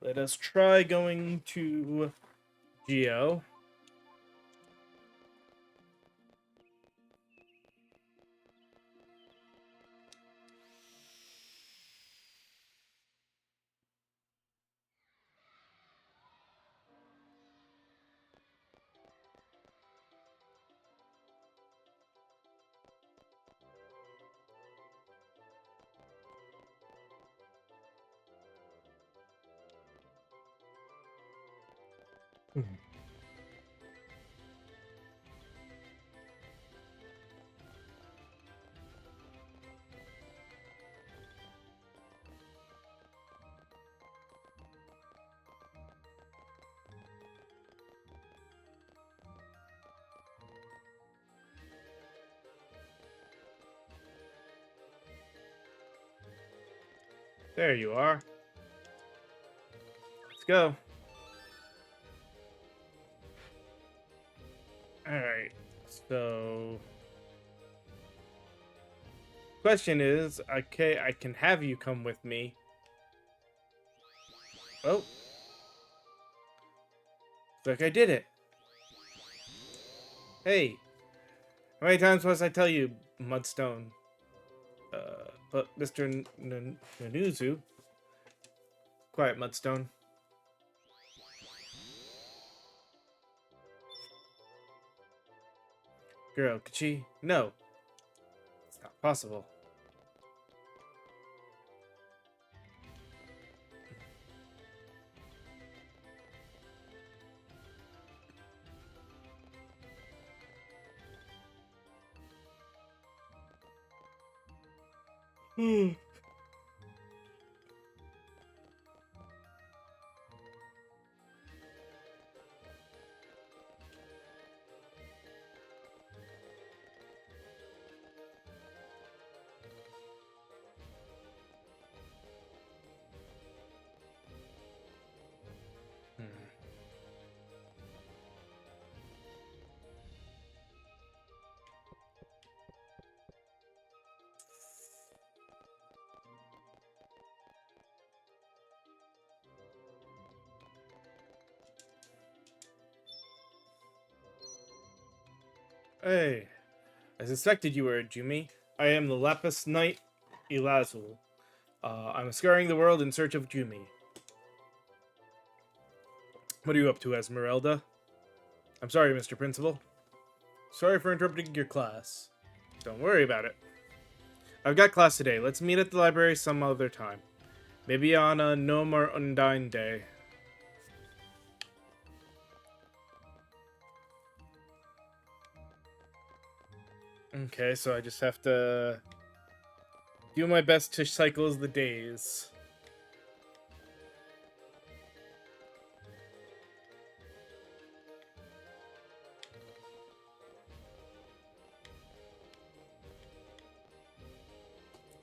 Let us try going to Geo. There you are. Let's go. Alright. So... question is, okay, I can have you come with me. Oh. Looks like I did it. Hey. How many times must I tell you, Mudstone? But Mr. Nanuzu... Quiet, Mudstone. Girl, Kachi? No. It's not possible. Hmm. Hey, I suspected you were a Jumi. I am the Lapis Knight Elazul. I'm scouring the world in search of Jumi. What are you up to, Esmeralda? I'm sorry, Mr. Principal. Sorry for interrupting your class. Don't worry about it. I've got class today. Let's meet at the library some other time. Maybe on a No More Undine day. Okay, so I just have to do my best to cycle the days.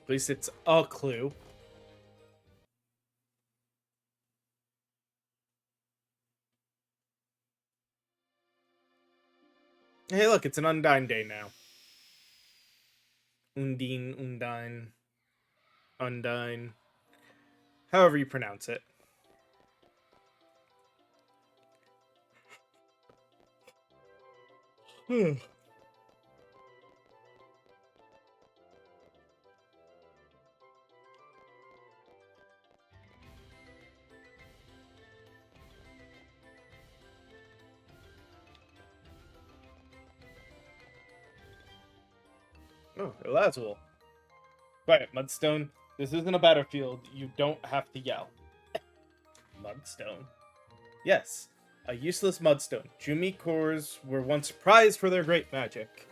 At least it's a clue. Hey, look, it's an Undine day now. Undine, Undine, Undine. However you pronounce it. Oh, Elazul. Quiet, Mudstone. This isn't a battlefield. You don't have to yell. Mudstone. Yes, a useless Mudstone. Jumi cores were once prized for their great magic.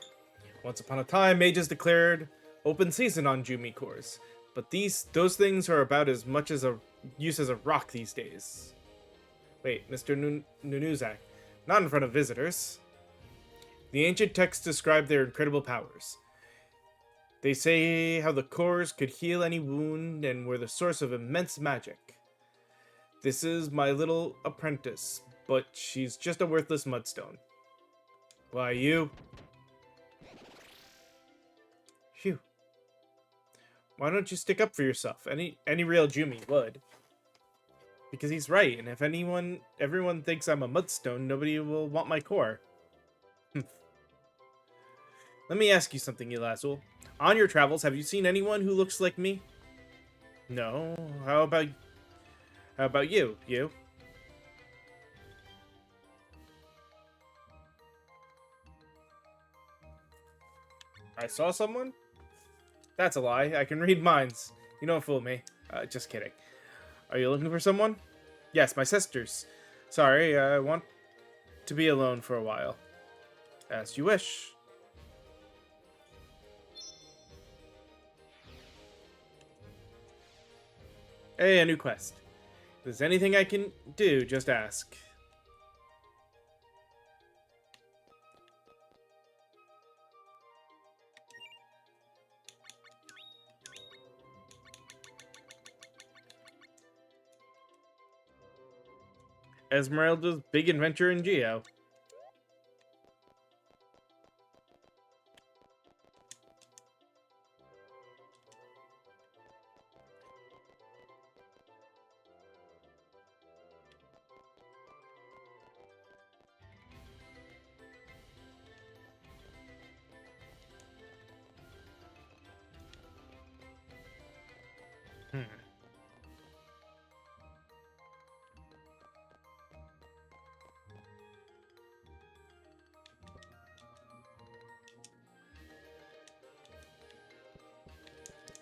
Once upon a time, mages declared open season on Jumi cores, but those things are about as much as a use as a rock these days. Wait, Mr. Nunuzak, not in front of visitors. The ancient texts describe their incredible powers. They say how the cores could heal any wound and were the source of immense magic. This is my little apprentice, but she's just a worthless Mudstone. Why, you? Phew. Why don't you stick up for yourself? Any real Jumi would. Because he's right, and if everyone thinks I'm a Mudstone, nobody will want my core. Let me ask you something, Elazul. On your travels, have you seen anyone who looks like me? No. How about you? You? I saw someone? That's a lie. I can read minds. You don't fool me. Just kidding. Are you looking for someone? Yes, my sisters. Sorry, I want to be alone for a while. As you wish. Hey, a new quest. If there's anything I can do, just ask. Esmeralda's Big Adventure in Geo. Hmm.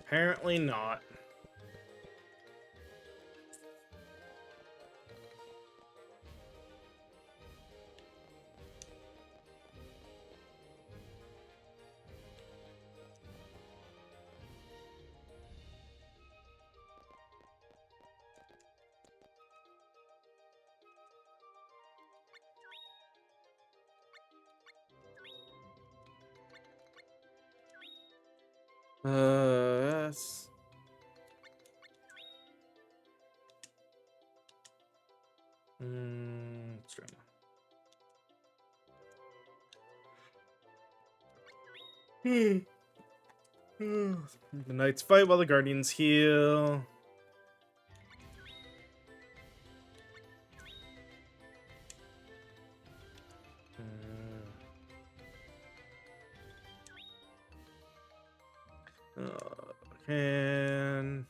Apparently not. Yes. Let's try. The knights fight while the guardians heal. Can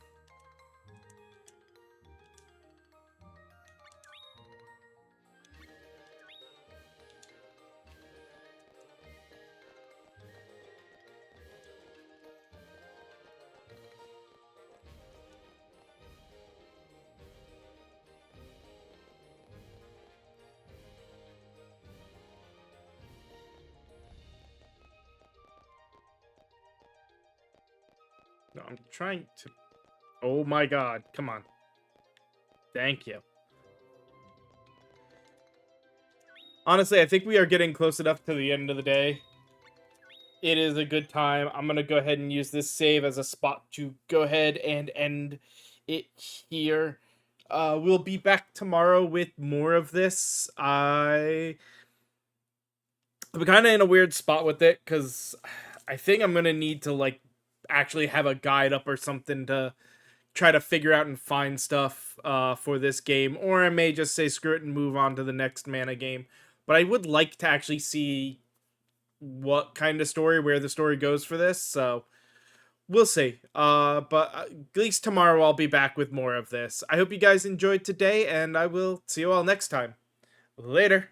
no, I'm trying to. Oh my god, come on. Thank you. Honestly, I think we are getting close enough to the end of the day. It is a good time. I'm going to go ahead and use this save as a spot to go ahead and end it here. We'll be back tomorrow with more of this. I'm kind of in a weird spot with it because I think I'm going to need to like actually have a guide up or something to try to figure out and find stuff for this game, or I may just say screw it and move on to the next mana game. But I would like to actually see what kind of story, where the story goes for this, so we'll see. But at least tomorrow I'll be back with more of this. I hope you guys enjoyed today, and I will see you all next time. Later.